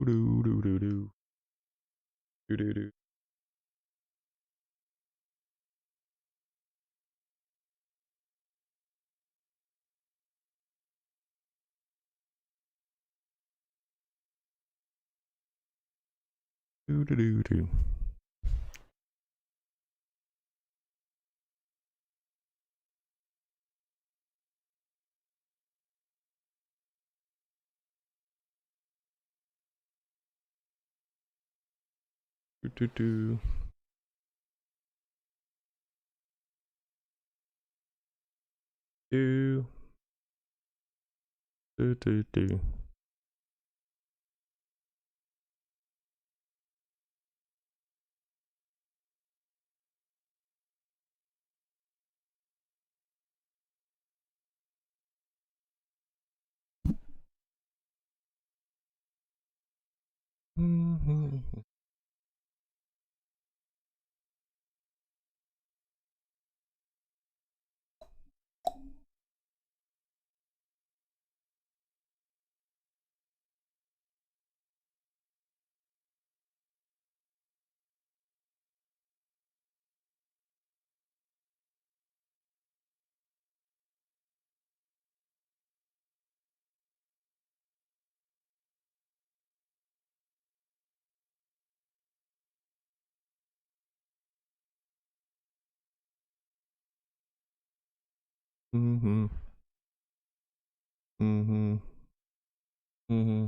Do do do do do do do. Do do do do. Do do do. Do do do do. Mm-hmm. Mm-hmm. Mm-hmm. Mm-hmm.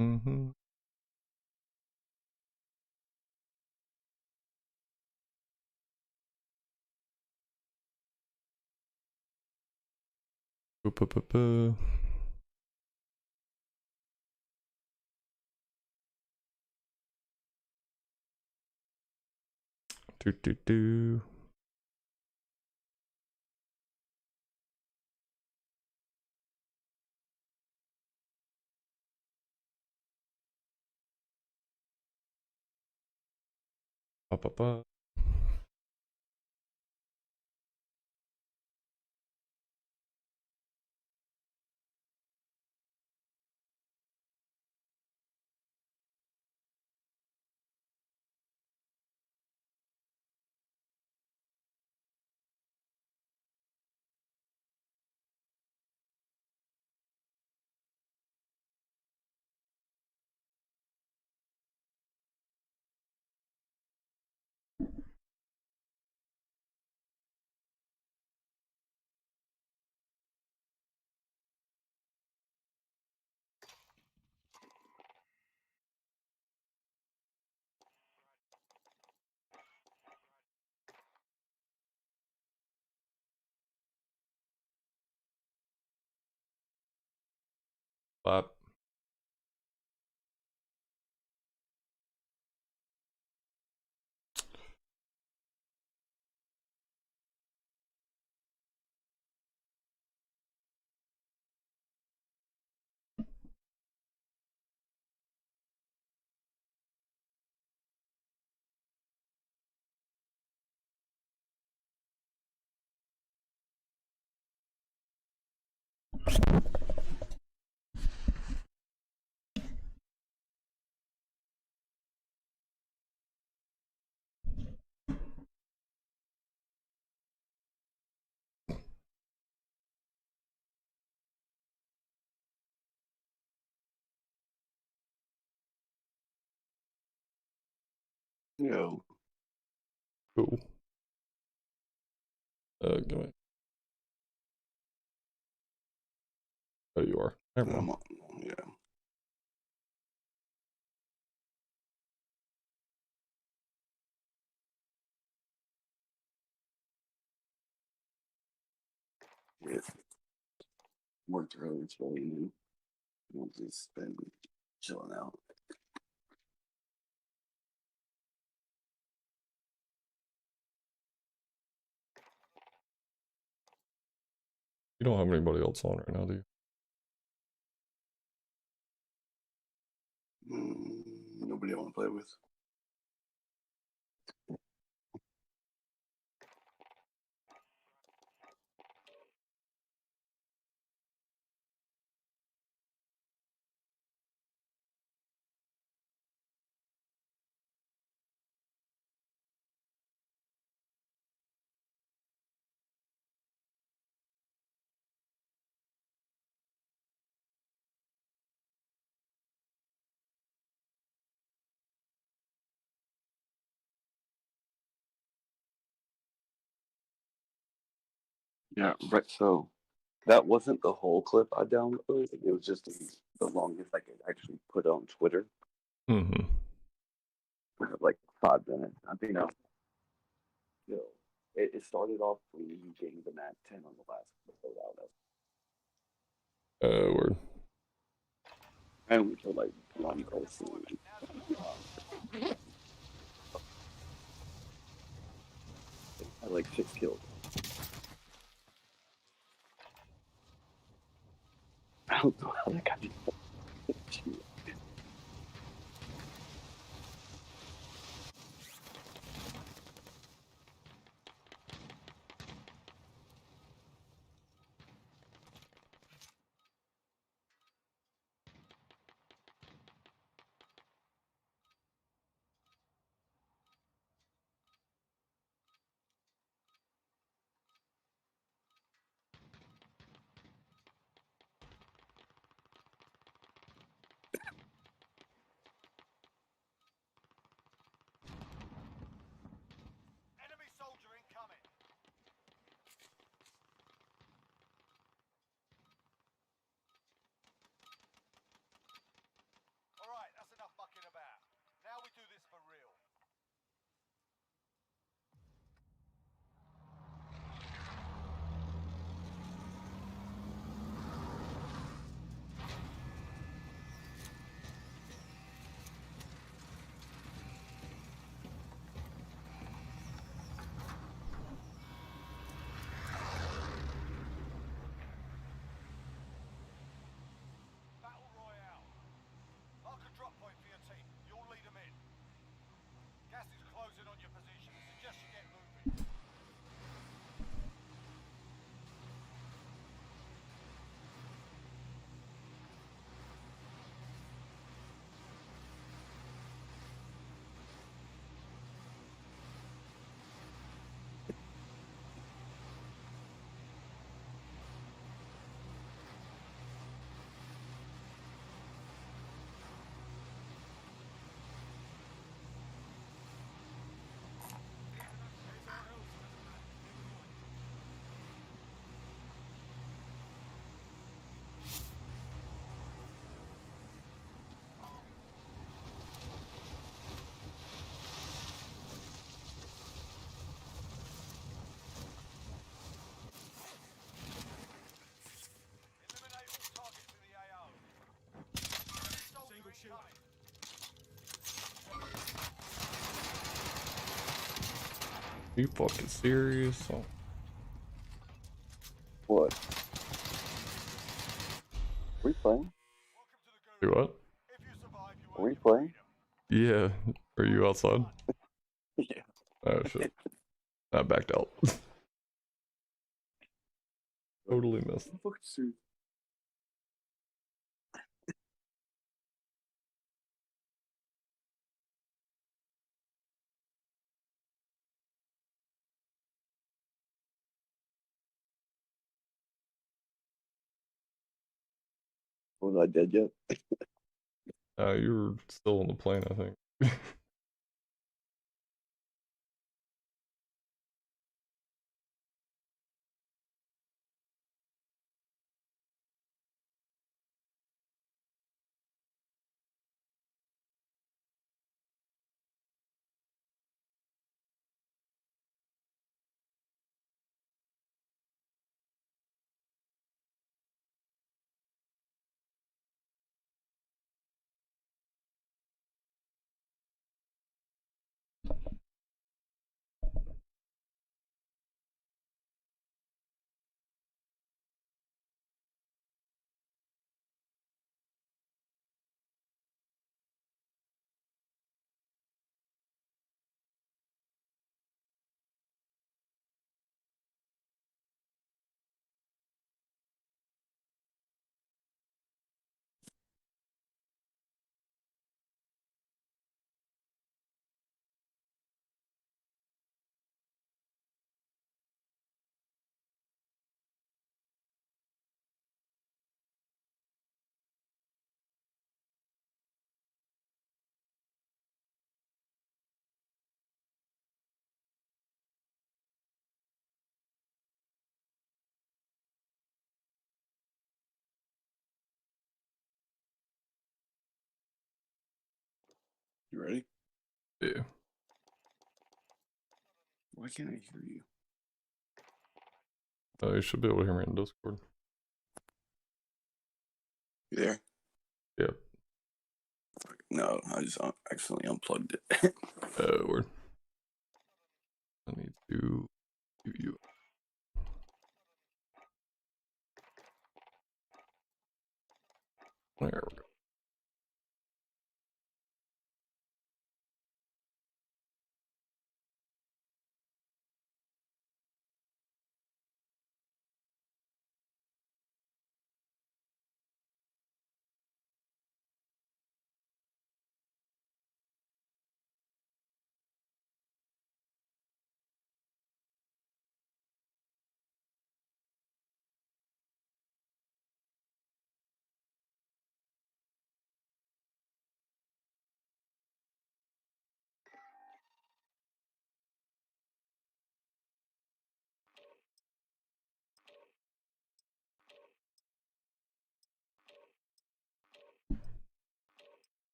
Mm-hmm. Do do do. Ba ba ba. Bop. Yo, Cool. Go ahead. Oh, you are. Never mind. I'm on, yeah. Yeah. Worked early today and I've just been chilling out. You don't have anybody else on right now, do you? Nobody I want to play with. Yeah, right. So that wasn't the whole clip I downloaded. It was just the longest I could actually put on Twitter. Mm-hmm. Like 5 minutes. I think it started off when you gave the Mac 10 on the last episode out. Word. And we feel like one person had like 6 kills. I don't know how that got me. Enemy soldier incoming. Alright, that's enough mucking about. Now we do this for real. Battle Royale. Mark a drop point for your team. You'll lead them in. Gas is closing on your position. Suggest you get moving. Eliminate all targets in the AO. Enemy soldier incoming. Are you fucking serious? Oh. What? Are we playing? Welcome to the Do Gulag. what? If you survive, you Are earn we your playing? freedom. Yeah. Are you outside? Yeah. Oh shit. I backed out. Totally missed. Fuck you. Was I dead yet? You're still on the plane, I think. You ready? Yeah. Why can't I hear you? You should be able to hear me in Discord. You there? Yep. No, I just accidentally unplugged it. Word. I need to give you. There we go.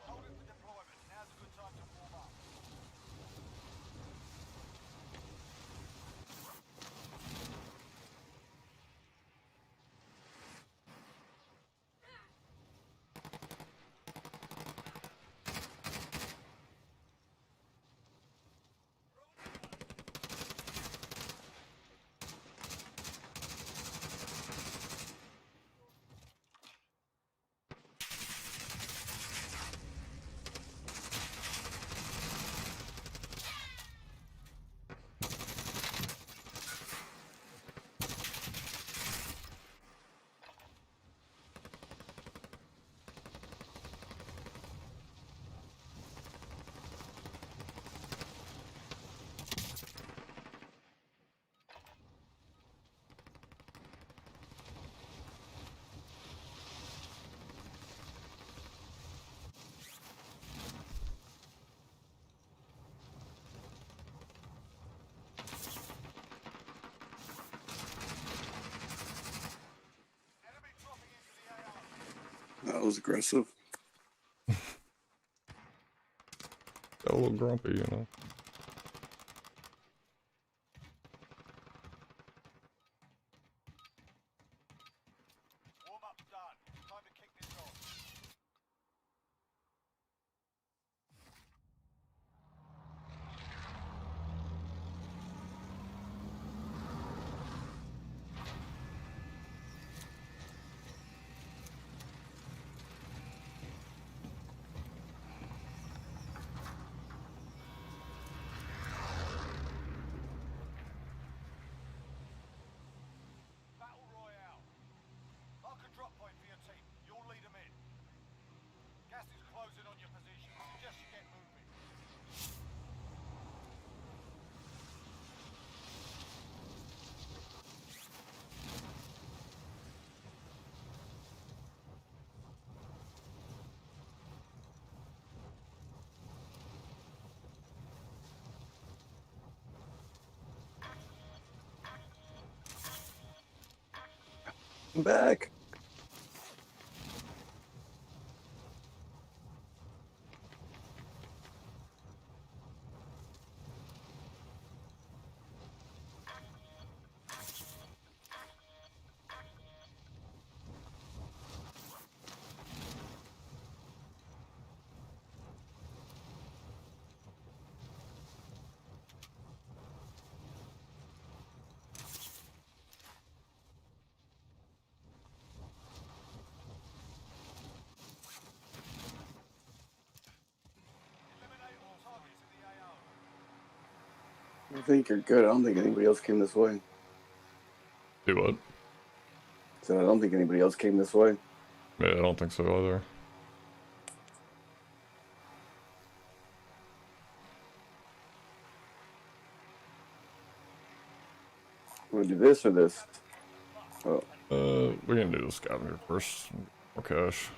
Holding for deployment. Now's a good time to warm up. Enemy dropping into the AO. That was aggressive. Got a little grumpy, you know. Warm up's done. Time to kick this off. Battle Royale. Mark a drop point for your team. You'll lead them in. Gas is closing on your position. Suggest you get moving. I'm back. Eliminate all targets in the AO. I think you're good. I don't think anybody else came this way. Do what? So I don't think anybody else came this way. Yeah, I don't think so either. Want to do this or this? Oh. We can do the scavenger first. More cash.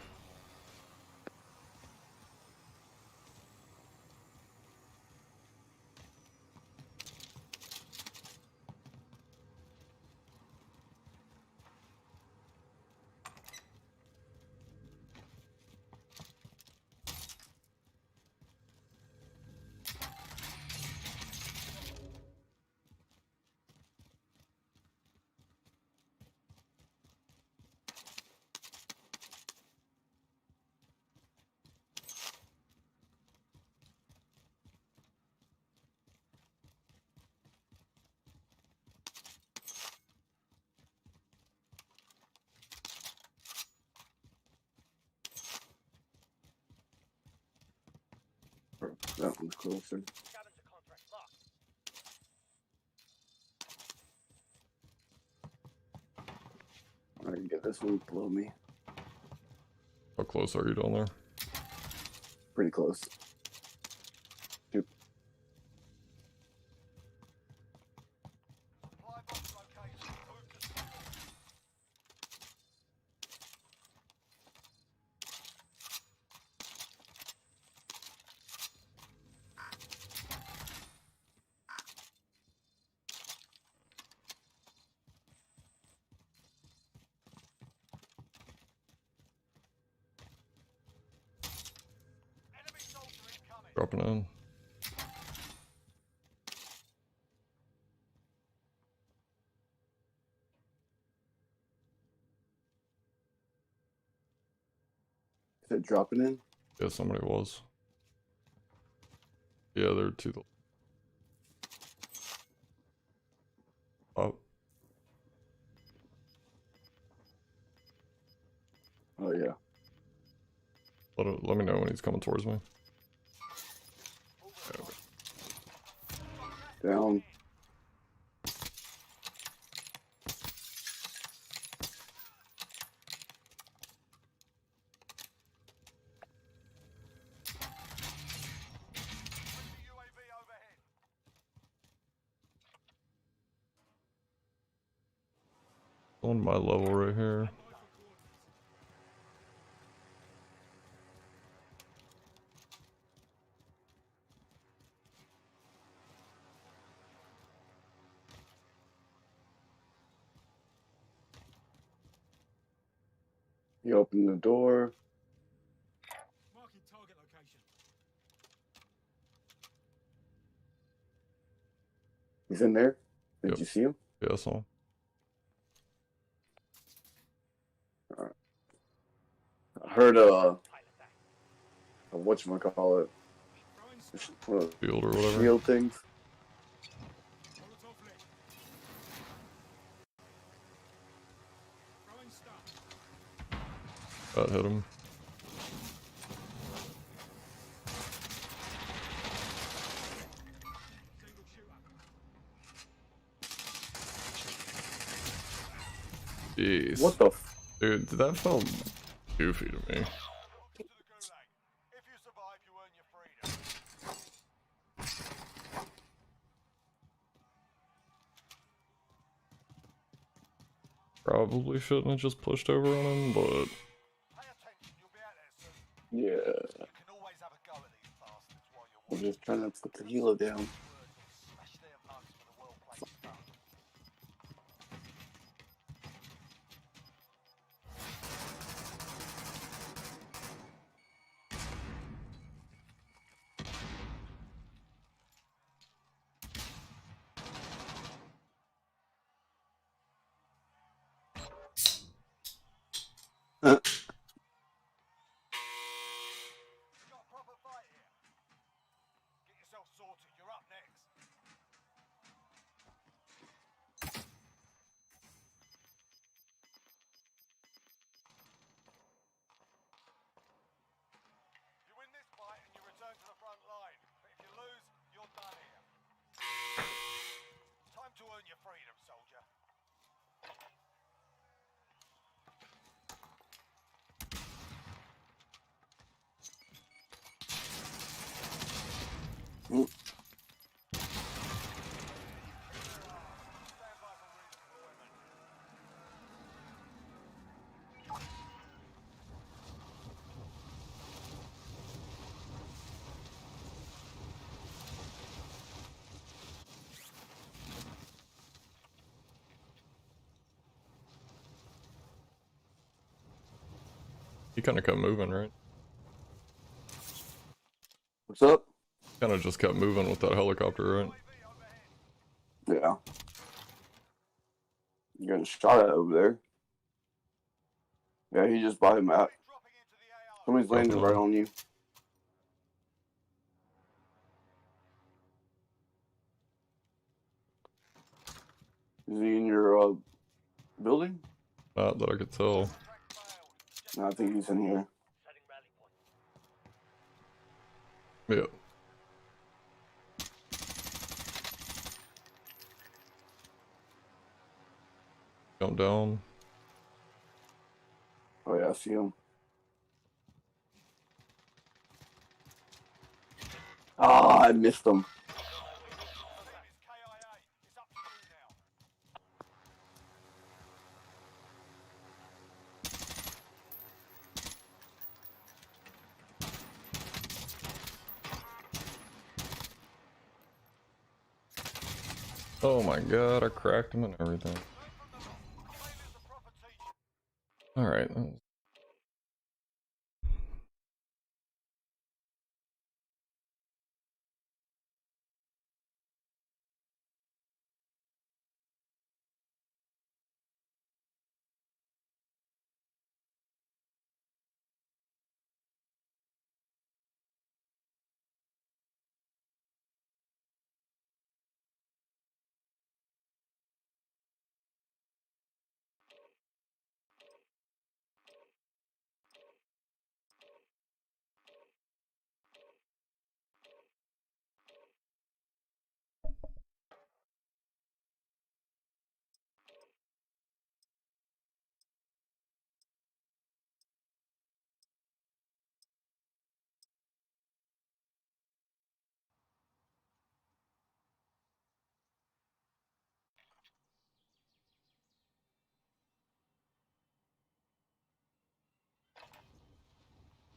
That one's closer. Scavenger contract marked. I can get this one below me. How close are you down there? Pretty close. Shoot. Supply box location. Move to secure. Enemy soldier incoming. Dropping in. Is it dropping in? Yeah, somebody was. Yeah, they're to the. Oh, Oh yeah. let me know when he's coming towards me. Yeah, okay. Down. Friendly UAV overhead. On my level right here. He opened the door. Marking target location. He's in there. Did Yep. you see him? Yeah, I saw him. I heard whatchamacallit, one of Field or the whatever. shield things. Molotov lit. Throwing stuff. That hit him. Single shooter. Jeez. What the? Dude, that felt goofy to me. Welcome to the Gulag. If you survive, you earn your freedom. Probably shouldn't have just pushed over on him, but Pay attention, you'll be out there soon. Yeah. You can always have a go at these bastards while you're I'm watching. just trying to put the helo down. Words will smash their mugs for the well-played stuff. We've got a proper fight here. Get yourself sorted, you're up next. You win this fight and you return to the front line. But if you lose, you're done here. Time to earn your freedom, soldier. Mm. Stand by for reasonable weapon. He kind of kept moving, right? What's up? Kind of just kept moving with that helicopter, right? Yeah. You're getting shot at over there. Yeah, he just bought him out. Somebody's landing right on you. Is he in your building? Not that I could tell. No, I think he's in here. Yeah. Jump down. Oh yeah, I see him. Oh, I missed him. Oh my god, I cracked him and everything. Alright.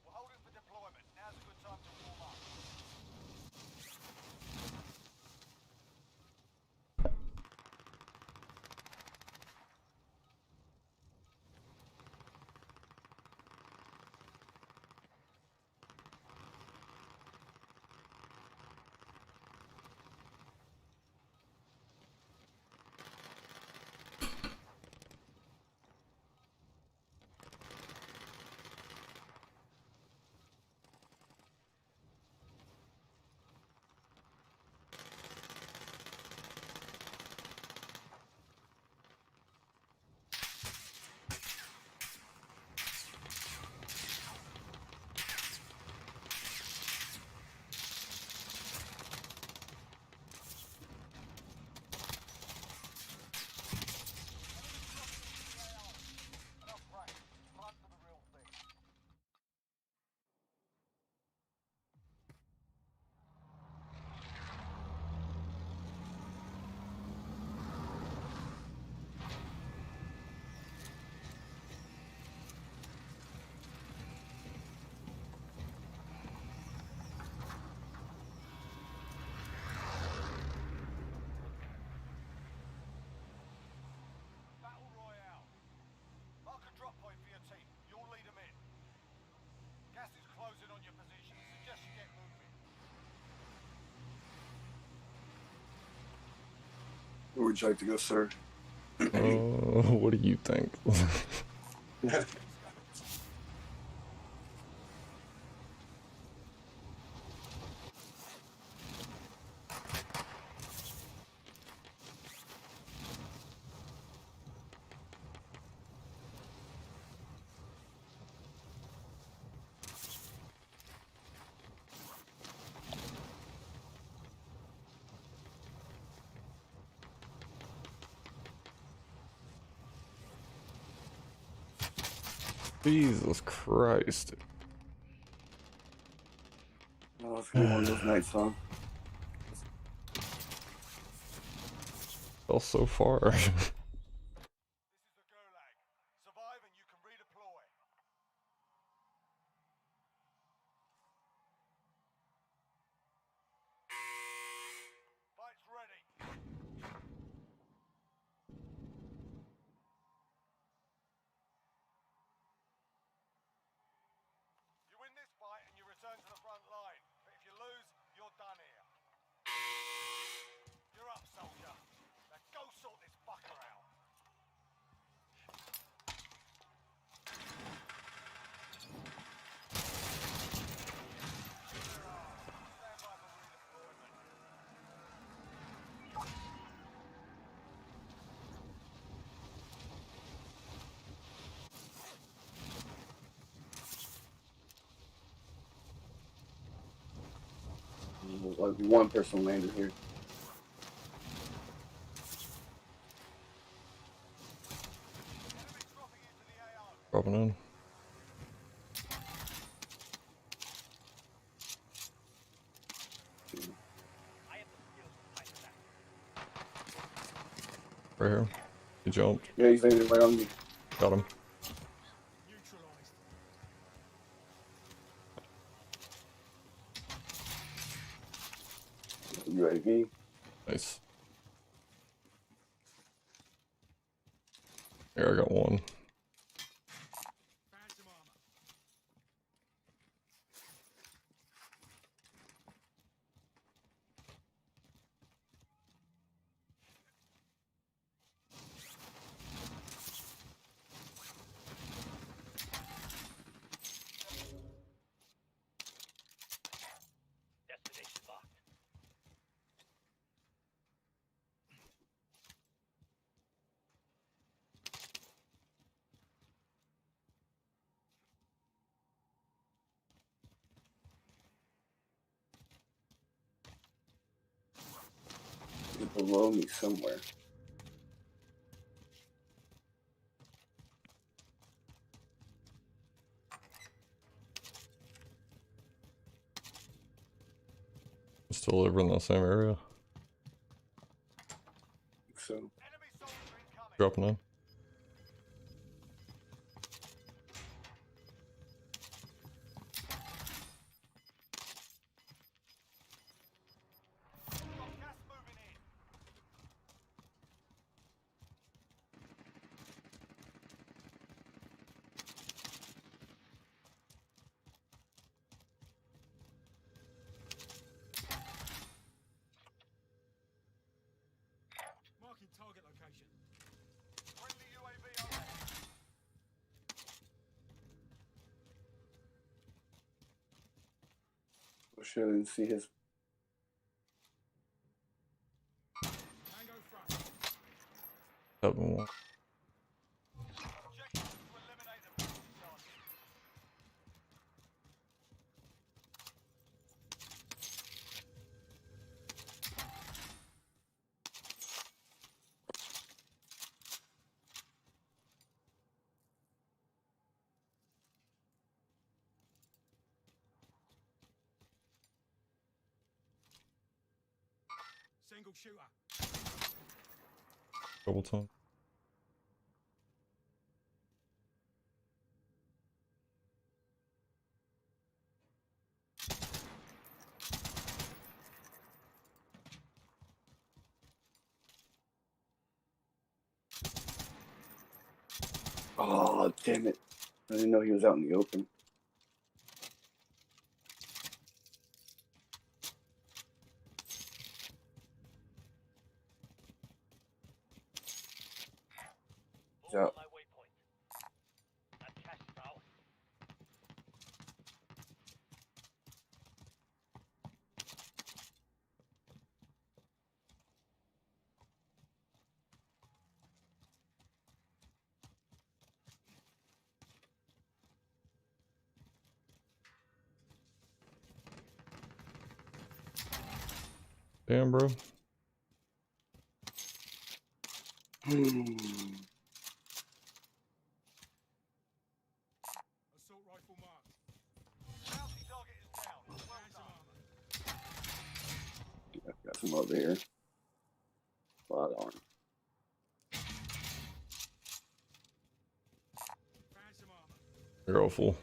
We're holding for deployment. Now's a good time to warm up. Enough practice. Time for the real thing. Battle Royale. Mark a drop point for your team. You'll lead them in. Gas is closing on your position. Suggest you get moving. Where would you like to go, sir? What do you think? Jesus Christ. Oh, it's gonna be one of those nights, huh? Fell so far. This is the Gulag. Survive and you can redeploy. Fight's ready. Like one person landed here. Enemies dropping into the AO. Dropping in. I have the skills to fight that. Right here. He jumped. Yeah, he's landing right on me. Got him. Neutralized. UAV. Nice. Here, I got one. Found some armor. Destination locked. He's below me somewhere. Still over in the same area. So Enemy soldier incoming. Dropping in. Got gas moving in. Marking target location. Friendly UAV overhead. I shit, I didn't see his. Tango front. Having one. Objective is to eliminate the bounty target. Single shooter. Double time. Oh, damn it. I didn't know he was out in the open. He's All on out. my waypoint. That cash is ours. Damn, bro. Hmm. Assault rifle marked. Bounty target is down. Well done. Got some over here. Spot on. Found some armor. You're all full.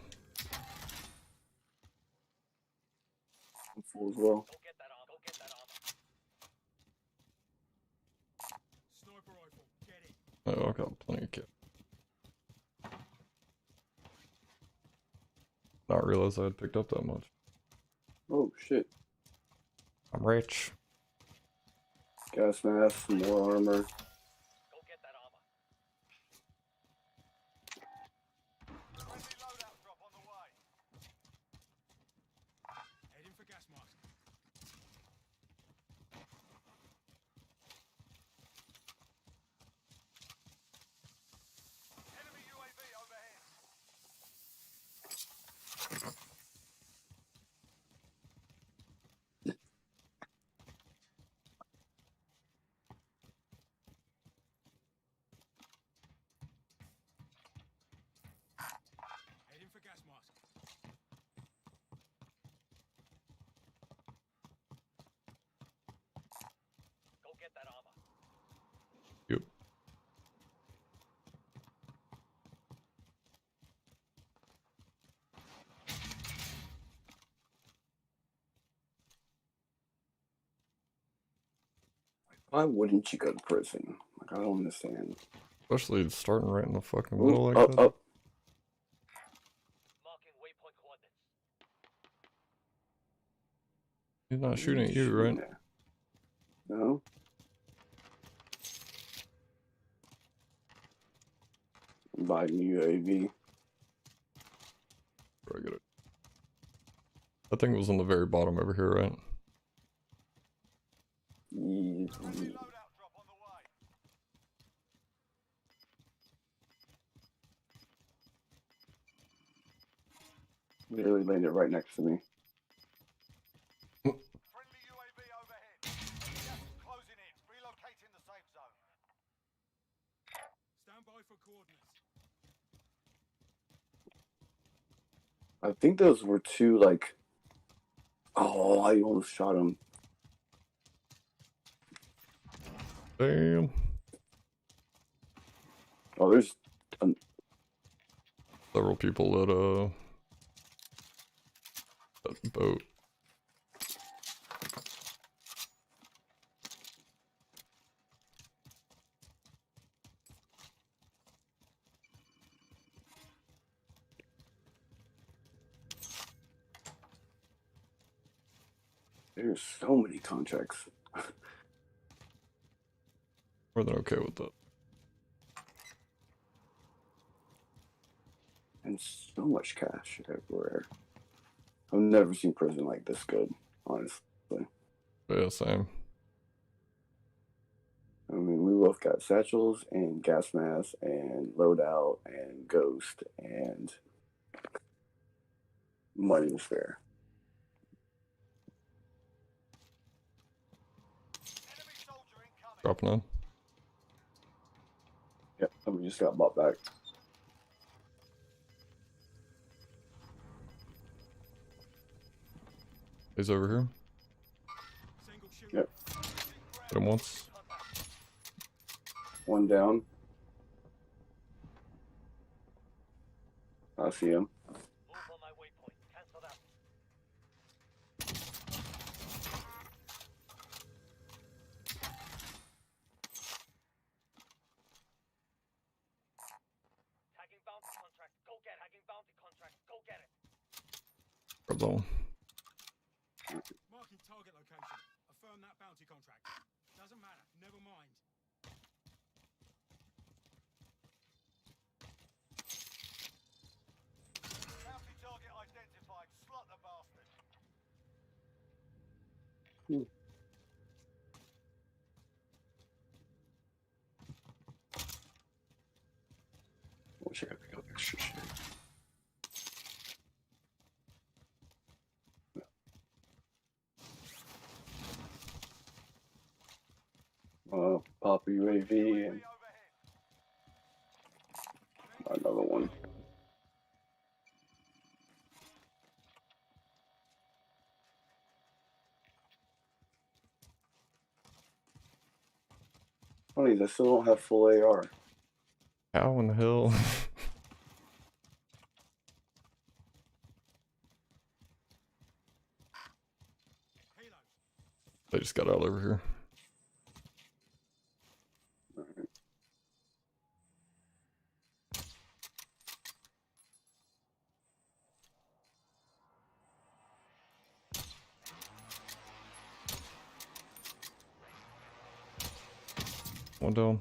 I'm full as well. Go get that armor. Go get that armor. Sniper rifle. Get it. Oh, I got plenty of kit. Not realize I had picked up that much. Oh shit. I'm rich. Gas mask, some more armor. Go get that armor. Friendly loadout drop on the way. Heading for gas mask. Enemy UAV overhead. Why wouldn't you go to prison? Like, I don't understand. Especially starting right in the fucking Ooh, middle like up, that. up. Marking waypoint coordinates. He's not shooting at you, Shooting right? there. No? Biden UAV. I get it. I think it was on the very bottom over here, right? Yeah. Friendly loadout drop on the way. Literally landed right next to me. Friendly UAV overhead. Gas is closing in. Relocating the safe zone. Stand by for coordinates. I think those were two, like... Oh, I almost shot him. Damn. Oh, there's... Several people at that boat. There's so many contracts. More than okay with that. And so much cash everywhere. I've never seen prison like this good, honestly. But yeah, same. I mean, we both got satchels and gas masks and loadout and ghost and money to spare. Enemy soldier incoming. Dropping in. Yep, and we just got bought back. He's over here. Single shoot. Yep. Hit him once. One down. I see him. Move on my waypoint. Cancel that. Tagging bounty contract. Go get it. Tagging bounty contract. Go get it. Grab that one. Marking target location. Affirm that bounty contract. Doesn't matter. Never mind. Bounty target identified. Slot the bastard. Wish I could pick up extra shit. Pop a UAV and overhead. another one. Funny, they still don't have full AR. How in the hell? Helo. They just got out over here. One down.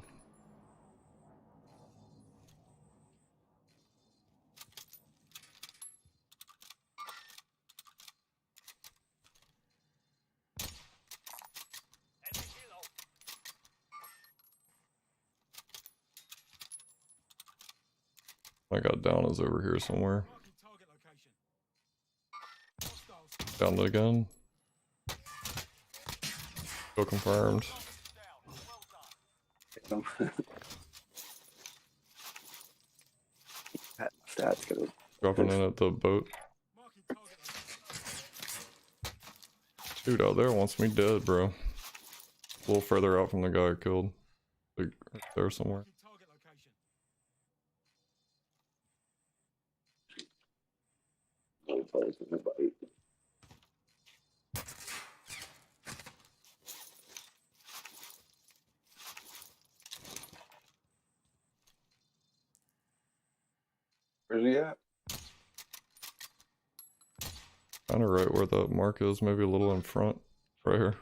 Enemy helo. I got down is over here somewhere. Marking target location. Hostiles. Down it again. Still confirmed. Down. Well done. That stat's gonna. Dropping in at the boat. Marking target location. Dude out there wants me dead, bro. A little further out from the guy I killed. Like, right there somewhere. Marking target location. Where's he at? Kind of right where the mark is, maybe a little in front. Right here.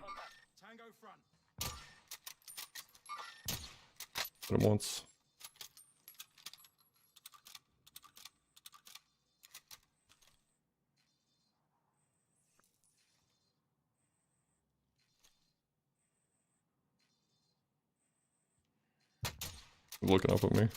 Tango front. Hit him once. Looking up at me.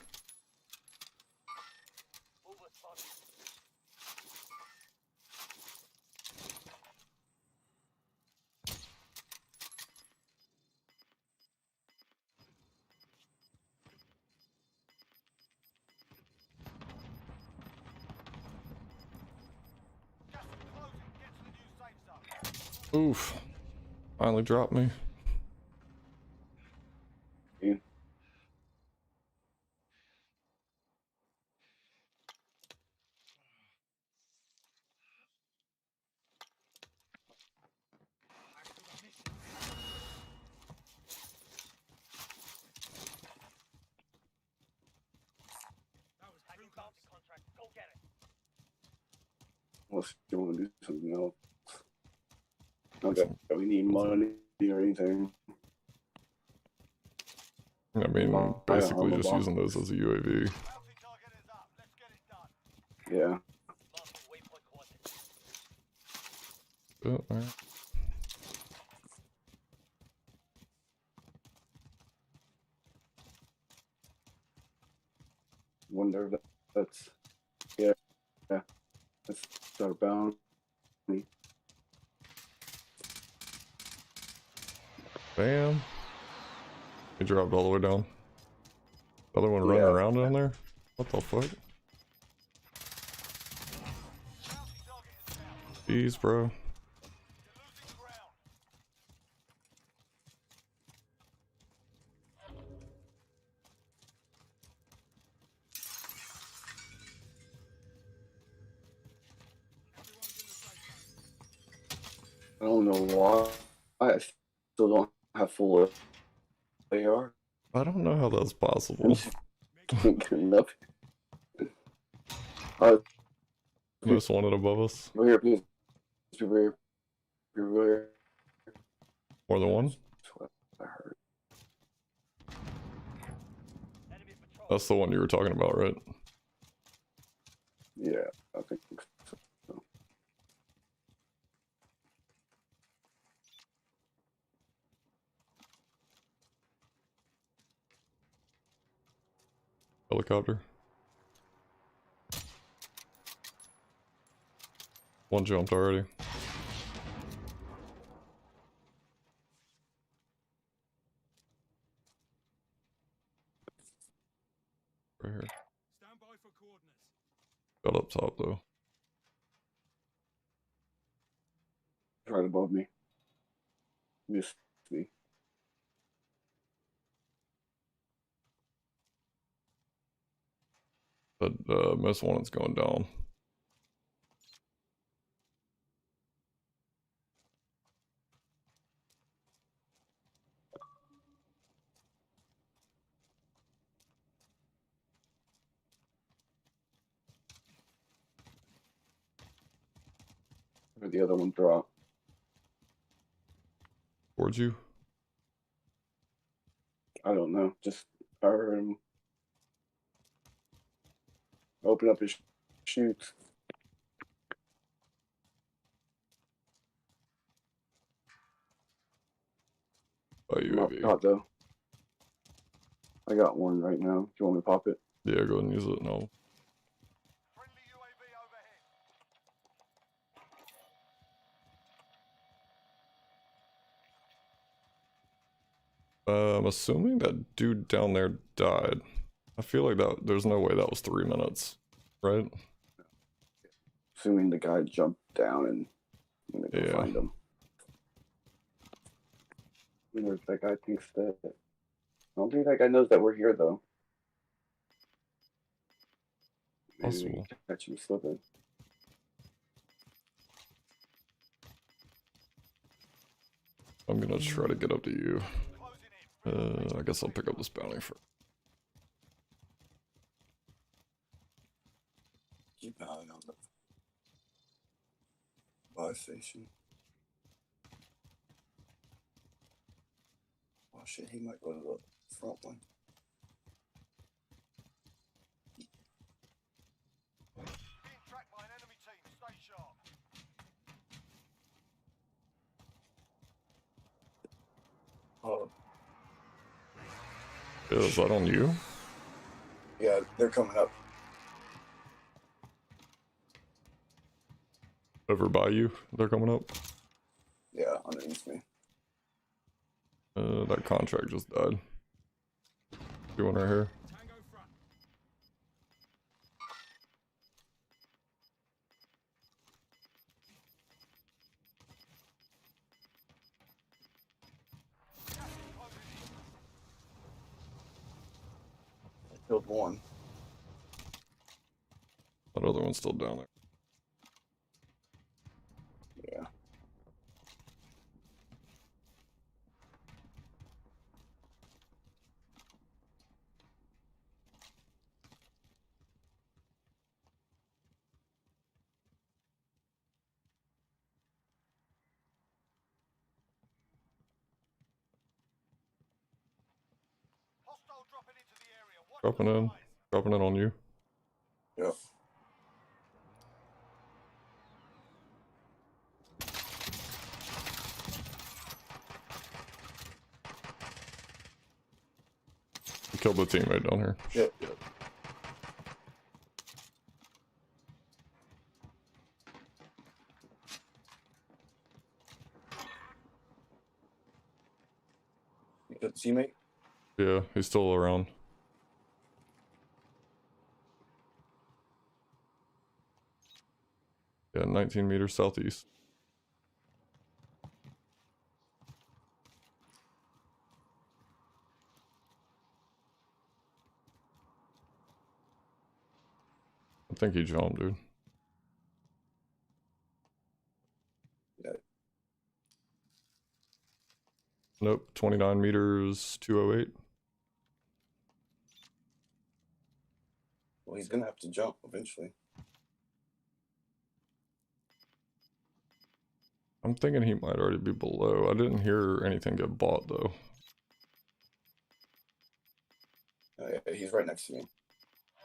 Gas is closing. Get to the new safe zone. Oof. Finally dropped me. Yeah. That was too close. Contract. Go get it. Unless you want to do something else. Okay, we need money or anything. I mean, basically just using those as a UAV. Bounty target is up. Let's get it done. Yeah. Marking waypoint coordinates. Oh, alright. Wonder if that's yeah. That's our bounty. Bam. He dropped all the way down. The other one running around down there? What the fuck? Bounty target is down. Jeez, bro. You're losing ground. Everyone's in the safe zone. I don't know why. I still don't have full AR. I don't know how that's I'm possible. just getting up. Most wanted above us. Over here, please. Over here. Over here. More than one? That's what I heard. Enemy patrol. That's the one you were talking about, right? Yeah, I think so. Helicopter. One jumped already. Right here. Stand by for coordinates. Got up top though. Right above me. Missed me. But missed one is going down. Where the other one dropped. Towards you. I don't know. Just I heard him open up his chutes. Oh, UAV. Not though. I got one right now. Do you want me to pop it? Yeah, go ahead and use it. No. Friendly UAV overhead. I'm assuming that dude down there died. I feel like that. There's no way that was 3 minutes, right? Assuming the guy jumped down and I'm gonna go Yeah. find him. I wonder if that guy thinks that. I don't think that guy knows that we're here though. Maybe we Possible. can catch him slipping. I'm gonna try to get up to you. Closing in. I guess I'll pick up this bounty for. Keep an eye on the buy station. Oh shit, he might go to the front one. Being tracked by an enemy team. Stay sharp. Oh, Yeah, is that on you? yeah, they're coming up. Over by you? They're coming up? Yeah, underneath me. That contract just died. Doing right here. Tango front. Gas is closing in. I killed one. That other one's still down there. Yeah. Hostile dropping into the area. Watch Dropping the in. skies. Dropping in on you. Yep. You killed the teammate down here. Yep. Yep. You got the teammate? Yeah, he's still around. Yeah, 19 meters southeast. I think he jumped, dude. Yeah. Nope, 29 meters, 208. Well, he's gonna have to jump eventually. I'm thinking he might already be below. I didn't hear anything get bought though. Oh, yeah, he's right next to me.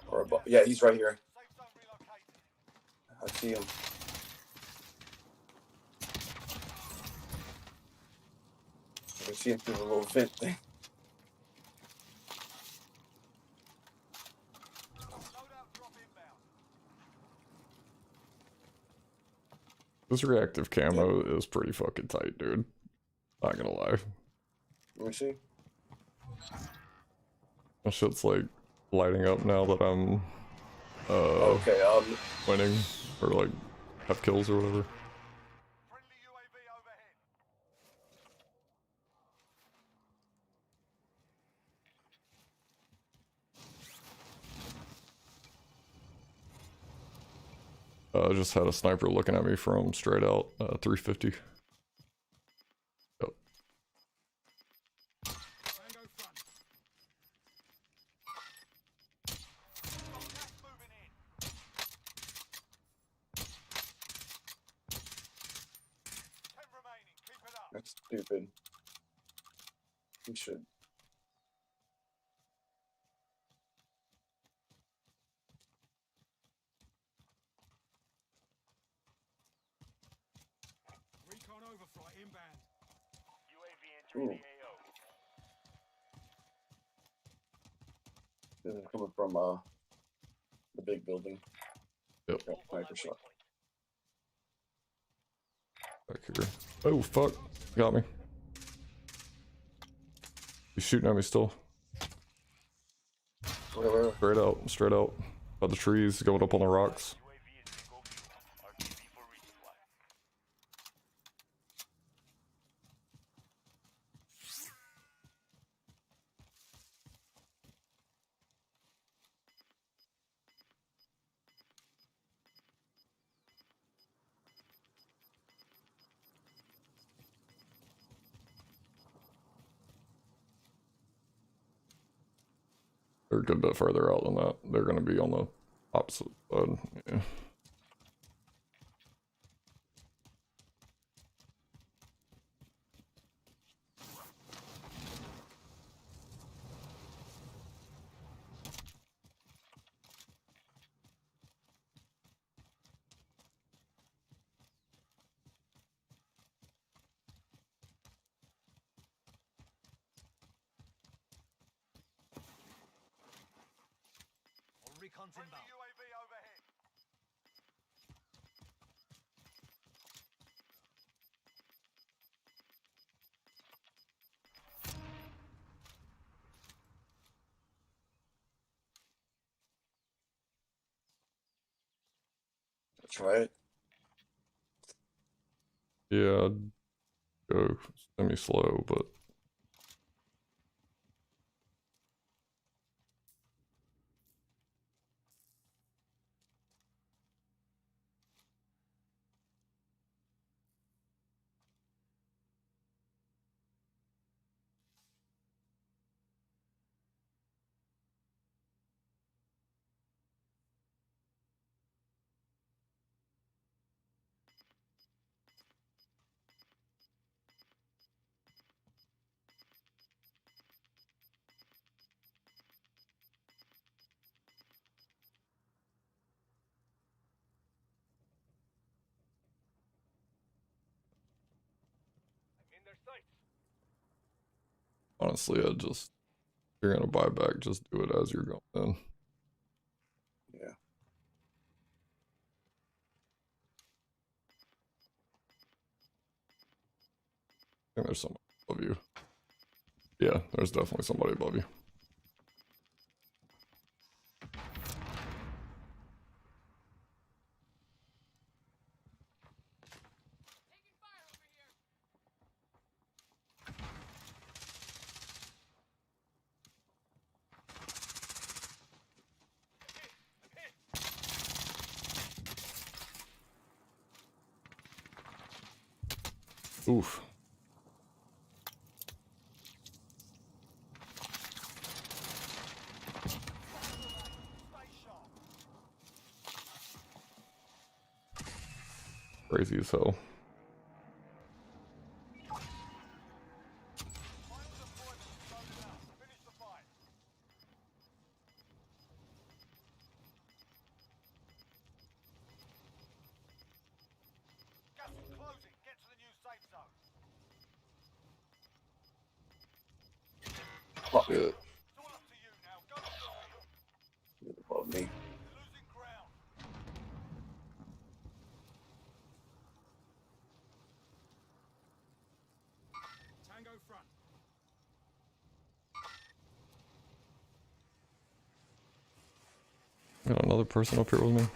Or above. Yeah, he's right here. Safe zone relocated. I see him. I can see him through the little vent thing. Loadout drop inbound. This reactive camo is pretty fucking tight, dude. Not gonna lie. Let me see. My shit's like lighting up now that I'm Okay, winning or like have kills or whatever. Friendly UAV overhead. I just had a sniper looking at me from straight out 350. Yep. Tango front. Got gas moving in. 10 remaining. Keep it up. that's stupid. He should. Recon overflight inbound. UAV entering Ooh. the AO. This is coming from the big building. Yep. Got sniper shot. Back here. Oh fuck. Got me. He's shooting at me still. Whatever. Straight out. Straight out. By the trees, going up on the rocks. UAV is bingo fuel. RTV for resupply. They're a good bit further out than that. They're gonna be on the Opposite side, yeah. Recon's inbound. UAV overhead. That's right. Yeah, I'd go semi-slow, but In their sights. honestly, I'd just, if you're gonna buy back, just do it as you're going in. Yeah. I think there's somebody above you. Yeah, there's definitely somebody above you. Oof. Stay sharp. Crazy as hell. Final deployment is loaded up. Finish the fight. Gas is closing. Get to the new safe zone. Fuck Yeah. it. It's all up to you now. Go for it. Get above me. You're losing ground. Tango front. Got another person up here with me.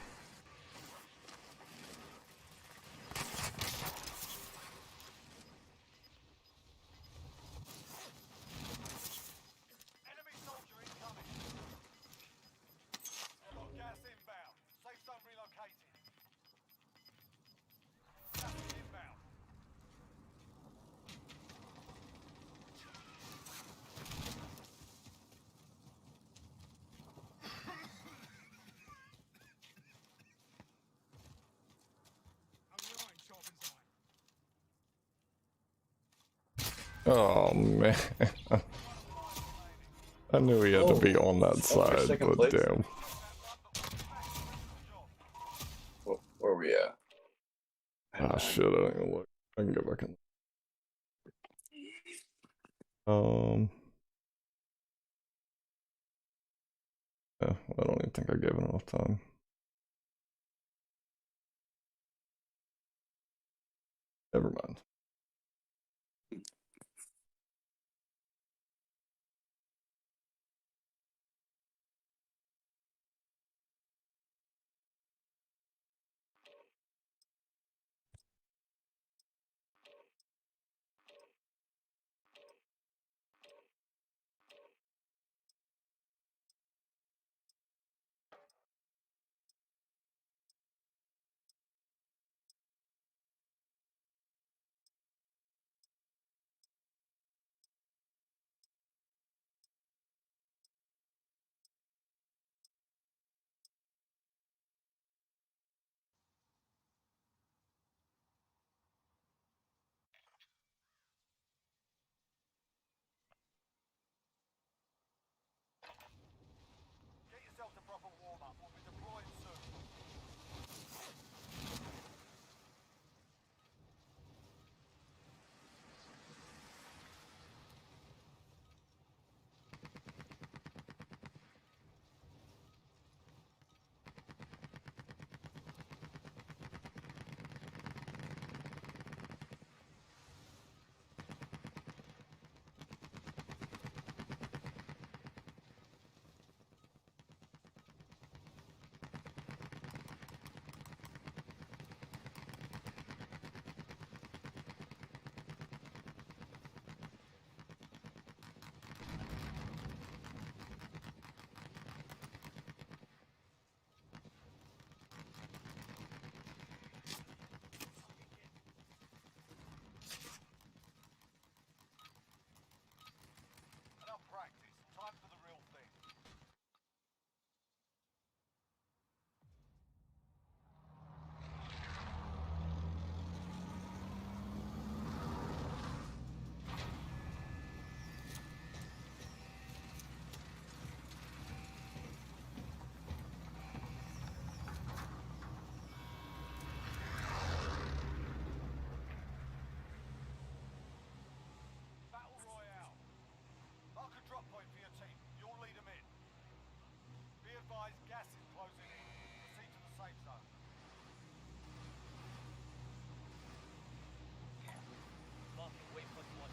Enemy soldier incoming. Got gas inbound. Safe zone relocated. Gas is inbound. Oh man. I knew he had to be on that side, second but place. damn. Where are we at? Ah shit, I didn't even look. I can go back in. Yeah, I don't even think I gave it enough time. Never mind. safe zone. Marking waypoint 1.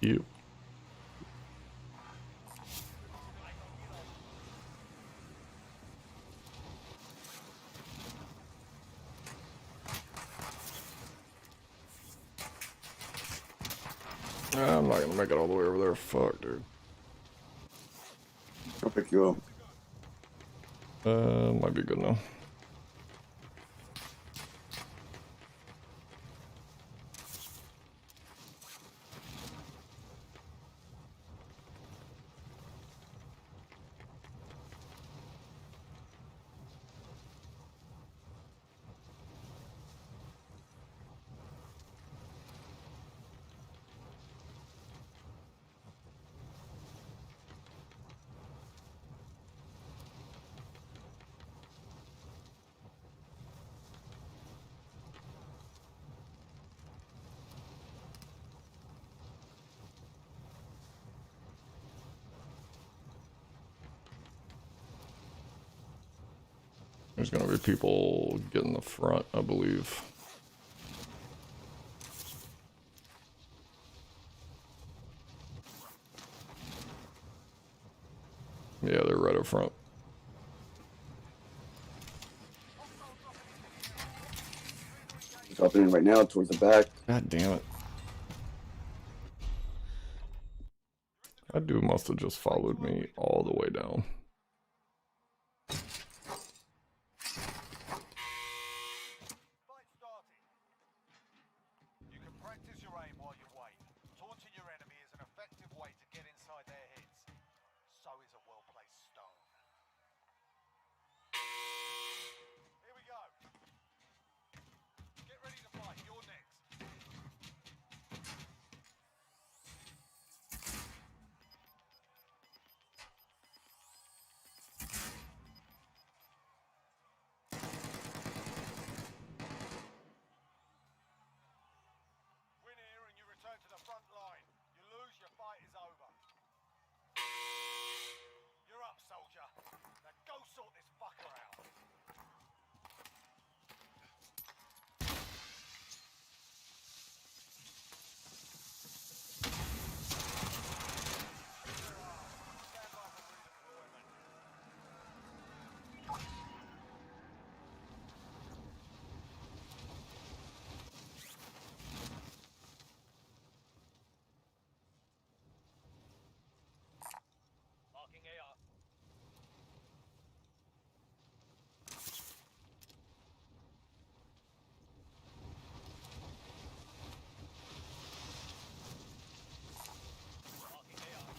You. Eyes on Hilo. I'm not gonna make it all the way over there. Fuck, dude. I'll pick you up. Might be good now. There's gonna be people getting the front, I believe. Yeah, they're right up front. Dropping in right now towards the back. God damn it. That dude must have just followed me all the way down. Fight started. You can practice your aim while you wait. Taunting your enemy is an effective way to get inside their heads. So is a well-placed stone. Here we go. Get ready to fight. You're next. Win here and you return to the front line. You lose, your fight is over. You're up, soldier. Now go sort this fucker out. Stand by for redeployment. Marking AR. Marking AR.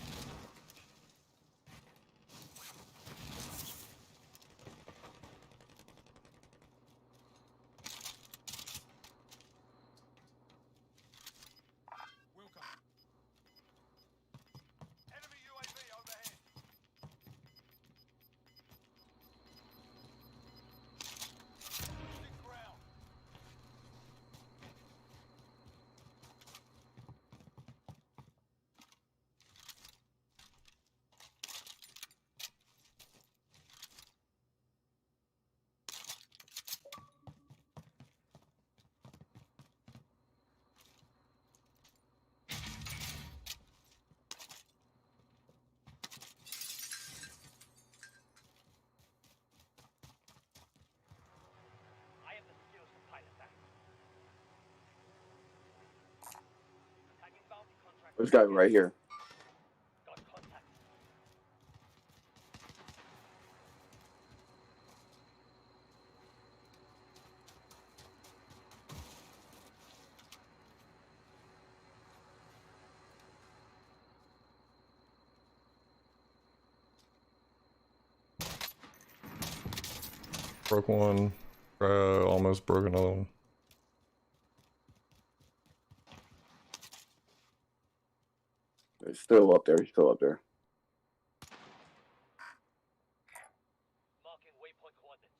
Welcome. Enemy UAV overhead. Losing ground. I have the skills to pilot that. Tagging bounty contract. This guy right here. Got contact. Broke one. Almost broke another one. He's still up there. He's still up there. Marking waypoint coordinates.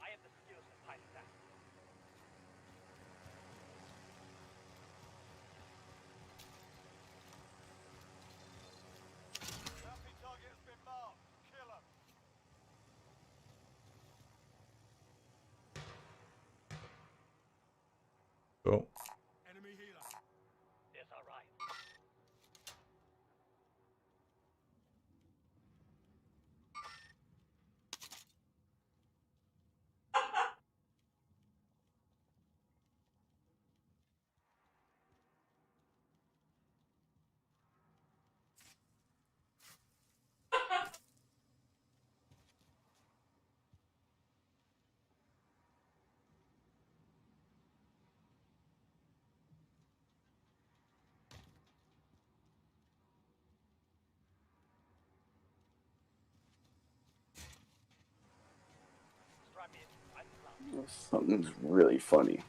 I have the skills to pilot that. Oh, Yes, all right. Strap in. I'm cloud. Something's really funny.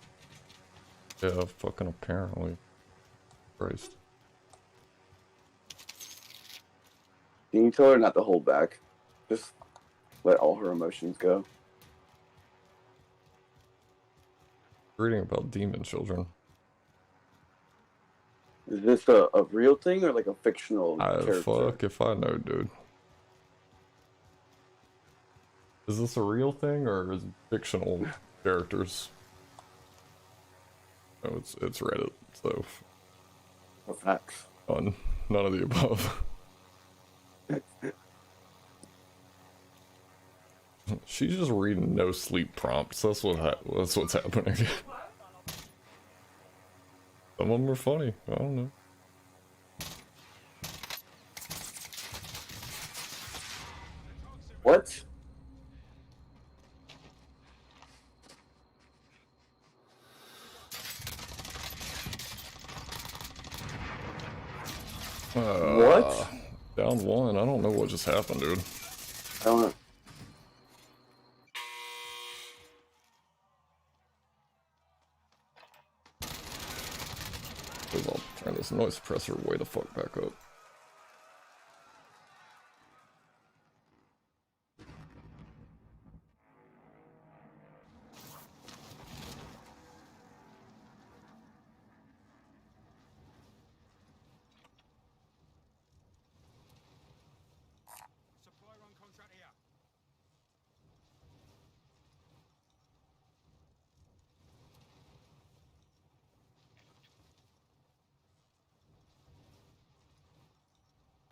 yeah, fucking apparently. Christ. Can you tell her not to hold back? Just let all her emotions go. Reading about demon children. Is this a real thing or like a fictional I character? fuck if I know, dude. Is this a real thing or is it fictional characters? No, it's Reddit, so Oh, facts. none of the above. She's just reading no sleep prompts. That's what's happening. Some of them are funny. I don't know. What? What? Down one. I don't know what just happened, dude. I don't know. I'll turn this noise suppressor way the fuck back up. Supply run contract here.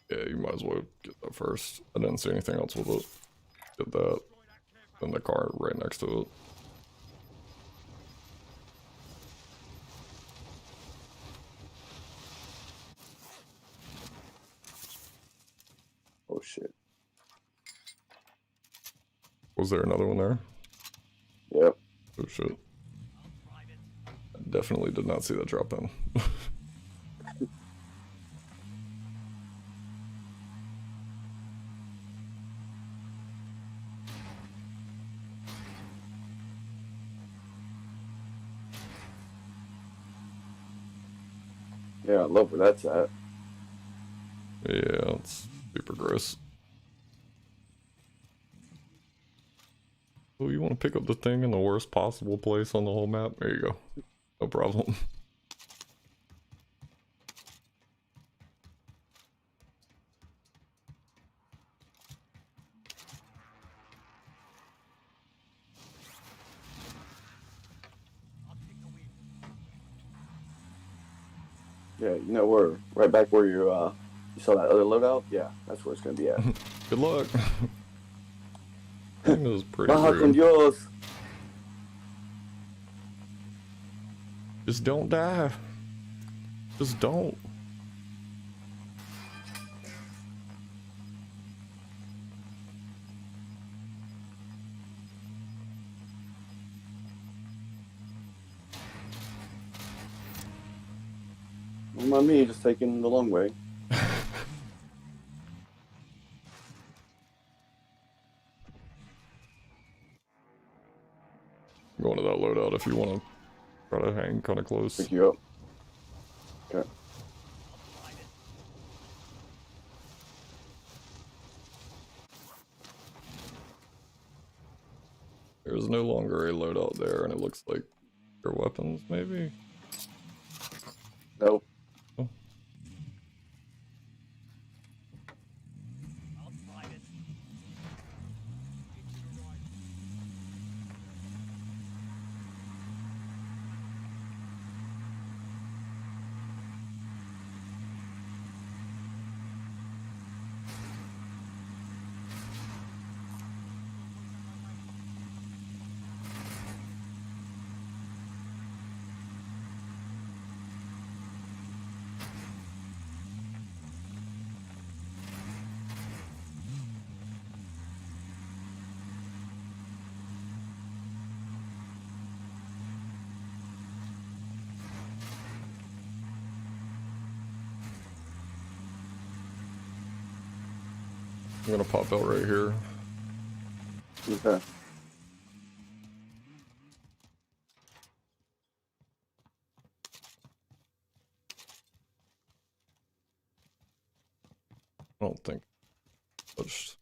Yeah, you might as well get that first. I didn't see anything else with it. Get that. Then the car right next to it. Oh shit. Was there another one there? Yep. Oh shit. I definitely did not see that drop in. Yeah, I love where that's at. Yeah, it's super gross. Oh, you want to pick up the thing in the worst possible place on the whole map? There you go. No problem. Yeah, you know where, right back where you saw that other loadout? Yeah, that's where it's gonna be at. Good luck. That was pretty Baja con rude. Dios. Just don't die. Just don't. Don't mind me, just taking the long way. Going to that loadout if you want to try to hang kind of close. Pick you up. Okay. There's no longer a loadout there, and it looks like your weapons, maybe? Nope. Oh. I'm gonna pop out right here. Okay. I don't think touched.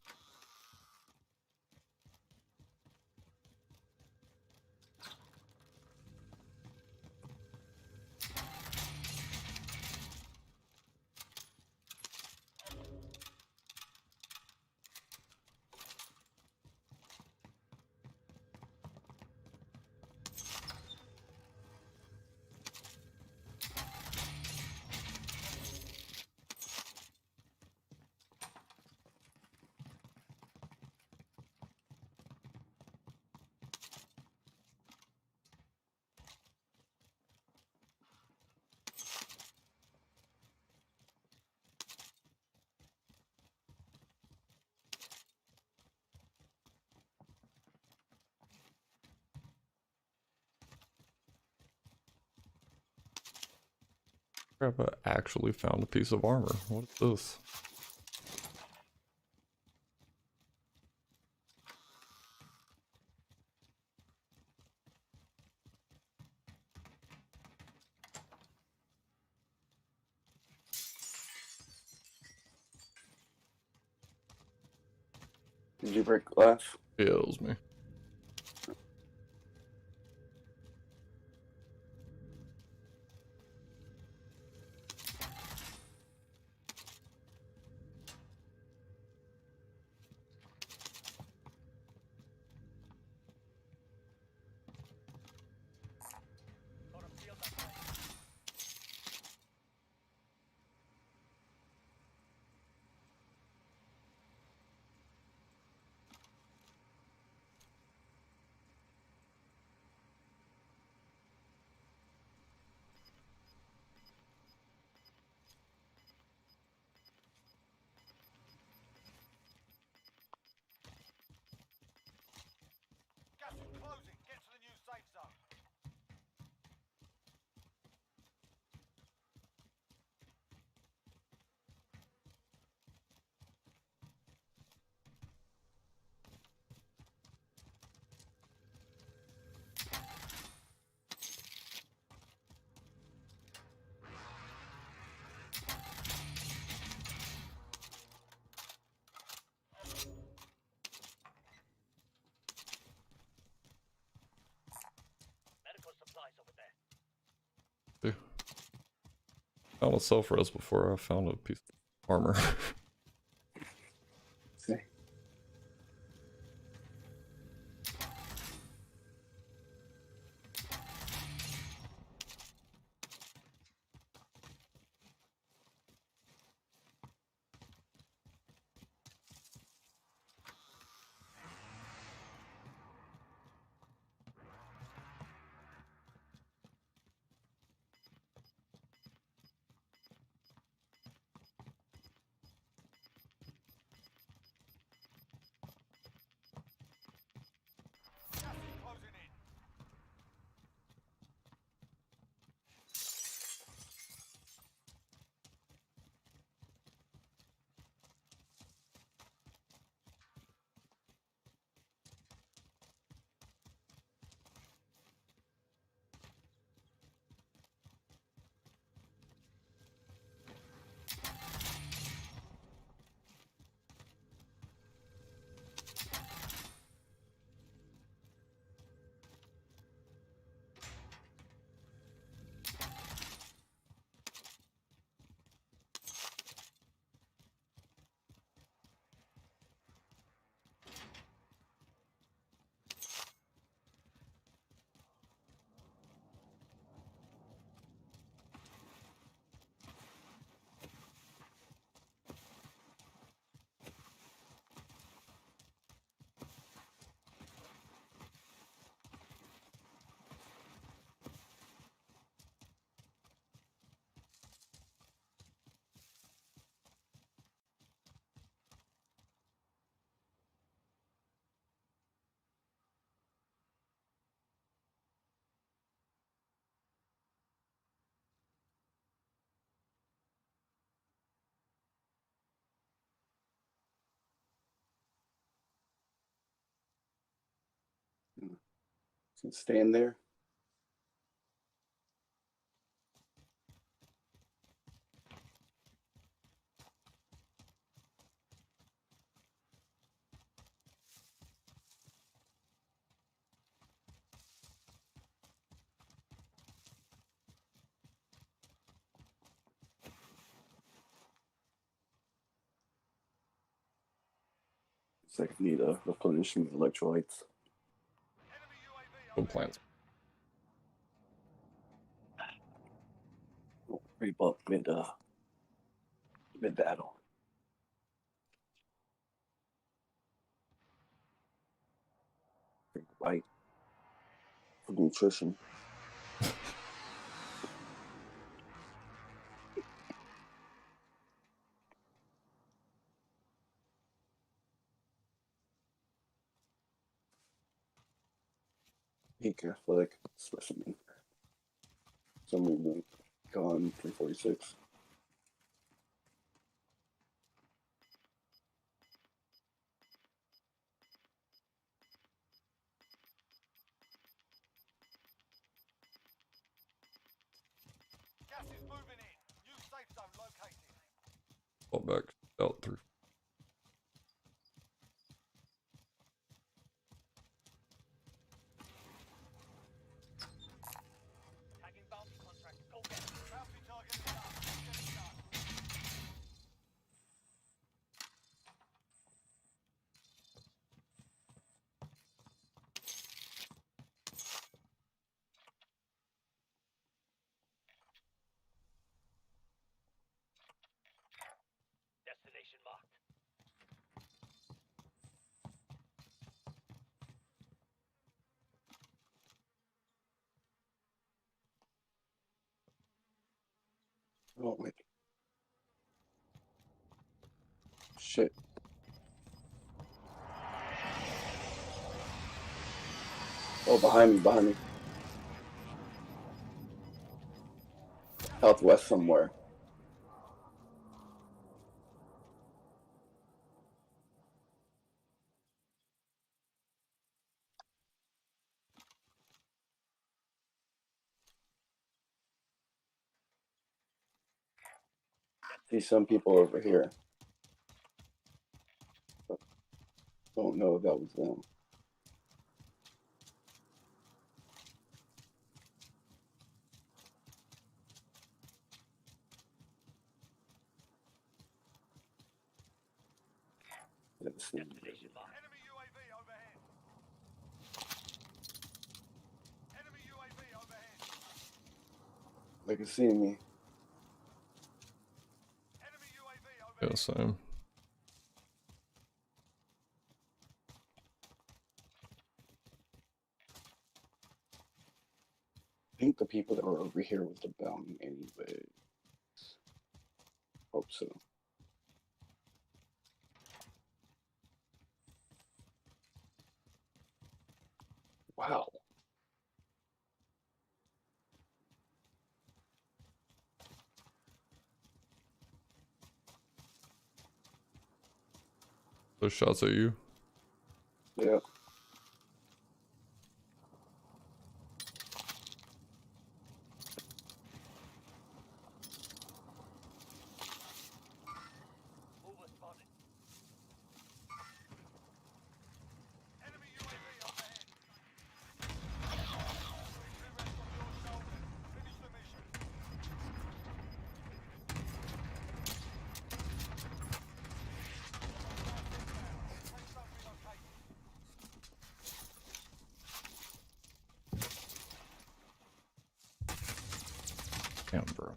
Crap, I actually found a piece of armor. What is this? Did you break glass? Yeah, it was me. Got a field that way. Gas is closing. Get to the new safe zone. Medical supplies over there. Found a self-res before I found a piece of armor. See. Stand there. It's like I need a replenishing electrolytes. Enemy UAV Go overhead. plants. Creep up mid battle. Right. For nutrition. Be careful, like specimen. Some movement. Gone 346. Gas is moving in. New safe zone located. Fall back out through. Tagging bounty contract. Go get it. Bounty target is up. Get it done. Destination marked. Oh wait. Shit. Oh, behind me, behind me. Southwest somewhere. See some people over here. But don't know if that was them. Destination marked. Enemy UAV overhead. Enemy UAV overhead. They can see me. Enemy UAV Yeah, overhead. same. I think the people that were over here was the bounty anyway. Hope so. Wow. Those shots at you. Yeah. Mover spotted. Enemy UAV overhead. Victory rests on your shoulders. Finish the mission. Safe zone relocated. Damn, bro.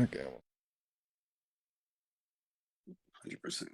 Okay. 100%.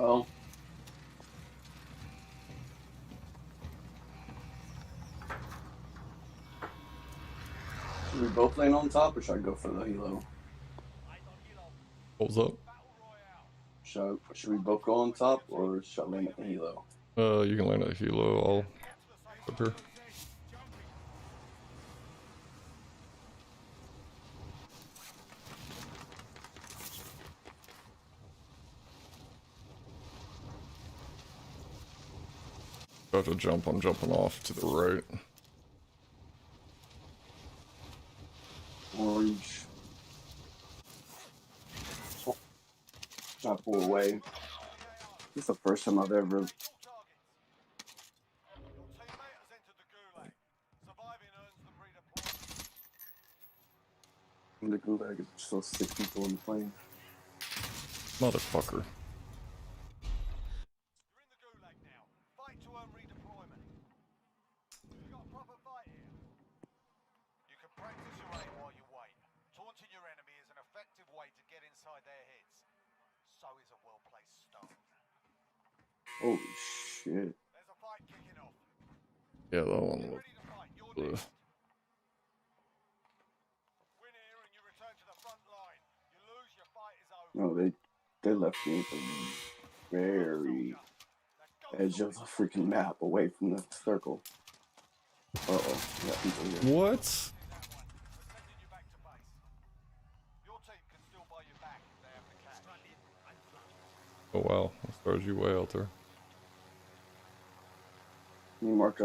Well, should we both land on top, or should I go for the helo? Eyes on Hilo. What was up? Battle Royale. Should we both go on top, or should I land at the helo? You can land at Hilo. I'll Get to the safe up here. zone. About to jump. I'm jumping off to the right. Orange. Try to pull away. This is the first time I've ever. All targets. Your teammate has entered the gulag. Surviving earns them redeployment. The gulag is still 6 people in the plane. Motherfucker. You're in the gulag now. Fight to earn redeployment. We got a proper fight here. You can practice your aim while you wait. Taunting your enemy is an effective way to get inside their heads. So is a well-placed stone. Holy shit. There's a fight kicking off. Yeah, that Get one was. ready to fight. You're Ugh. next. Win here and you return to the front line. You lose, your fight is over. No, they left me at the very edge of the freaking map, away from the circle. Uh oh, we got people here. What? That one. We're sending you back to base. Your team can still buy you back if they have the cash. Oh wow, as far as you way out there. Can you mark I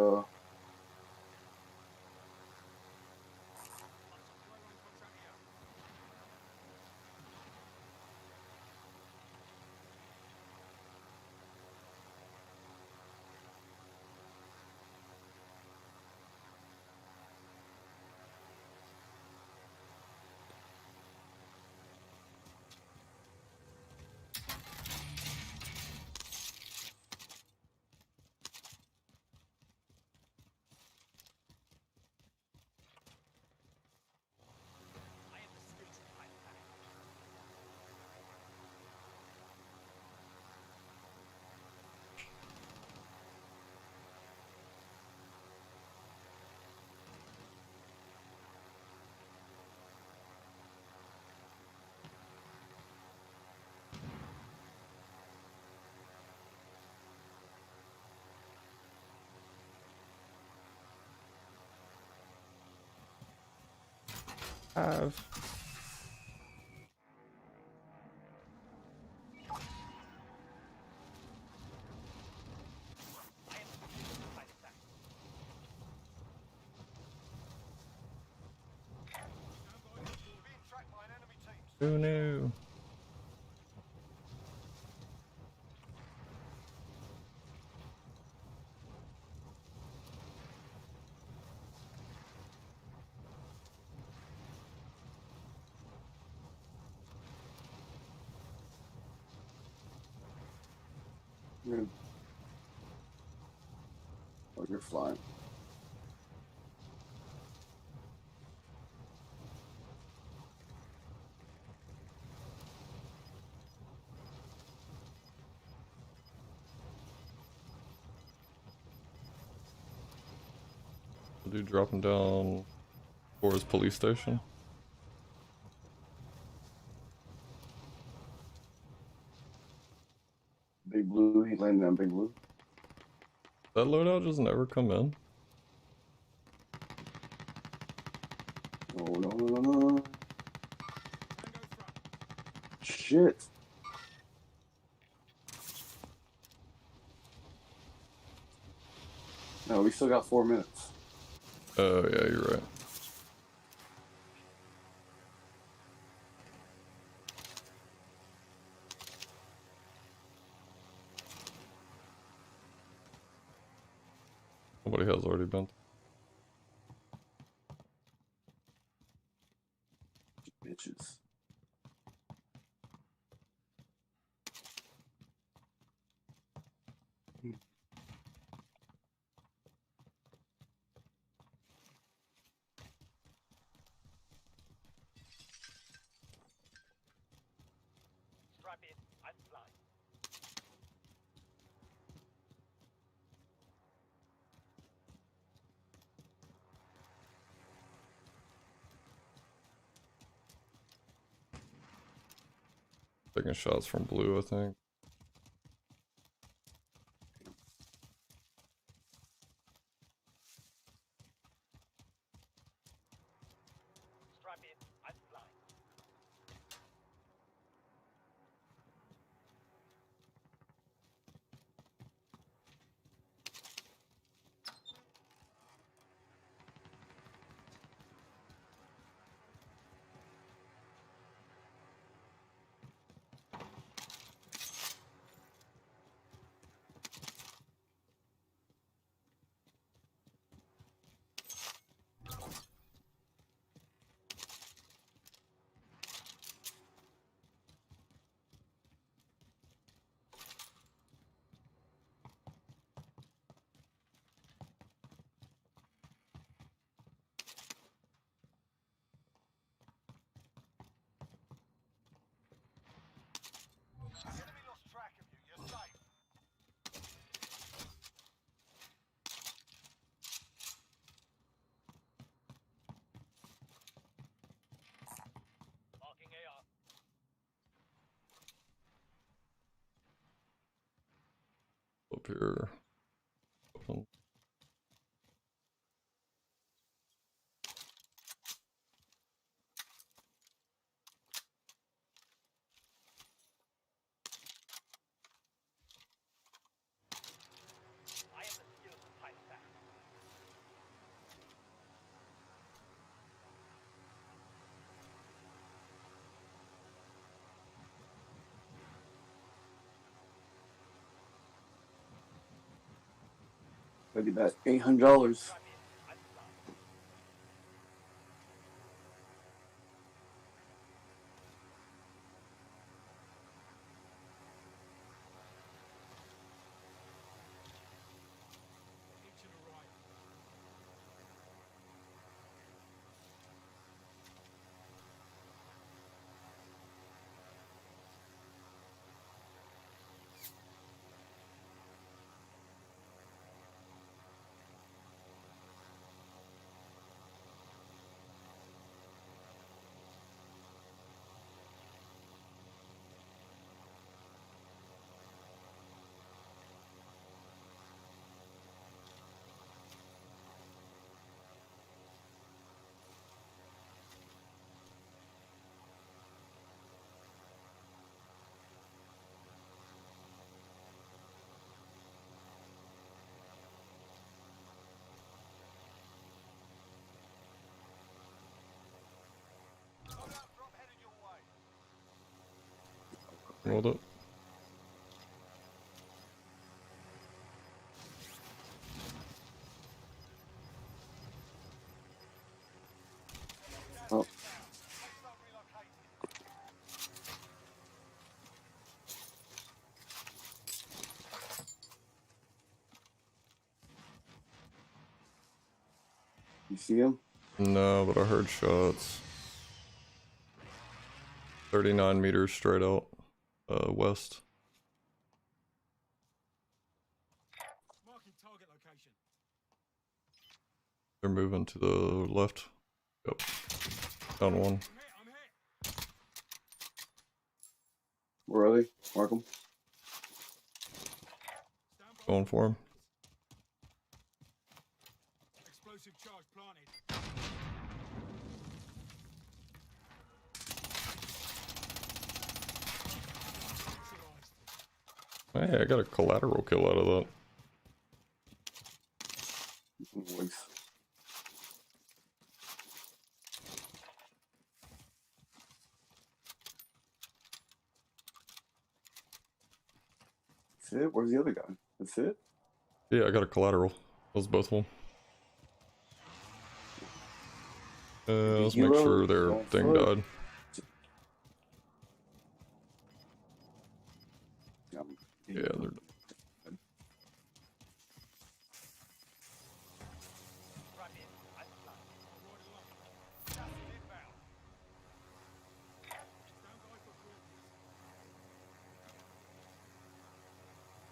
am the streets of my path. Have. I am the streets of my path. Being tracked by an enemy team. Who knew? you? Oh, you're flying. The dude dropping down for his police station. Big Blue, he landed on Big Blue. That loadout just never come in. Oh, no. Shit. No, we still got 4 minutes. Oh yeah, you're right. Somebody has already been. Bitches. Strap in. I'm flying. Taking shots from blue, I think. Strap in. I'm flying. The enemy lost track of you. You're safe. Marking AR. Up here. Open. I have the skills to fight back. Look at that, $800. Strap in. I'm flying. Loadout drop headed your way. Hold up. Oh, Safe zone relocated. you see him? No, but I heard shots. 39 meters straight out. West. Marking target location. They're moving to the left. Yep. Down one. I'm hit. Where are they? Mark them. Stand by. Going for him. Explosive charge planted. Hey, I got a collateral kill out of that. Voice. That's it? Where's the other guy? That's it? Yeah, I got a collateral. Those both of them. Let's make Hero, sure their don't thing foot. died. Yeah, they're Strap in. I'm flying. Gas is inbound. Stand by for coordinates.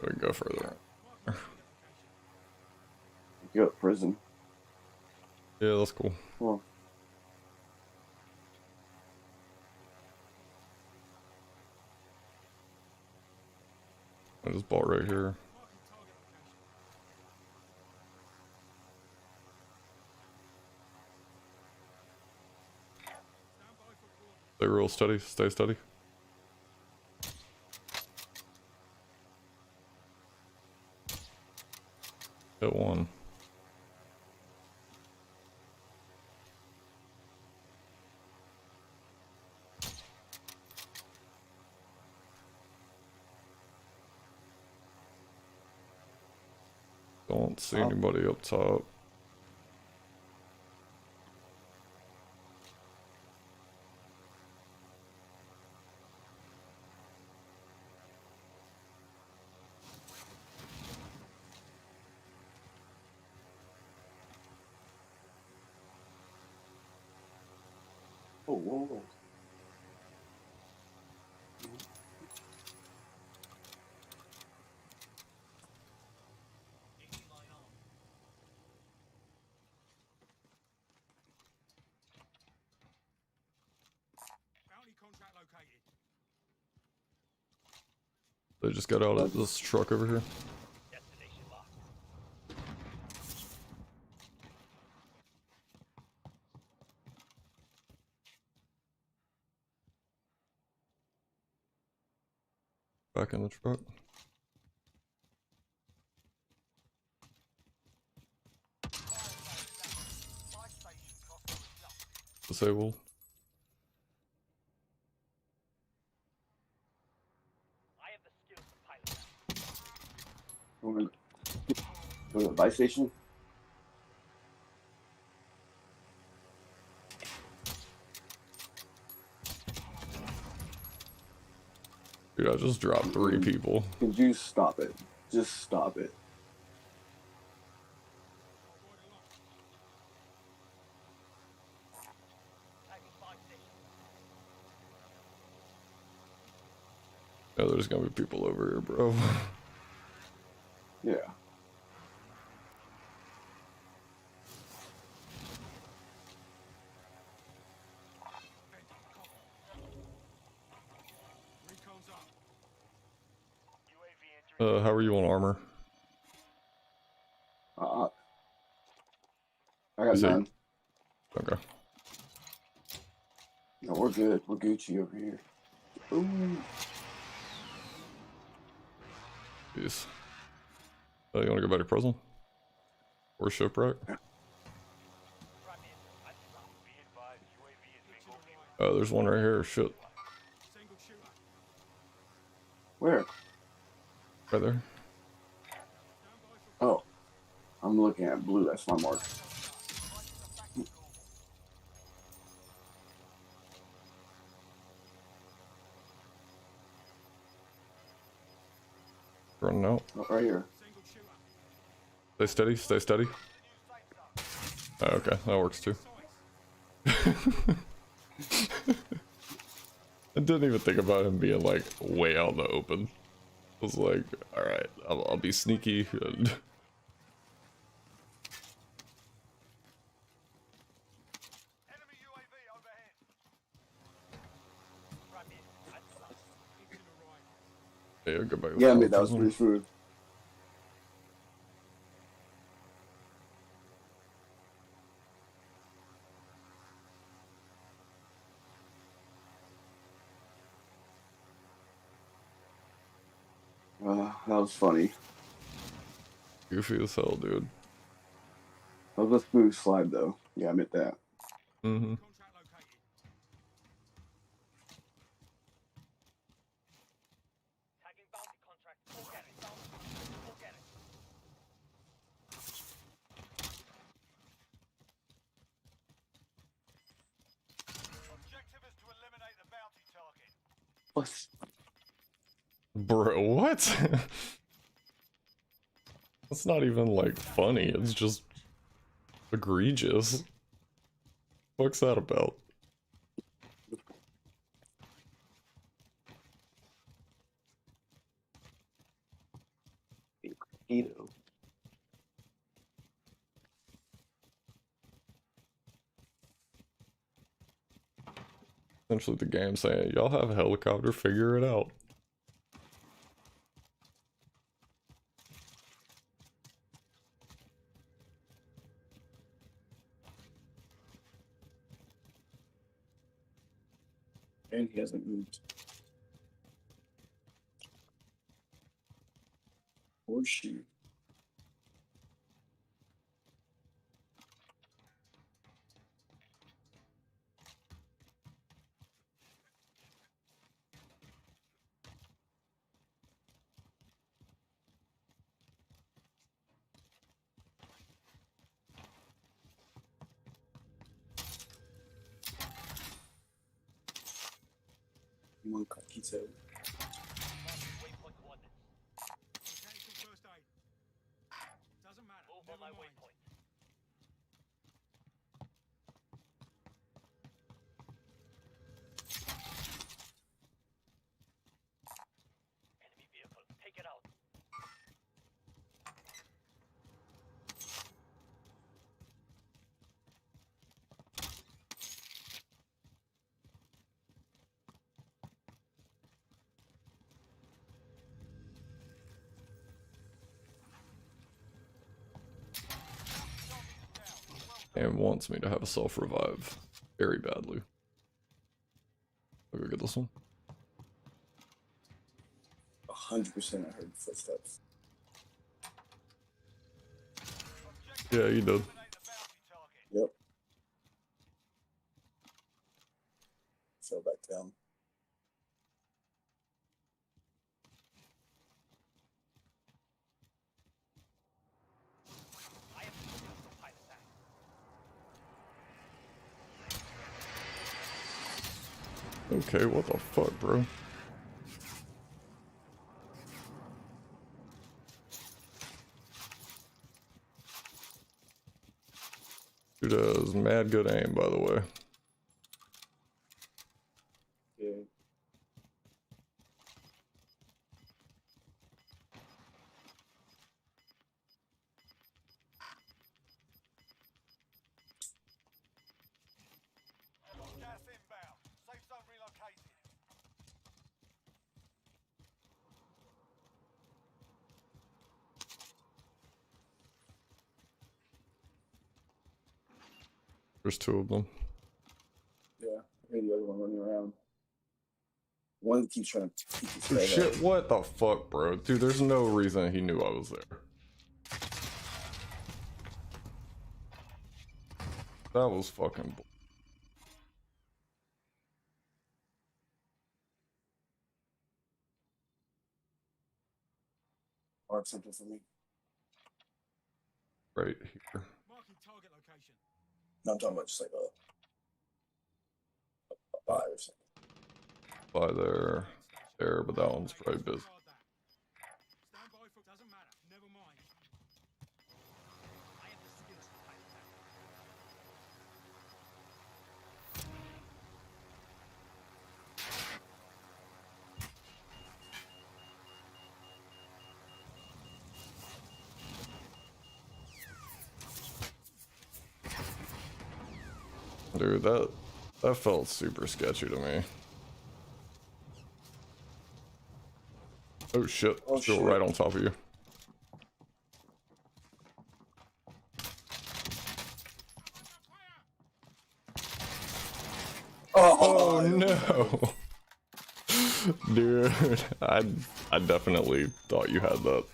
we can go further. Marking target location. You got prison. Yeah, that's cool. Come on. I just bought right here. Stay real steady, stay steady. Hit one. Don't see anybody up top. Oh, whoa, whoa. Bounty contract located. They just got out of this truck over here. Destination locked. Back in the truck. My station cost us nothing. Disabled. I have the skills to pilot that. Go to the buy station. Dude, I just dropped 3 people. Could you stop it? Just stop it. Tagging buy station. Yeah, there's gonna be people over here, bro. Yeah. Recon's up. UAV entering. How are you on armor? I got Is it- none. Okay. No, we're good. We're Gucci over here. Ooh. Peace. You wanna go back to prison? Or shipwreck? Right in. I Be advised, UAV is bingo fuel. There's one right here. Shit. Single shooter. Where? Right there. Oh. I'm looking at blue. That's my mark. Running out. Oh, right here. Single shooter. Stay steady, stay steady. Oh, okay, that works too. I didn't even think about him being like way out in the open. I was like, alright, I'll be sneaky. And Enemy UAV overhead. Right in. That's us. Into the right. yeah, go back. Yeah, I mean, that was pretty smooth. That was funny. Goofy as hell, dude. That was a smooth slide, though. Yeah, I admit that. Mm-hmm. Contract located. Tagging bounty contract. Go get it. Go get it. Objective is to eliminate the bounty target. What? Bro, what? That's not even like funny, it's just egregious. What's that about? Keto. Essentially the game saying, y'all have a helicopter, figure it out. And he hasn't moved. Or she. One cocky tail. Waypoint coordinates. Mechanical first aid. Doesn't matter. Move on Never my mind. waypoint. Enemy vehicle. Take it out. And wants me to have a self-revive very badly. I'll go get this one. 100% I heard footsteps. Yeah, you did. Eliminate the bounty target. Yep. Fell back down. I am the pilot tank. Okay, what the fuck, bro? Dude has mad good aim, by the way. Yeah. Gas inbound. Safe zone relocated. There's two of them. Yeah. I hear the other one running around. One keeps trying to keep his Oh head shit, up. what the fuck, bro? Dude, there's no reason he knew I was there. That was fucking bull. Mark something for me. Right here. Marking target location. No, I'm talking about just like a buy or something. By there, but that one's probably busy. Stand by for. Doesn't matter. Never mind. I am the skilled pilot tank. Dude, that felt super sketchy to me. Oh shit, Oh, still shit. right on top of you. Oh no. Dude, I definitely thought you had that.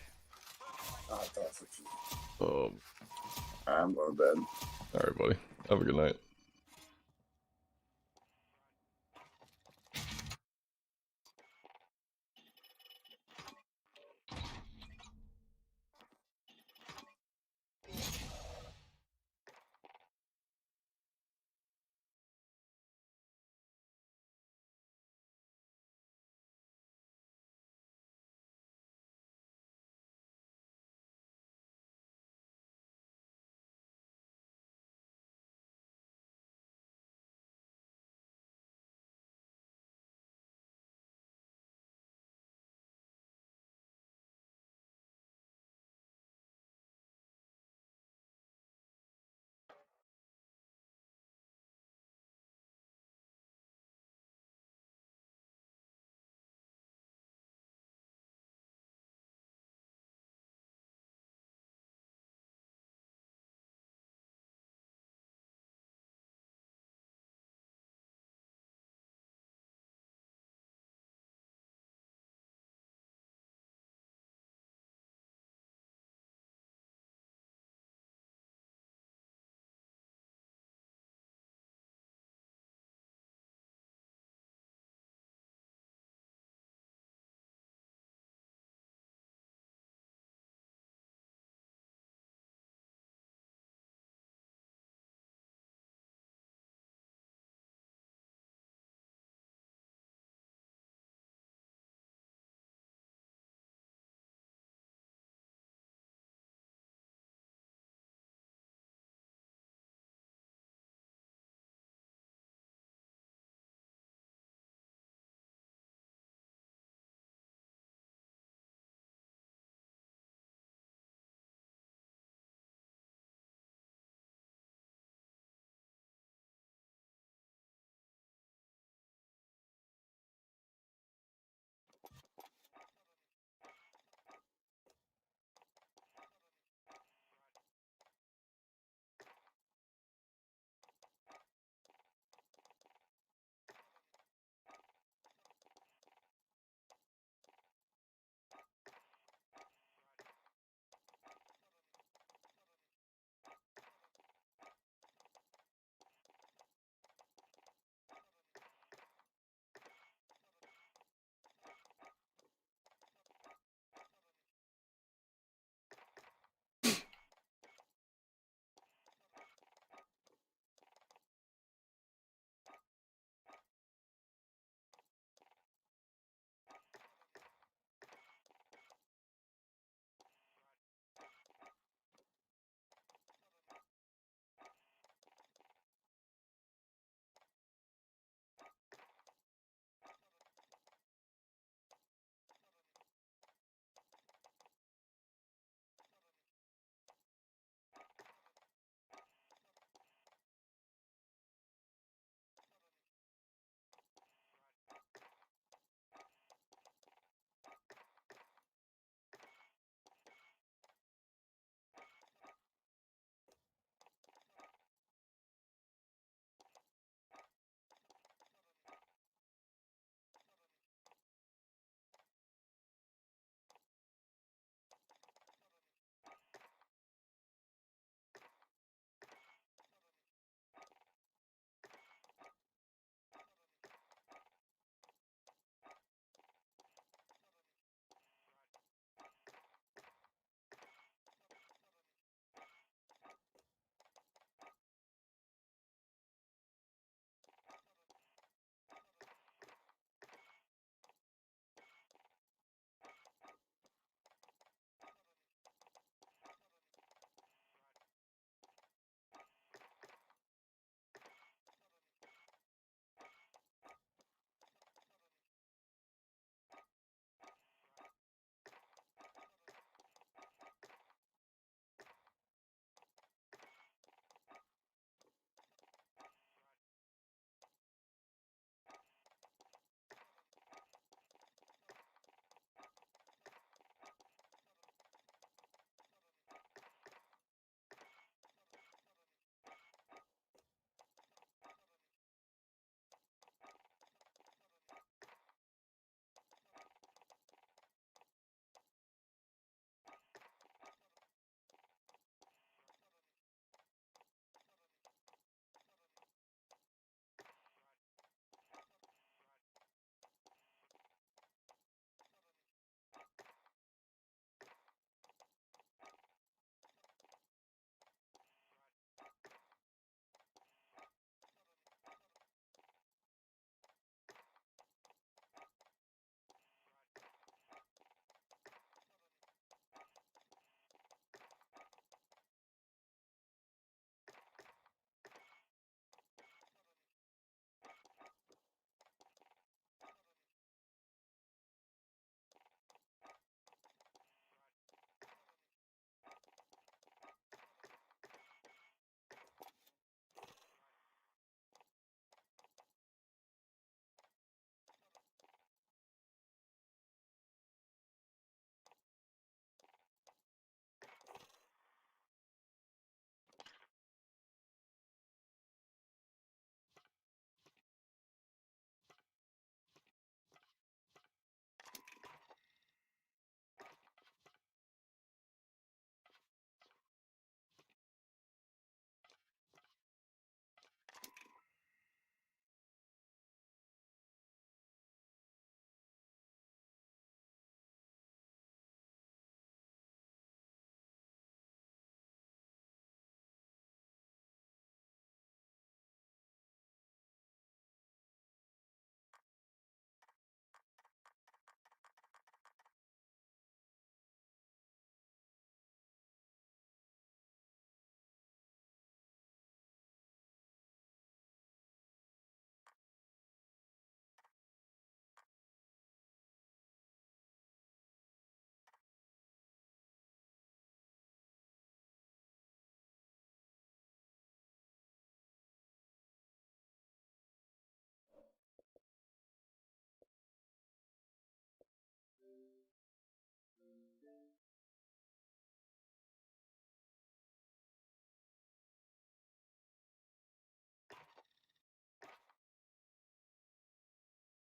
I thought for you. Um, I'm going to bed. alright, buddy. Have a good night.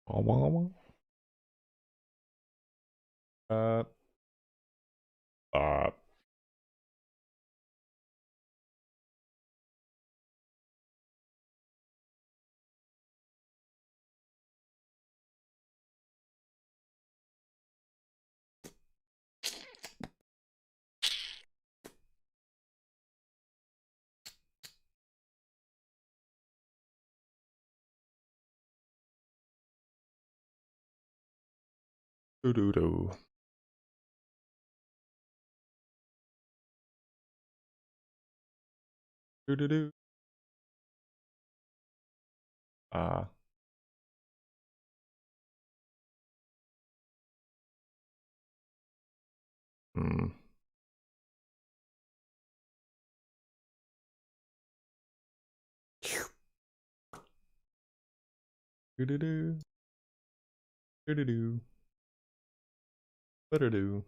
Wah, wah, wah. Uh, uh, doo doo doo. Doo doo doo. Uh, hmm. Doo doo doo. Doo doo doo. Doo doo.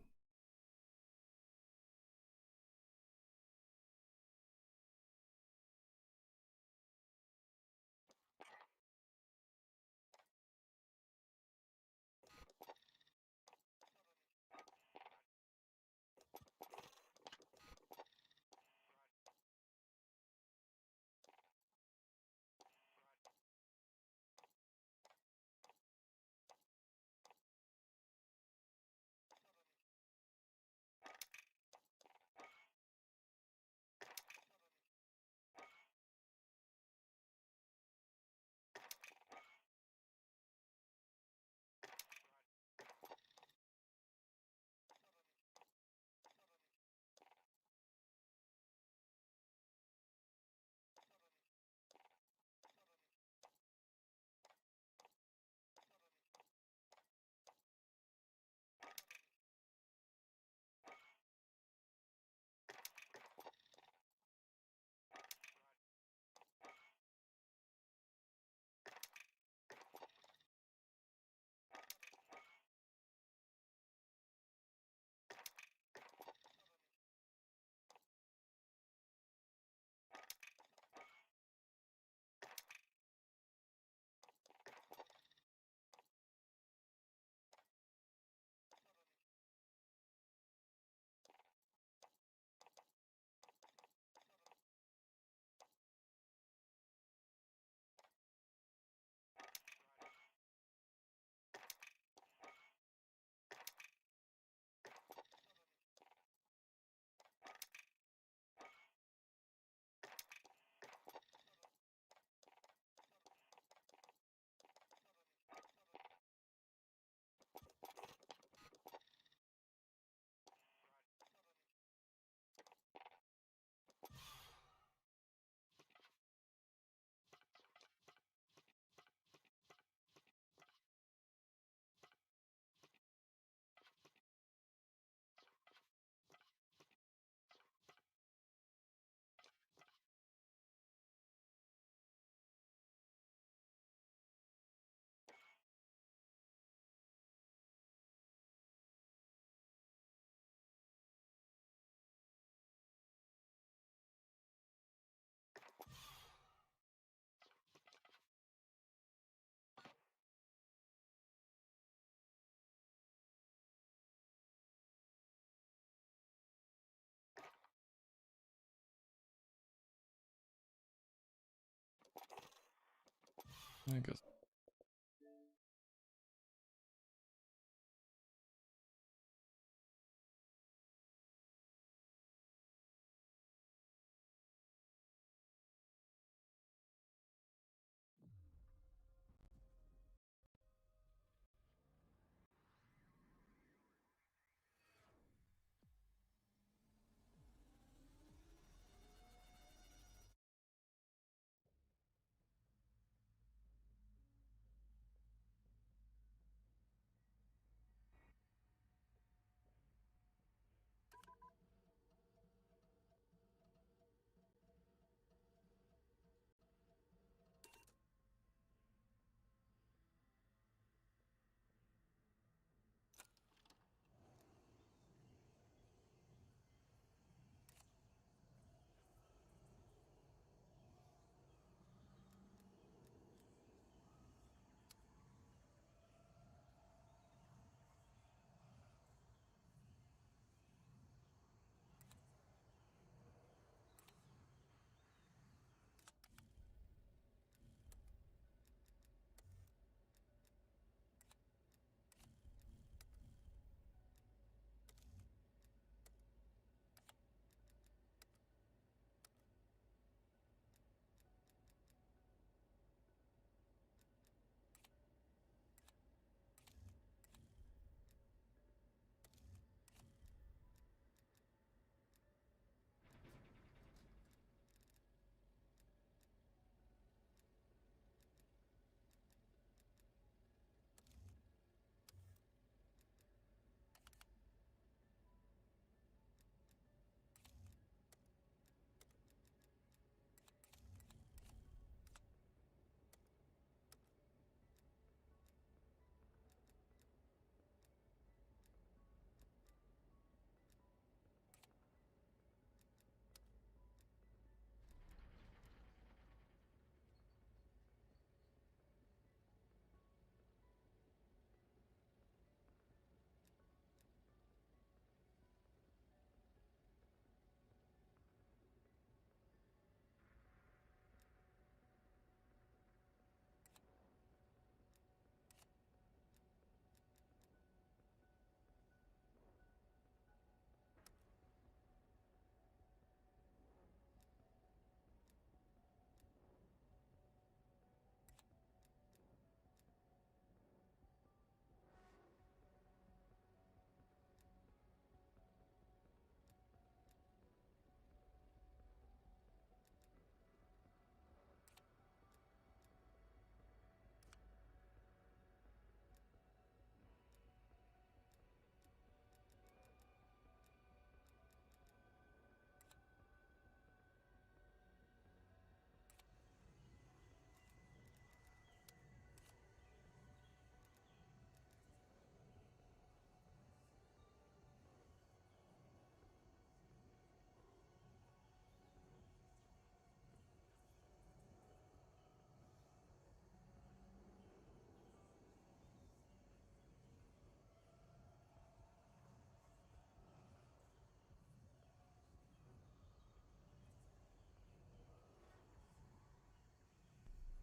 I guess.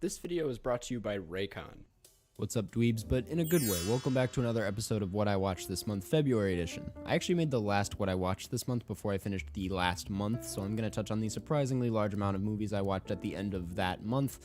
This video is brought to you by Raycon. What's up, dweebs, but in a good way. Welcome back to another episode of What I Watched This Month, February edition. I actually made the last What I Watched This Month before I finished the last month, so I'm going to touch on the surprisingly large amount of movies I watched at the end of that month.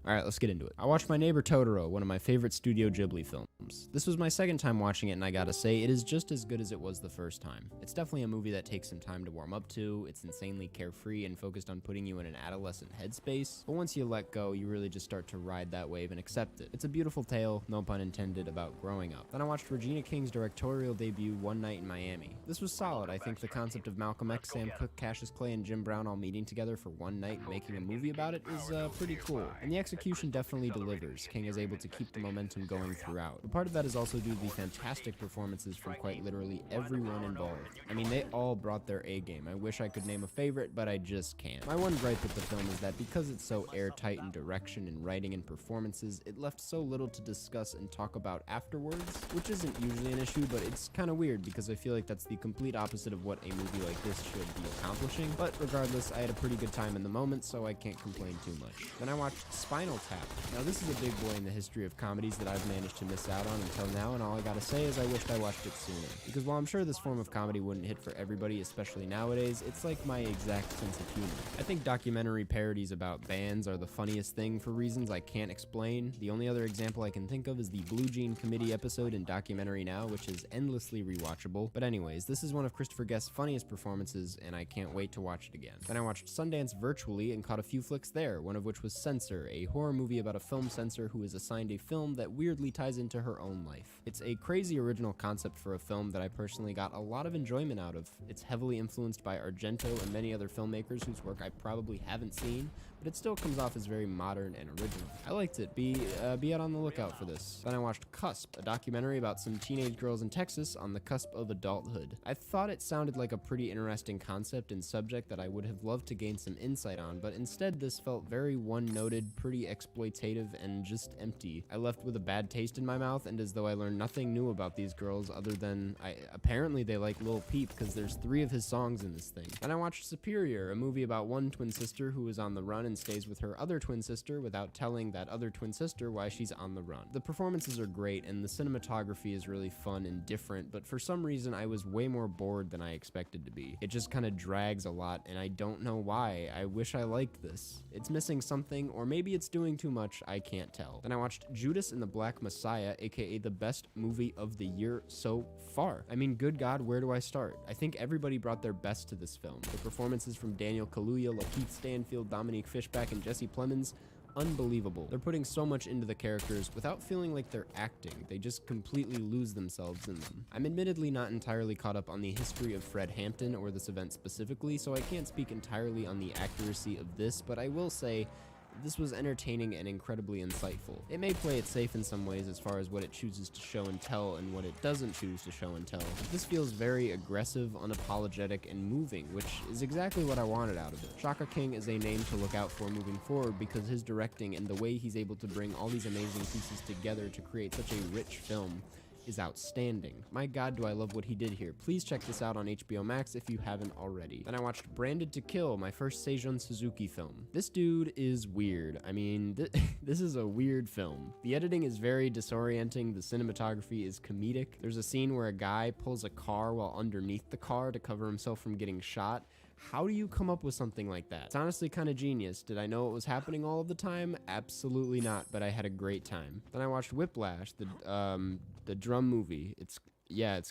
Alright, let's get into it. I watched My Neighbor Totoro, one of my favorite Studio Ghibli films. This was my second time watching it, and I gotta say, it is just as good as it was the first time. It's definitely a movie that takes some time to warm up to. It's insanely carefree and focused on putting you in an adolescent headspace, but once you let go, you really just start to ride that wave and accept it. It's a beautiful tale, no pun intended, about growing up. Then I watched Regina King's directorial debut, One Night in Miami. This was solid. I think the concept of Malcolm X, Sam Cooke, Cassius Clay, and Jim Brown all meeting together for one night and making a movie about it is pretty cool. And the execution definitely delivers. King is able to keep the momentum going throughout. But part of that is also due to the fantastic performances from quite literally everyone involved. I mean, they all brought their A game. I wish I could name a favorite, but I just can't. My one gripe with the film is that because it's so airtight in direction and writing and performances, it left so little to discuss and talk about afterwards, which isn't usually an issue, but it's kind of weird because I feel like that's the complete opposite of what a movie like this should be accomplishing. But regardless, I had a pretty good time in the moment, so I can't complain too much. Then I watched Spinal Tap. Now, this is a big boy in the history of comedies that I've managed to miss out on until now, and all I gotta say is I wished I watched it sooner. Because while I'm sure this form of comedy wouldn't hit for everybody, especially nowadays, it's like my exact sense of humor. I think documentary parodies about bands are the funniest thing for reasons I can't explain. The only other example I can think of is the Blue Jean Committee episode in Documentary Now, which is endlessly rewatchable. But anyways, this is one of Christopher Guest's funniest performances, and I can't wait to watch it again. Then I watched Sundance virtually and caught a few flicks there, one of which was Censor, a horror movie about a film censor who is assigned a film that weirdly ties into her own life. It's a crazy original concept for a film that I personally got a lot of enjoyment out of. It's heavily influenced by Argento and many other filmmakers whose work I probably haven't seen, but it still comes off as very modern and original. I liked it. Be out on the lookout for this. Then I watched Cusp, a documentary about some teenage girls in Texas on the cusp of adulthood. I thought it sounded like a pretty interesting concept and subject that I would have loved to gain some insight on, but instead this felt very one-noted, pretty exploitative, and just empty. I left with a bad taste in my mouth and as though I learned nothing new about these girls other than apparently they like Lil Peep because there's 3 of his songs in this thing. Then I watched Superior, a movie about one twin sister who is on the run and stays with her other twin sister without telling that other twin sister why she's on the run. The performances are great and the cinematography is really fun and different, but for some reason I was way more bored than I expected to be. It just kind of drags a lot and I don't know why. I wish I liked this. It's missing something, or maybe it's doing too much, I can't tell. Then I watched Judas and the Black Messiah, aka the best movie of the year so far. I mean, good God, where do I start? I think everybody brought their best to this film. The performances from Daniel Kaluuya, Lakeith Stanfield, Dominique Fishback, and Jesse Plemons, unbelievable. They're putting so much into the characters without feeling like they're acting. They just completely lose themselves in them. I'm admittedly not entirely caught up on the history of Fred Hampton or this event specifically, so I can't speak entirely on the accuracy of this, but I will say this was entertaining and incredibly insightful. It may play it safe in some ways as far as what it chooses to show and tell and what it doesn't choose to show and tell. But this feels very aggressive, unapologetic, and moving, which is exactly what I wanted out of it. Shaka King is a name to look out for moving forward because his directing and the way he's able to bring all these amazing pieces together to create such a rich film is outstanding. My God, do I love what he did here. Please check this out on HBO Max if you haven't already. Then I watched Branded to Kill, my first Seijun Suzuki film. This dude is weird. I mean, this is a weird film. The editing is very disorienting. The cinematography is comedic. There's a scene where a guy pulls a car while underneath the car to cover himself from getting shot. How do you come up with something like that? It's honestly kind of genius. Did I know it was happening all of the time? Absolutely not, but I had a great time. Then I watched Whiplash, the drum movie. It's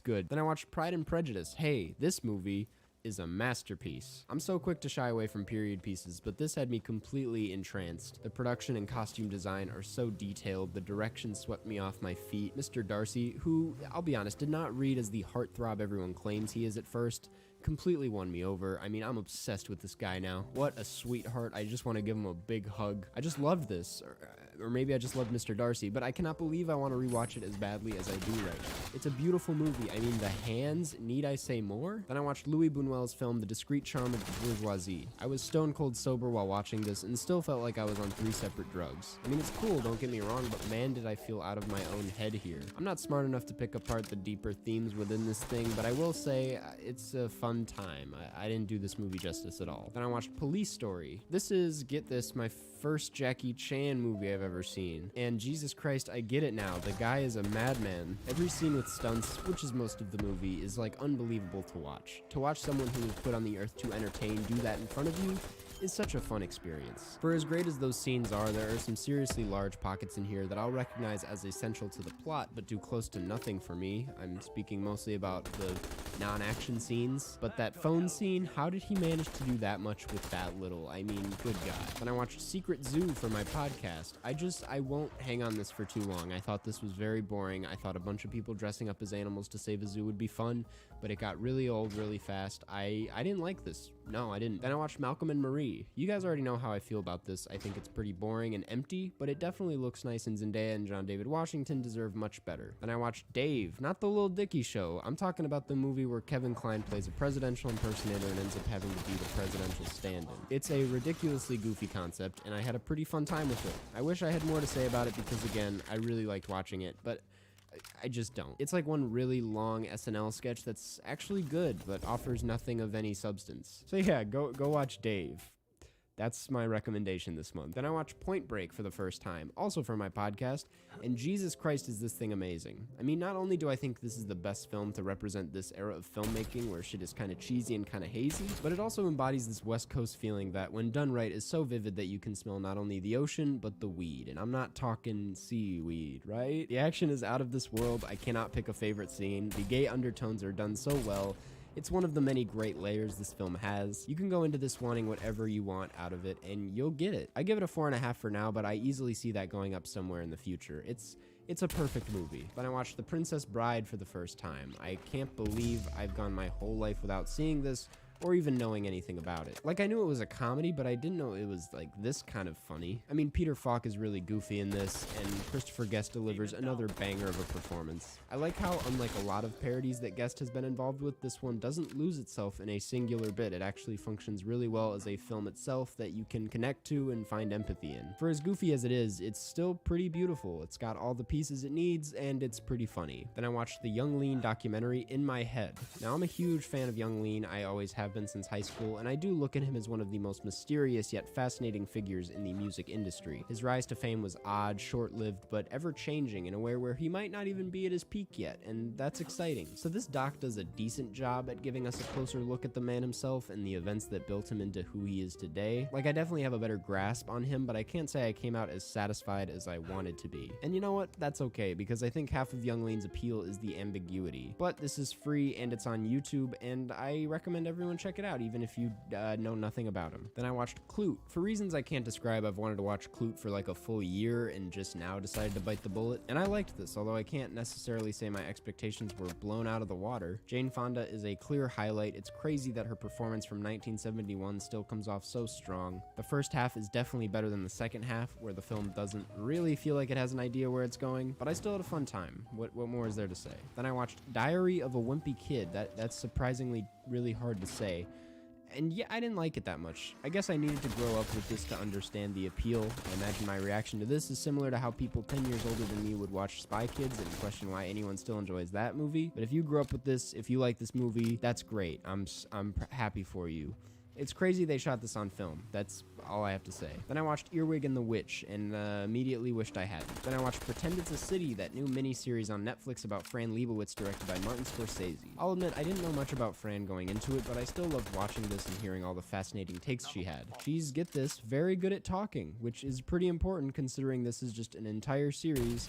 good. Then I watched Pride and Prejudice. Hey, this movie is a masterpiece. I'm so quick to shy away from period pieces, but this had me completely entranced. The production and costume design are so detailed, the direction swept me off my feet. Mr. Darcy, who, I'll be honest, did not read as the heartthrob everyone claims he is at first, completely won me over. I mean, I'm obsessed with this guy now. What a sweetheart. I just want to give him a big hug. I just loved this. Or maybe I just loved Mr. Darcy, but I cannot believe I want to rewatch it as badly as I do right now. It's a beautiful movie. I mean, the hands, need I say more? Then I watched Louis Buñuel's film, The Discreet Charm of the Bourgeoisie. I was stone cold sober while watching this and still felt like I was on 3 separate drugs. I mean, it's cool, don't get me wrong, but man, did I feel out of my own head here. I'm not smart enough to pick apart the deeper themes within this thing, but I will say it's a fun fun time. I didn't do this movie justice at all. Then I watched Police Story. This is, get this, my first Jackie Chan movie I've ever seen. And Jesus Christ, I get it now. The guy is a madman. Every scene with stunts, which is most of the movie, is like unbelievable to watch. To watch someone who was put on the earth to entertain do that in front of you is such a fun experience. For as great as those scenes are, there are some seriously large pockets in here that I'll recognize as essential to the plot, but do close to nothing for me. I'm speaking mostly about the non-action scenes. But that phone scene, how did he manage to do that much with that little? I mean, good God. Then I watched Secret Zoo for my podcast. I won't hang on this for too long. I thought this was very boring. I thought a bunch of people dressing up as animals to save a zoo would be fun, but it got really old really fast. I didn't like this. No, I didn't. Then I watched Malcolm and Marie. You guys already know how I feel about this. I think it's pretty boring and empty, but it definitely looks nice, and Zendaya and John David Washington deserve much better. Then I watched Dave, not the Lil Dicky show. I'm talking about the movie where Kevin Kline plays a presidential impersonator and ends up having to be the presidential stand-in. It's a ridiculously goofy concept, and I had a pretty fun time with it. I wish I had more to say about it because, again, I really liked watching it, but I just don't. It's like one really long SNL sketch that's actually good, but offers nothing of any substance. So yeah, go watch Dave. That's my recommendation this month. Then I watched Point Break for the first time, also for my podcast, and Jesus Christ is this thing amazing. I mean, not only do I think this is the best film to represent this era of filmmaking where shit is kind of cheesy and kind of hazy, but it also embodies this West Coast feeling that, when done right, is so vivid that you can smell not only the ocean, but the weed. And I'm not talking seaweed, right? The action is out of this world. I cannot pick a favorite scene. The gay undertones are done so well. It's one of the many great layers this film has. You can go into this wanting whatever you want out of it, and you'll get it. I give it a 4.5 for now, but I easily see that going up somewhere in the future. It's a perfect movie. Then I watched The Princess Bride for the first time. I can't believe I've gone my whole life without seeing this, or even knowing anything about it. Like, I knew it was a comedy, but I didn't know it was, like, this kind of funny. I mean, Peter Falk is really goofy in this, and Christopher Guest delivers another banger of a performance. I like how, unlike a lot of parodies that Guest has been involved with, this one doesn't lose itself in a singular bit. It actually functions really well as a film itself that you can connect to and find empathy in. For as goofy as it is, it's still pretty beautiful. It's got all the pieces it needs, and it's pretty funny. Then I watched the Young Lean documentary, In My Head. Now, I'm a huge fan of Young Lean. I always have been since high school, and I do look at him as one of the most mysterious yet fascinating figures in the music industry. His rise to fame was odd, short-lived, but ever-changing in a way where he might not even be at his peak yet, and that's exciting. So this doc does a decent job at giving us a closer look at the man himself and the events that built him into who he is today. Like, I definitely have a better grasp on him, but I can't say I came out as satisfied as I wanted to be. And you know what? That's okay, because I think half of Young Lean's appeal is the ambiguity. But this is free, and it's on YouTube, and I recommend everyone check it out, even if you know nothing about him. Then I watched Klute. For reasons I can't describe, I've wanted to watch Klute for like a full year and just now decided to bite the bullet. And I liked this, although I can't necessarily say my expectations were blown out of the water. Jane Fonda is a clear highlight. It's crazy that her performance from 1971 still comes off so strong. The first half is definitely better than the second half, where the film doesn't really feel like it has an idea where it's going, but I still had a fun time. What more is there to say? Then I watched Diary of a Wimpy Kid. That's surprisingly really hard to say. And yeah, I didn't like it that much. I guess I needed to grow up with this to understand the appeal. I imagine my reaction to this is similar to how people 10 years older than me would watch Spy Kids and question why anyone still enjoys that movie. But if you grew up with this, if you like this movie, that's great. I'm happy for you. It's crazy they shot this on film. That's all I have to say. Then I watched Earwig and the Witch, and immediately wished I hadn't. Then I watched Pretend It's a City, that new miniseries on Netflix about Fran Lebowitz, directed by Martin Scorsese. I'll admit, I didn't know much about Fran going into it, but I still loved watching this and hearing all the fascinating takes she had. She's, get this, very good at talking, which is pretty important considering this is just an entire series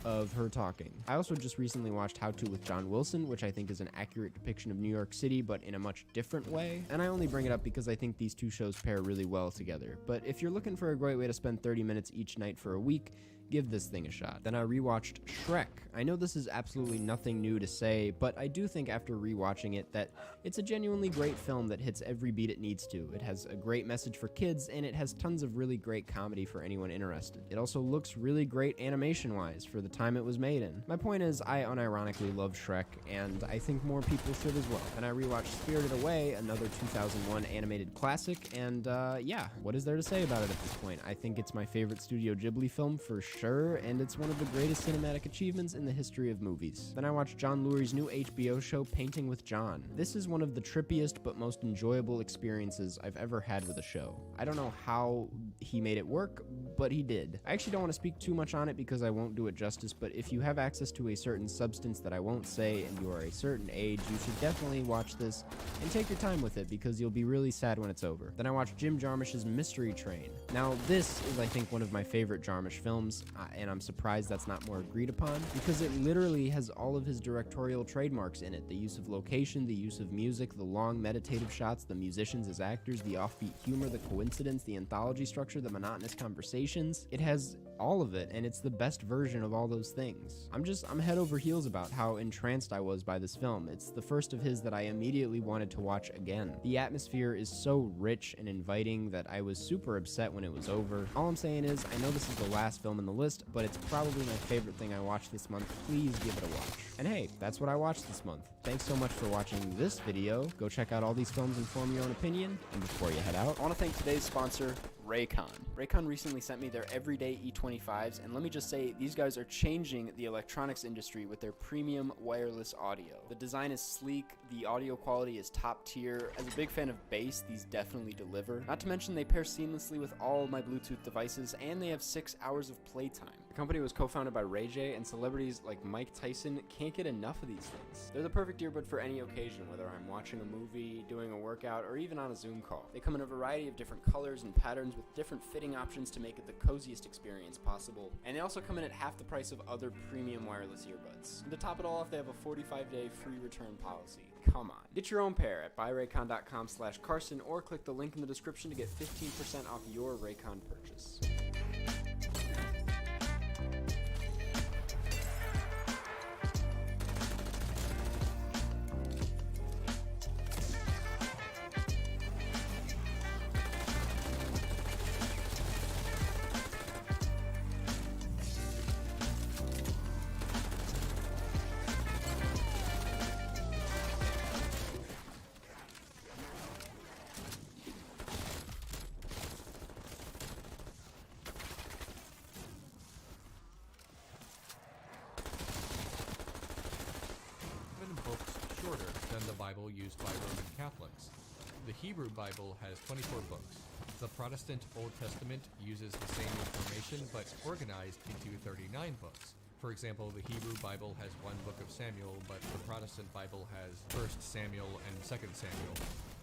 of her talking. I also just recently watched How To with John Wilson, which I think is an accurate depiction of New York City, but in a much different way. And I only bring it up because I think these two shows pair really well together. But if you're looking for a great way to spend 30 minutes each night for a week, give this thing a shot. Then I rewatched Shrek. I know this is absolutely nothing new to say, but I do think after rewatching it that it's a genuinely great film that hits every beat it needs to. It has a great message for kids, and it has tons of really great comedy for anyone interested. It also looks really great animation-wise for the time it was made in. My point is, I unironically love Shrek, and I think more people should as well. Then I rewatched Spirited Away, another 2001 animated classic, and yeah, what is there to say about it at this point? I think it's my favorite Studio Ghibli film for sure. sure, and it's one of the greatest cinematic achievements in the history of movies. Then I watched John Lurie's new HBO show, Painting with John. This is one of the trippiest but most enjoyable experiences I've ever had with a show. I don't know how he made it work, but he did. I actually don't want to speak too much on it because I won't do it justice, but if you have access to a certain substance that I won't say and you are a certain age, you should definitely watch this and take your time with it because you'll be really sad when it's over. Then I watched Jim Jarmusch's Mystery Train. Now this is, I think, one of my favorite Jarmusch films, and I'm surprised that's not more agreed upon because it literally has all of his directorial trademarks in it. The use of location, the use of music, the long meditative shots, the musicians as actors, the offbeat humor, the coincidence, the anthology structure, the monotonous conversations. It has all of it, and it's the best version of all those things. I'm head over heels about how entranced I was by this film. It's the first of his that I immediately wanted to watch again. The atmosphere is so rich and inviting that I was super upset when it was over. All I'm saying is, I know this is the last film in the list, but it's probably my favorite thing I watched this month. Please give it a watch. And hey, that's what I watched this month. Thanks so much for watching this video. Go check out all these films and form your own opinion. And before you head out, I want to thank today's sponsor, Raycon. Raycon recently sent me their everyday E25s, and let me just say, these guys are changing the electronics industry with their premium wireless audio. The design is sleek, the audio quality is top tier. As a big fan of bass, these definitely deliver. Not to mention they pair seamlessly with all my Bluetooth devices, and they have 6 hours of playtime. The company was co-founded by Ray J, and celebrities like Mike Tyson can't get enough of these things. They're the perfect earbud for any occasion, whether I'm watching a movie, doing a workout, or even on a Zoom call. They come in a variety of different colors and patterns with different fitting options to make it the coziest experience possible. And they also come in at half the price of other premium wireless earbuds. And to top it all off, they have a 45-day free return policy. Come on. Get your own pair at buyraycon.com/Carson or click the link in the description to get 15% off your Raycon purchase. Shorter than the Bible used by Roman Catholics. The Hebrew Bible has 24 books. The Protestant Old Testament uses the same information but organized into 39 books. For example, the Hebrew Bible has one book of Samuel, but the Protestant Bible has 1 Samuel and 2 Samuel.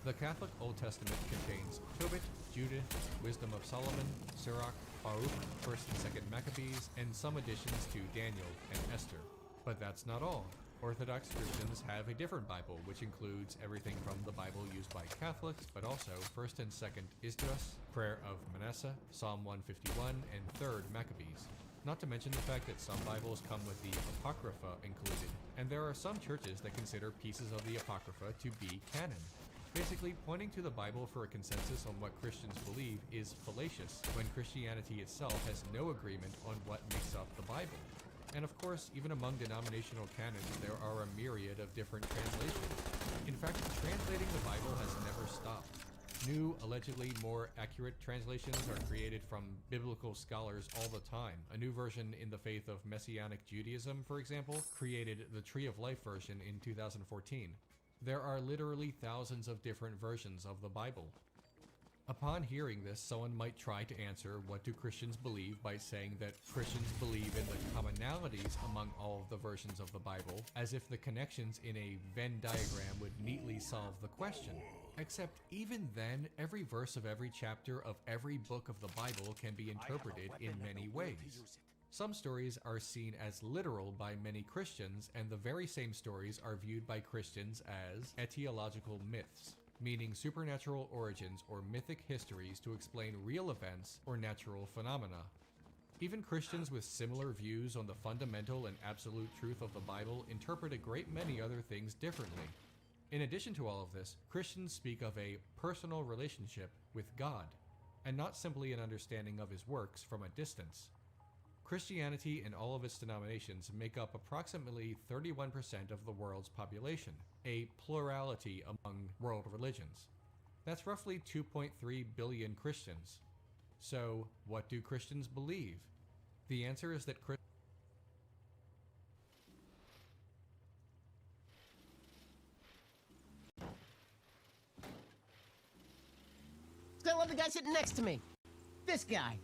The Catholic Old Testament contains Tobit, Judith, Wisdom of Solomon, Sirach, Baruch, 1st and 2nd Maccabees, and some additions to Daniel and Esther. But that's not all. Orthodox Christians have a different Bible, which includes everything from the Bible used by Catholics, but also 1st and 2nd Esdras, Prayer of Manasseh, Psalm 151, and 3rd Maccabees. Not to mention the fact that some Bibles come with the Apocrypha included, and there are some churches that consider pieces of the Apocrypha to be canon. Basically, pointing to the Bible for a consensus on what Christians believe is fallacious, when Christianity itself has no agreement on what makes up the Bible. And of course, even among denominational canons, there are a myriad of different translations. In fact, translating the Bible has never stopped. New, allegedly more accurate translations are created from biblical scholars all the time. A new version in the faith of Messianic Judaism, for example, created the Tree of Life version in 2014. There are literally thousands of different versions of the Bible. Upon hearing this, someone might try to answer what do Christians believe by saying that Christians believe in the commonalities among all of the versions of the Bible, as if the connections in a Venn diagram would neatly solve the question. Except even then, every verse of every chapter of every book of the Bible can be interpreted in many ways. Some stories are seen as literal by many Christians, and the very same stories are viewed by Christians as etiological myths, meaning supernatural origins or mythic histories to explain real events or natural phenomena. Even Christians with similar views on the fundamental and absolute truth of the Bible interpret a great many other things differently. In addition to all of this, Christians speak of a personal relationship with God, and not simply an understanding of his works from a distance. Christianity and all of its denominations make up approximately 31% of the world's population, a plurality among world religions. That's roughly 2.3 billion Christians. So, what do Christians believe? The answer is that Chris. I love the guy sitting next to me. This guy,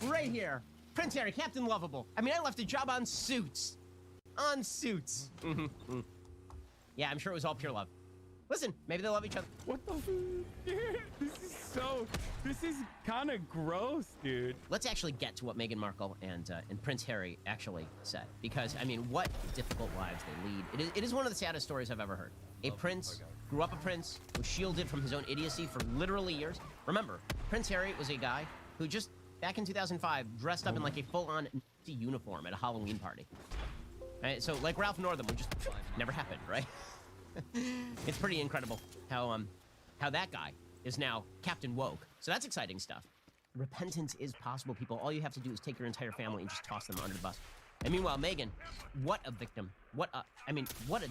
right here. Prince Harry, Captain Lovable. I mean, I left a job on Suits. On Suits. Yeah, I'm sure it was all pure love. Listen, maybe they love each other. What the this is kind of gross, dude. Let's actually get to what Meghan Markle and Prince Harry actually said. Because, I mean, what difficult lives they lead. It is one of the saddest stories I've ever heard. A prince, grew up a prince, was shielded from his own idiocy for literally years. Remember, Prince Harry was a guy who just, back in 2005, dressed up in like a full-on Nazi uniform at a Halloween party. Right? So, like Ralph Northam, would just never happened, right? It's pretty incredible how that guy is now Captain Woke. So that's exciting stuff. Repentance is possible, people. All you have to do is take your entire family and just toss them under the bus. And meanwhile, Meghan, what a victim. What a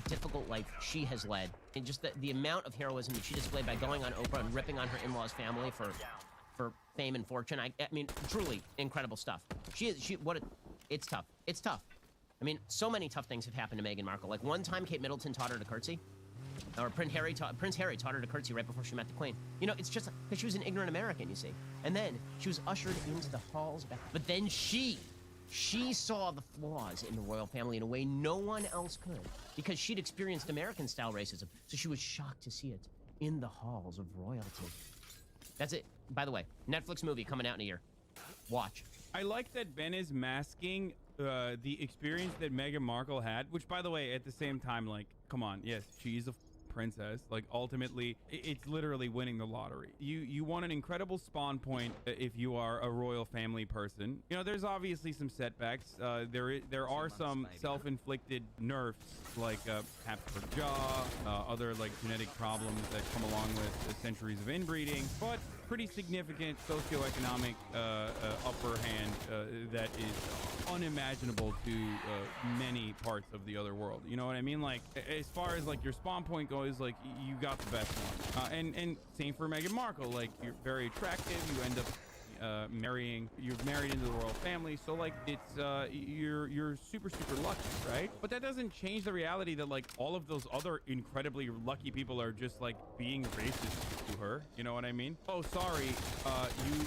difficult life she has led. And just the amount of heroism that she displayed by going on Oprah and ripping on her in-laws' family for fame and fortune. I mean, truly incredible stuff. It's tough. It's tough. I mean, so many tough things have happened to Meghan Markle. Like one time, Kate Middleton taught her to curtsy. Or Prince Harry taught her to curtsy right before she met the Queen. You know, it's just because she was an ignorant American, you see. And then she was ushered into the halls back. But then she saw the flaws in the royal family in a way no one else could. Because she'd experienced American-style racism. So she was shocked to see it in the halls of royalty. That's it. By the way, Netflix movie coming out in a year. Watch. I like that Ben is masking the experience that Meghan Markle had, which, by the way, at the same time, like, come on, yes, she's a princess. Like, ultimately, it's literally winning the lottery. You want an incredible spawn point if you are a royal family person. You know, there's obviously some setbacks. There are some self-inflicted nerfs, like Habsburg jaw, other like genetic problems that come along with centuries of inbreeding, but pretty significant socioeconomic upper hand that is unimaginable to many parts of the other world. You know what I mean? Like, as far as like your spawn point goes, like you got the best one. And same for Meghan Markle. Like, you're very attractive. You end up you're married into the royal family, so like it's you're super lucky, right? But that doesn't change the reality that like all of those other incredibly lucky people are just like being racist to her. You know what I mean? Oh, sorry,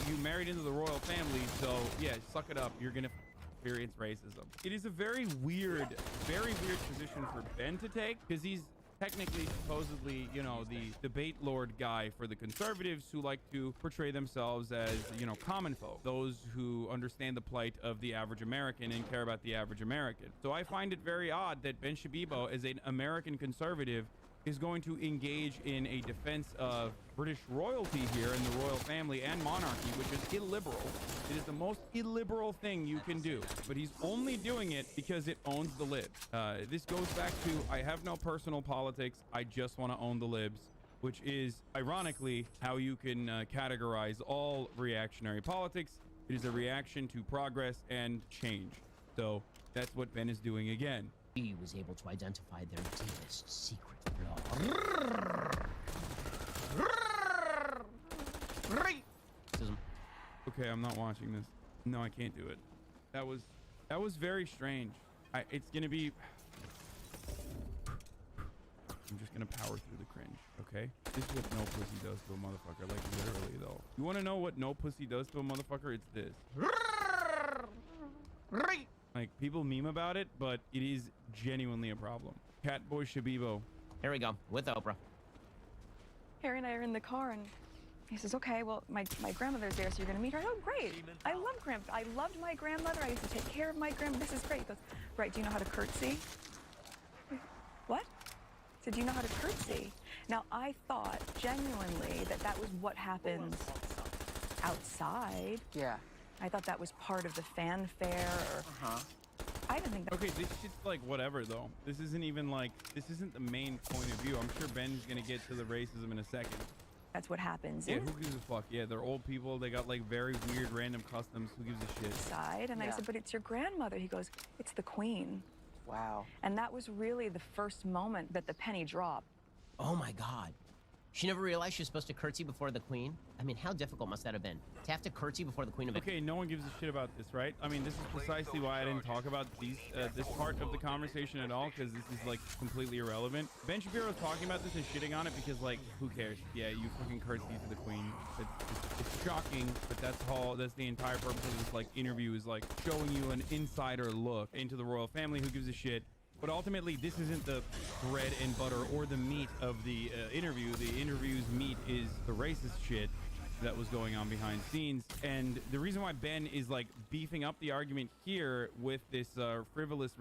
you married into the royal family, so yeah, suck it up. You're gonna experience racism. It is a very weird position for Ben to take, because he's technically, supposedly, you know, the debate lord guy for the conservatives, who like to portray themselves as, you know, common folk, those who understand the plight of the average American and care about the average American. So I find it very odd that Ben Shabibo, as an American conservative, is going to engage in a defense of British royalty here and the royal family and monarchy, which is illiberal. It is the most illiberal thing you can do, but he's only doing it because it owns the libs. This goes back to, I have no personal politics, I just want to own the libs, which is ironically how you can categorize all reactionary politics. It is a reaction to progress and change. So that's what Ben is doing again. He was able to identify their deepest secret flaw. Okay, I'm not watching this. No, I can't do it. That was very strange. It's gonna be. I'm just gonna power through the cringe. Okay, this is what no pussy does to a motherfucker. Like, literally, though. You want to know what no pussy does to a motherfucker? It's this. Like, people meme about it, but it is genuinely a problem. Catboy Shabibo. Here we go, with Oprah. Harry and I are in the car, and he says, okay, well, my grandmother's there, so you're going to meet her. Oh, great. I loved my grandmother. I used to take care of my grandmother. This is great. He goes, right, do you know how to curtsy? What? I said, do you know how to curtsy? Now, I thought genuinely that was what happens outside. Yeah. I thought that was part of the fanfare. I didn't think that. Okay, this shit's like whatever, though. This isn't even like, this isn't the main point of view. I'm sure Ben's gonna get to the racism in a second. That's what happens. Yeah, who gives a fuck? Yeah, they're old people. They got like very weird random customs. Who gives a shit? Side, and I said, but it's your grandmother. He goes, it's the Queen. Wow. And that was really the first moment that the penny dropped. Oh my God. She never realized she was supposed to curtsy before the queen. I mean, how difficult must that have been to have to curtsy before the queen of? Okay, no one gives a shit about this, right? I mean, this is precisely why I didn't talk about this part of the conversation at all, because this is like completely irrelevant. Ben Shapiro is talking about this and shitting on it because, like, who cares? Yeah, you fucking curtsy to the queen. It's shocking, but that's the entire purpose of this like interview, is like showing you an insider look into the royal family. Who gives a shit? But ultimately, this isn't the bread and butter or the meat of the interview. The interview's meat is the racist shit that was going on behind scenes. And the reason why Ben is like beefing up the argument here with this frivolous...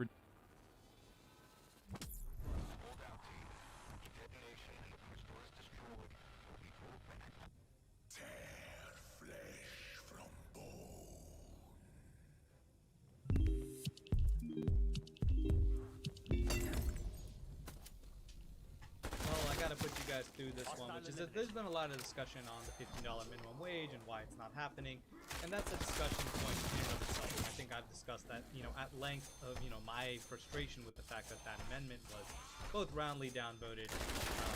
Put you guys through this one, which is that there's been a lot of discussion on the $15 minimum wage and why it's not happening, and that's a discussion point in and of itself. I think I've discussed that, at length of, my frustration with the fact that that amendment was both roundly downvoted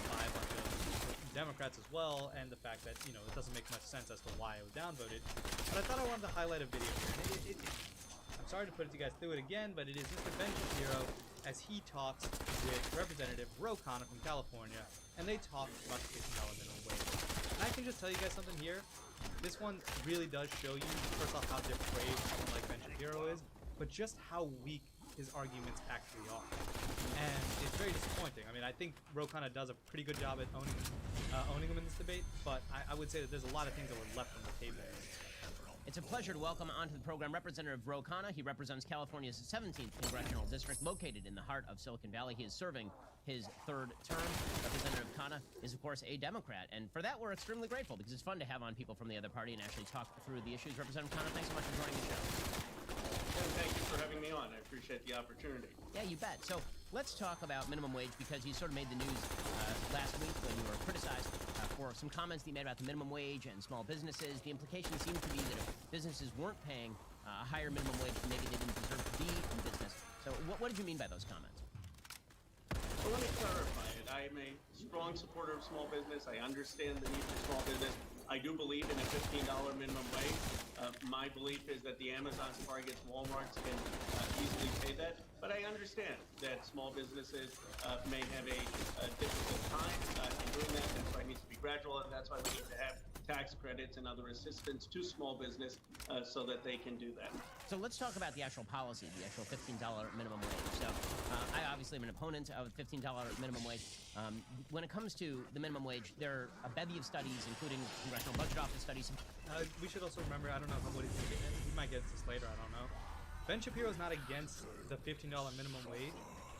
by a bunch of Democrats as well, and the fact that, it doesn't make much sense as to why it was downvoted. But I thought I wanted to highlight a video here. I'm sorry to put you guys through it again, but it is Mr. Ben Shapiro as he talks with Representative Ro Khanna from California, and they talk about the $15 minimum wage. And I can just tell you guys something here. This one really does show you, first off, how depraved someone like Ben Shapiro is, but just how weak his arguments actually are. And it's very disappointing. I mean, I think Ro Khanna does a pretty good job at owning him in this debate, but I would say that there's a lot of things that were left on the table. It's a pleasure to welcome onto the program Representative Ro Khanna. He represents California's 17th congressional district, located in the heart of Silicon Valley. He is serving his third term. Representative Khanna is, of course, a Democrat, and for that, we're extremely grateful, because it's fun to have on people from the other party and actually talk through the issues. Representative Khanna, thanks so much for joining the show. Thank you for having me on. I appreciate the opportunity. Yeah, you bet. So let's talk about minimum wage, because you sort of made the news last week when you were criticized for some comments that you made about the minimum wage and small businesses. The implication seemed to be that if businesses weren't paying a higher minimum wage, then maybe they didn't deserve to be in business. So what did you mean by those comments? Well, let me clarify it. I am a strong supporter of small business. I understand the need for small business. I do believe in a $15 minimum wage. My belief is that the Amazons, Targets, Walmarts can easily pay that. But I understand that small businesses may have a difficult time in doing that. That's why it needs to be gradual, and that's why we need to have tax credits and other assistance to small business so that they can do that. So let's talk about the actual policy, the actual $15 minimum wage. So I obviously am an opponent of $15 minimum wage. When it comes to the minimum wage, there are a bevy of studies, including Congressional Budget Office studies. We should also remember, I don't know what he's going to get. He might get this later, I don't know. Ben Shapiro is not against the $15 minimum wage.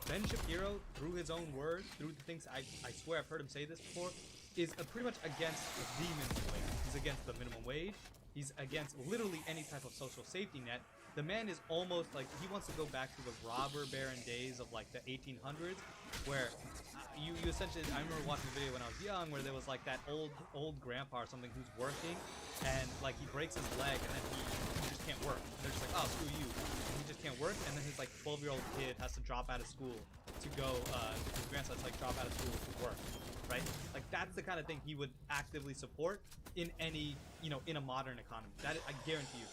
Ben Shapiro, through his own words, through the things I swear I've heard him say this before, is pretty much against the minimum wage. He's against the minimum wage. He's against literally any type of social safety net. The man is almost like, he wants to go back to the robber baron days of like the 1800s, where you essentially, I remember watching a video when I was young where there was like that old grandpa or something who's working, and like he breaks his leg and then he just can't work. And they're just like, oh, screw you. And he just can't work, and then his like 12-year-old kid has to drop out of school to go, his grandson's like drop out of school to work. Right? Like that's the kind of thing he would actively support in any, in a modern economy. That I guarantee you.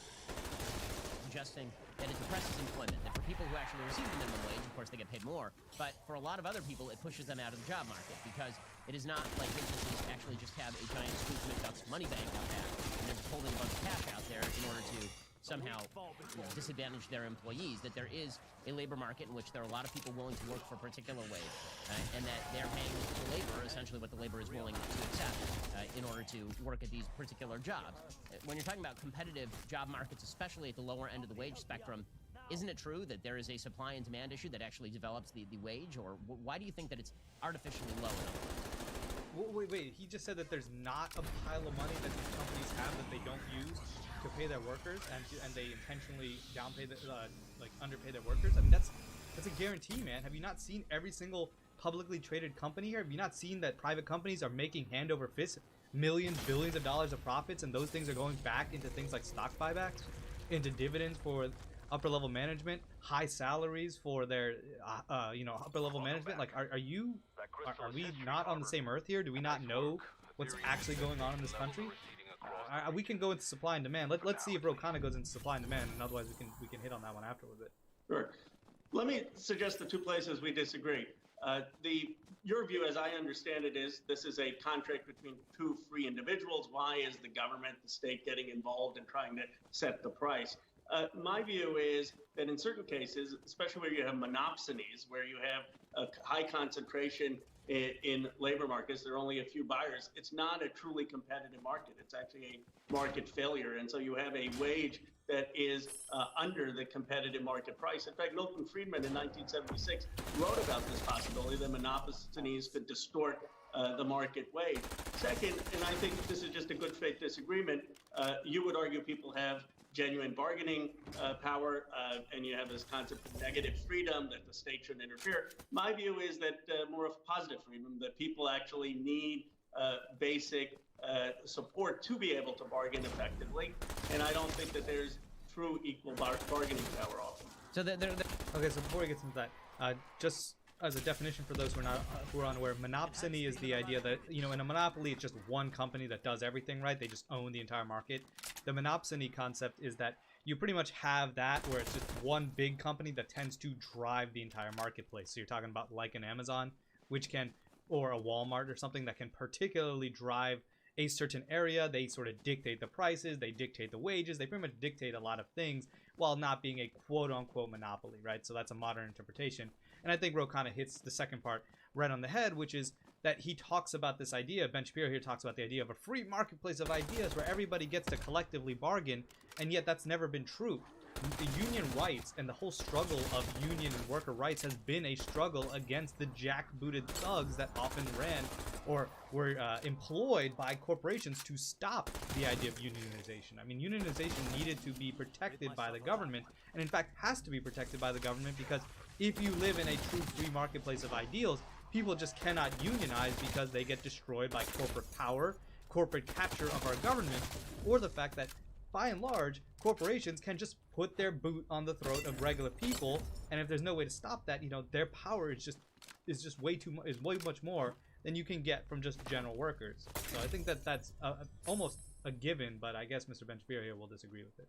Suggesting that it depresses employment, that for people who actually receive the minimum wage, of course, they get paid more, but for a lot of other people, it pushes them out of the job market, because it is not like businesses actually just have a giant Scrooge McDuck's money bank out there, and they're just holding a bunch of cash out there in order to somehow disadvantage their employees, that there is a labor market in which there are a lot of people willing to work for a particular wage, and that they're paying the labor essentially what the labor is willing to accept in order to work at these particular jobs. When you're talking about competitive job markets, especially at the lower end of the wage spectrum, isn't it true that there is a supply and demand issue that actually develops the wage, or why do you think that it's artificially low? Wait, he just said that there's not a pile of money that these companies have that they don't use to pay their workers, and they intentionally underpay their workers. I mean, that's a guarantee, man. Have you not seen every single publicly traded company here? Have you not seen that private companies are making hand over fist millions, billions of dollars of profits, and those things are going back into things like stock buybacks, into dividends for upper level management, high salaries for their upper level management? Like, are we not on the same earth here? Do we not know what's actually going on in this country, we can go into supply and demand. Let's see if Ro Khanna goes into supply and demand, and otherwise we can hit on that one after a little bit. Sure. Let me suggest the two places we disagree. Your view, as I understand it, is this is a contract between two free individuals. Why is the government, the state, getting involved in trying to set the price? My view is that in certain cases, especially where you have monopsonies, where you have a high concentration in labor markets, there are only a few buyers, it's not a truly competitive market. It's actually a market failure. And so you have a wage that is under the competitive market price. In fact, Milton Friedman in 1976 wrote about this possibility that monopsonies could distort the market wage. Second, and I think this is just a good faith disagreement, you would argue people have genuine bargaining power, and you have this concept of negative freedom, that the state shouldn't interfere. My view is that more of positive freedom, that people actually need basic support to be able to bargain effectively, and I don't think that there's true equal bargaining power often. So okay, so before we get into that, just as a definition for those who are unaware, monopsony is the idea that, you know, in a monopoly, it's just one company that does everything, right? They just own the entire market. The monopsony concept is that you pretty much have that where it's just one big company that tends to drive the entire marketplace. So you're talking about like an Amazon, which can, or a Walmart or something that can particularly drive a certain area. They sort of dictate the prices, they dictate the wages, they pretty much dictate a lot of things while not being a quote-unquote monopoly, right? So that's a modern interpretation. And I think Ro Khanna hits the second part right on the head, which is that he talks about this idea, Ben Shapiro here talks about the idea of a free marketplace of ideas where everybody gets to collectively bargain, and yet that's never been true. The union rights and the whole struggle of union and worker rights has been a struggle against the jackbooted thugs that often ran or were employed by corporations to stop the idea of unionization. I mean, unionization needed to be protected by the government, and in fact has to be protected by the government, because if you live in a true free marketplace of ideals, people just cannot unionize because they get destroyed by corporate power, corporate capture of our government, or the fact that by and large, corporations can just put their boot on the throat of regular people, and if there's no way to stop that, you know, their power is just way much more than you can get from just general workers. So I think that that's almost a given, but I guess Mr. Ben Shapiro here will disagree with it.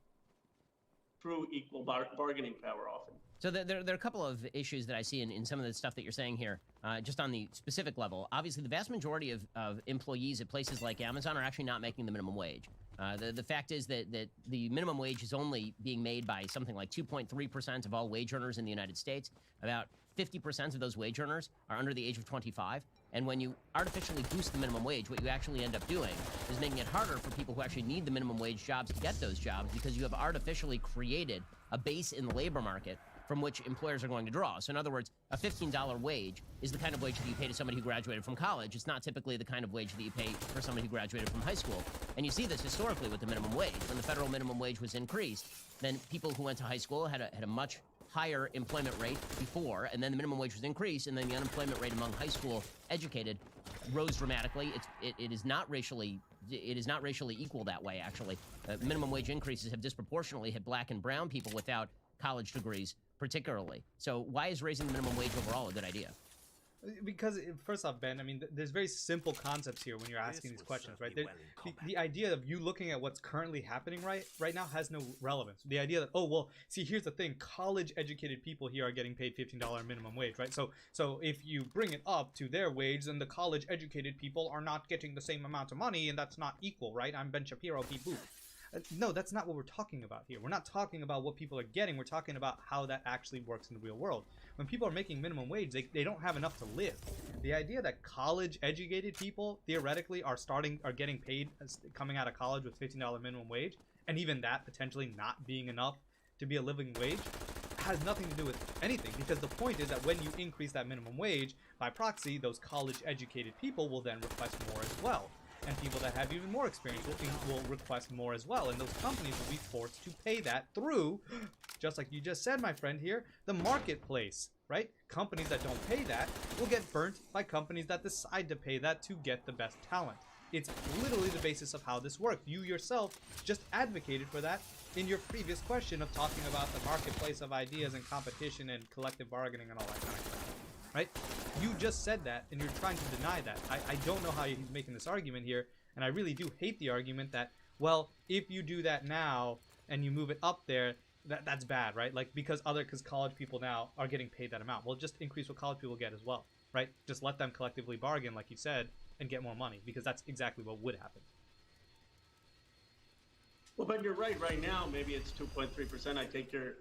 True equal bargaining power often. So there are a couple of issues that I see in some of the stuff that you're saying here, just on the specific level. Obviously, the vast majority of employees at places like Amazon are actually not making the minimum wage. The fact is that the minimum wage is only being made by something like 2.3% of all wage earners in the United States. About 50% of those wage earners are under the age of 25. And when you artificially boost the minimum wage, what you actually end up doing is making it harder for people who actually need the minimum wage jobs to get those jobs, because you have artificially created a base in the labor market from which employers are going to draw. So in other words, a $15 wage is the kind of wage that you pay to somebody who graduated from college. It's not typically the kind of wage that you pay for somebody who graduated from high school. And you see this historically with the minimum wage. When the federal minimum wage was increased, then people who went to high school had a much higher employment rate before, and then the minimum wage was increased, and then the unemployment rate among high school educated rose dramatically. It is not racially equal that way, actually. Minimum wage increases have disproportionately hit black and brown people without college degrees particularly. So why is raising the minimum wage overall a good idea? Because, first off, Ben, I mean, there's very simple concepts here when you're asking these questions, right? The idea of you looking at what's currently happening right now has no relevance. The idea that, oh, well, see, here's the thing. College-educated people here are getting paid $15 minimum wage, right? So if you bring it up to their wage, then the college-educated people are not getting the same amount of money, and that's not equal, right? I'm Ben Shapiro, beep boop. No, that's not what we're talking about here. We're not talking about what people are getting. We're talking about how that actually works in the real world. When people are making minimum wage, they don't have enough to live. The idea that college-educated people theoretically are getting paid coming out of college with $15 minimum wage, and even that potentially not being enough to be a living wage, has nothing to do with anything, because the point is that when you increase that minimum wage, by proxy, those college-educated people will then request more as well. And people that have even more experience will request more as well. And those companies will be forced to pay that through, just like you just said, my friend here, the marketplace, right? Companies that don't pay that will get burnt by companies that decide to pay that to get the best talent. It's literally the basis of how this works. You yourself just advocated for that in your previous question of talking about the marketplace of ideas and competition and collective bargaining and all that kind of stuff. right? You just said that, and you're trying to deny that. I don't know how he's making this argument here, and I really do hate the argument that, well, if you do that now and you move it up there, that's bad, right? Like, because college people now are getting paid that amount. Well, just increase what college people get as well, right? Just let them collectively bargain, like you said, and get more money, because that's exactly what would happen. Well, but you're right. Right now, maybe it's 2.3%. I take your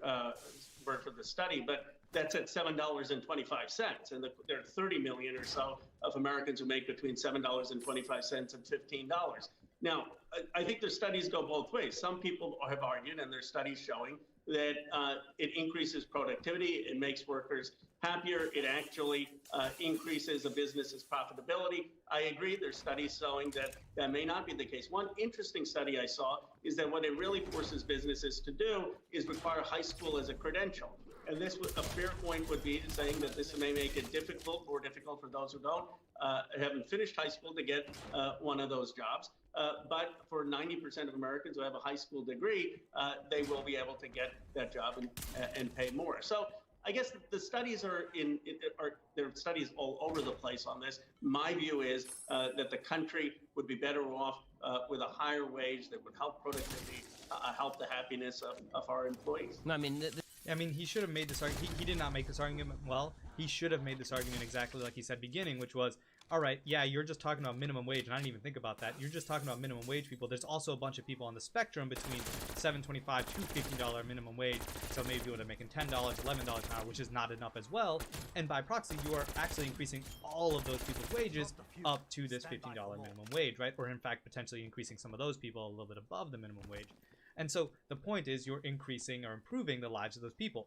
word for the study, but that's at $7.25, and there are 30 million or so of Americans who make between $7.25 and $15. Now, I think the studies go both ways. Some people have argued, and there's studies showing that it increases productivity, it makes workers happier, it actually increases a business's profitability. I agree, there's studies showing that that may not be the case. One interesting study I saw is that what it really forces businesses to do is require high school as a credential. And this a fair point would be saying that this may make it more difficult for those who haven't finished high school to get one of those jobs. But for 90% of Americans who have a high school degree, they will be able to get that job and pay more. So I guess the studies there are studies all over the place on this. My view is that the country would be better off with a higher wage that would help productivity, help the happiness of our employees. I mean, he should have made this argument. He did not make this argument well. He should have made this argument exactly like he said beginning, which was, all right, yeah, you're just talking about minimum wage, and I didn't even think about that. You're just talking about minimum wage people. There's also a bunch of people on the spectrum between $7.25 to $15 minimum wage, so maybe people that are making $10, $11 an hour, which is not enough as well. And by proxy, you are actually increasing all of those people's wages up to this $15 minimum wage, right? Or in fact, potentially increasing some of those people a little bit above the minimum wage. And so the point is you're increasing or improving the lives of those people.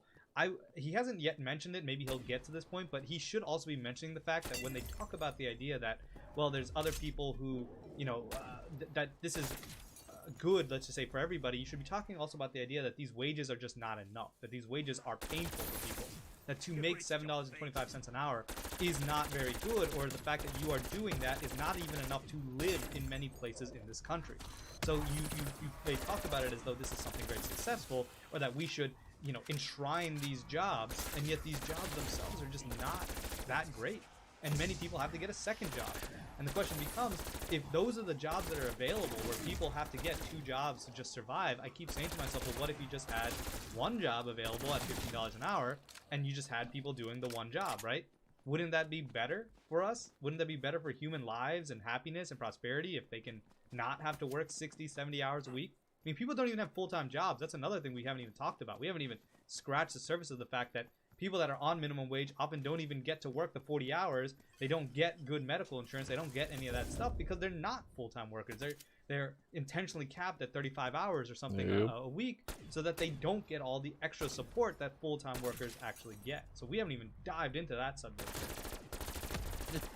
He hasn't yet mentioned it. Maybe he'll get to this point, but he should also be mentioning the fact that when they talk about the idea that, well, there's other people who, that this is good, let's just say, for everybody, you should be talking also about the idea that these wages are just not enough, that these wages are painful for people, that to make $7.25 an hour is not very good, or the fact that you are doing that is not even enough to live in many places in this country. So they talk about it as though this is something very successful, or that we should, enshrine these jobs, and yet these jobs themselves are just not that great. And many people have to get a second job. And the question becomes, if those are the jobs that are available, where people have to get 2 jobs to just survive, I keep saying to myself, well, what if you just had one job available at $15 an hour, and you just had people doing the one job, right? Wouldn't that be better for us? Wouldn't that be better for human lives and happiness and prosperity if they can not have to work 60, 70 hours a week? I mean, people don't even have full-time jobs. That's another thing we haven't even talked about. We haven't even scratched the surface of the fact that people that are on minimum wage often don't even get to work the 40 hours. They don't get good medical insurance. They don't get any of that stuff because they're not full-time workers. They're intentionally capped at 35 hours or something a week so that they don't get all the extra support that full-time workers actually get. So we haven't even dived into that subject.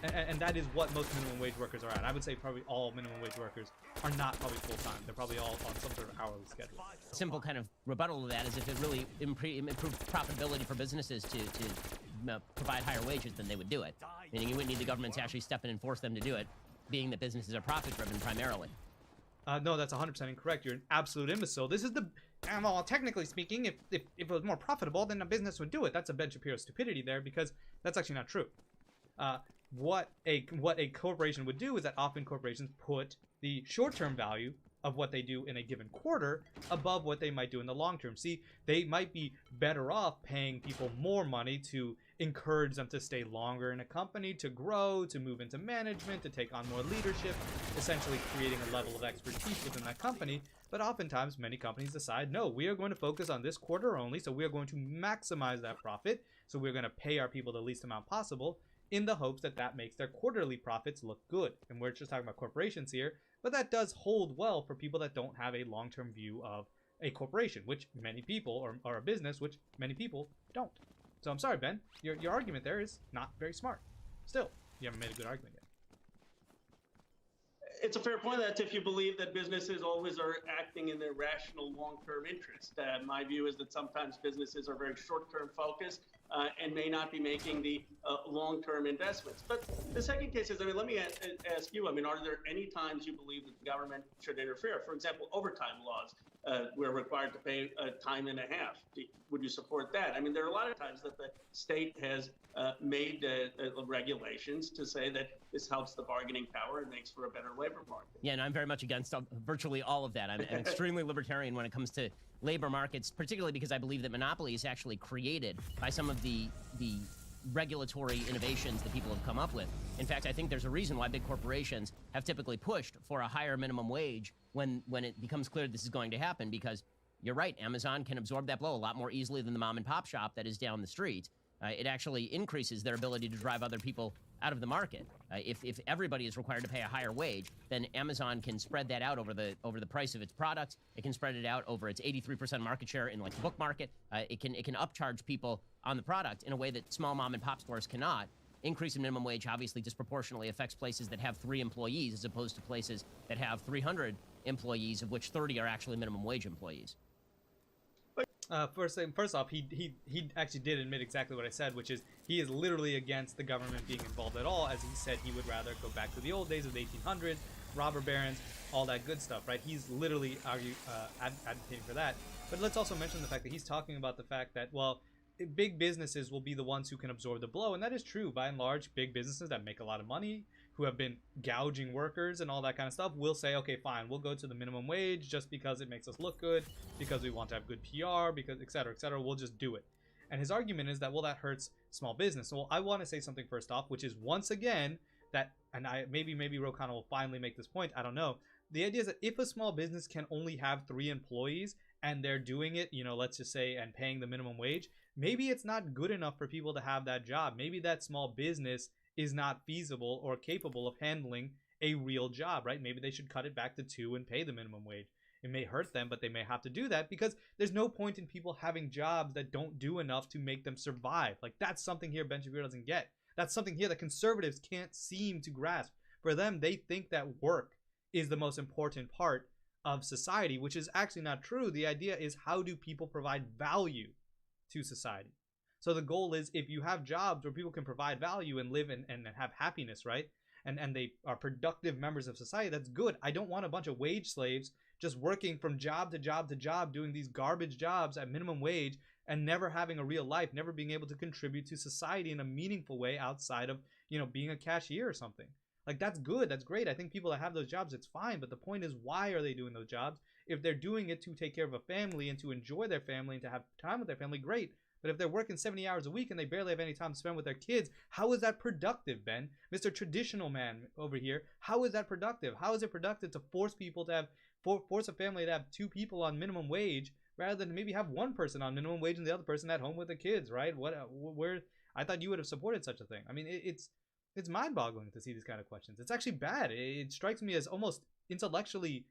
And that is what most minimum wage workers are at. I would say probably all minimum wage workers are not probably full-time. They're probably all on some sort of hourly schedule. Simple kind of rebuttal to that is if it really improved profitability for businesses to provide higher wages, then they would do it. Meaning you wouldn't need the government to actually step in and force them to do it, being that businesses are profit-driven primarily. No, that's 100% incorrect. You're an absolute imbecile. This is the... Well, technically speaking, if it was more profitable, then a business would do it. That's a Ben Shapiro stupidity there, because that's actually not true. What a corporation would do is that often corporations put the short-term value of what they do in a given quarter above what they might do in the long term. See, they might be better off paying people more money to encourage them to stay longer in a company, to grow, to move into management, to take on more leadership, essentially creating a level of expertise within that company. But oftentimes, many companies decide, no, we are going to focus on this quarter only, so we are going to maximize that profit, so we're going to pay our people the least amount possible, in the hopes that that makes their quarterly profits look good. And we're just talking about corporations here, but that does hold well for people that don't have a long-term view of a corporation, which many people, or a business, which many people don't. So I'm sorry, Ben, your argument there is not very smart. Still, you haven't made a good argument yet. It's a fair point. That's if you believe that businesses always are acting in their rational long-term interest. My view is that sometimes businesses are very short-term focused and may not be making the long-term investments. But the second case is, let me ask you, are there any times you believe that the government should interfere? For example, overtime laws. we're required to pay time and a half. Would you support that? I mean, there are a lot of times that the state has made regulations to say that this helps the bargaining power and makes for a better labor market. Yeah, and I'm very much against virtually all of that. I'm extremely libertarian when it comes to labor markets, particularly because I believe that monopoly is actually created by some of the regulatory innovations that people have come up with. In fact, I think there's a reason why big corporations have typically pushed for a higher minimum wage when it becomes clear this is going to happen, because you're right, Amazon can absorb that blow a lot more easily than the mom and pop shop that is down the street. It actually increases their ability to drive other people out of the market. If everybody is required to pay a higher wage, then Amazon can spread that out over the price of its products. It can spread it out over its 83% market share in like the book market. It can upcharge people on the product in a way that small mom and pop stores cannot. Increase in minimum wage obviously disproportionately affects places that have 3 employees as opposed to places that have 300 employees, of which 30 are actually minimum wage employees. First off, he actually did admit exactly what I said, which is he is literally against the government being involved at all, as he said he would rather go back to the old days of the 1800s, robber barons, all that good stuff, right? He's literally advocating for that. But let's also mention the fact that he's talking about the fact that, well, big businesses will be the ones who can absorb the blow, and that is true. By and large, big businesses that make a lot of money, who have been gouging workers and all that kind of stuff, will say, okay, fine, we'll go to the minimum wage just because it makes us look good, because we want to have good PR, because et cetera, we'll just do it. And his argument is that, well, that hurts small business. Well, I want to say something first off, which is, once again, that, and maybe Rokana will finally make this point, I don't know. The idea is that if a small business can only have 3 employees and they're doing it, let's just say, and paying the minimum wage, maybe it's not good enough for people to have that job. Maybe that small business is not feasible or capable of handling a real job, right? Maybe they should cut it back to 2 and pay the minimum wage. It may hurt them, but they may have to do that because there's no point in people having jobs that don't do enough to make them survive. Like, that's something here Ben Shapiro doesn't get. That's something here that conservatives can't seem to grasp. For them, they think that work is the most important part of society, which is actually not true. The idea is, how do people provide value to society? So the goal is, if you have jobs where people can provide value and live and have happiness, right? And they are productive members of society, that's good. I don't want a bunch of wage slaves just working from job to job to job, doing these garbage jobs at minimum wage and never having a real life, never being able to contribute to society in a meaningful way outside of, being a cashier or something. Like, that's good. That's great. I think people that have those jobs, it's fine. But the point is, why are they doing those jobs? If they're doing it to take care of a family and to enjoy their family and to have time with their family, great. But if they're working 70 hours a week and they barely have any time to spend with their kids, how is that productive, Ben? Mr. Traditional Man over here, how is that productive? How is it productive to force people to have, force a family to have 2 people on minimum wage rather than maybe have 1 person on minimum wage and the other person at home with the kids, right? Where I thought you would have supported such a thing. I mean, it's mind-boggling to see these kind of questions. It's actually bad. It strikes me as almost intellectually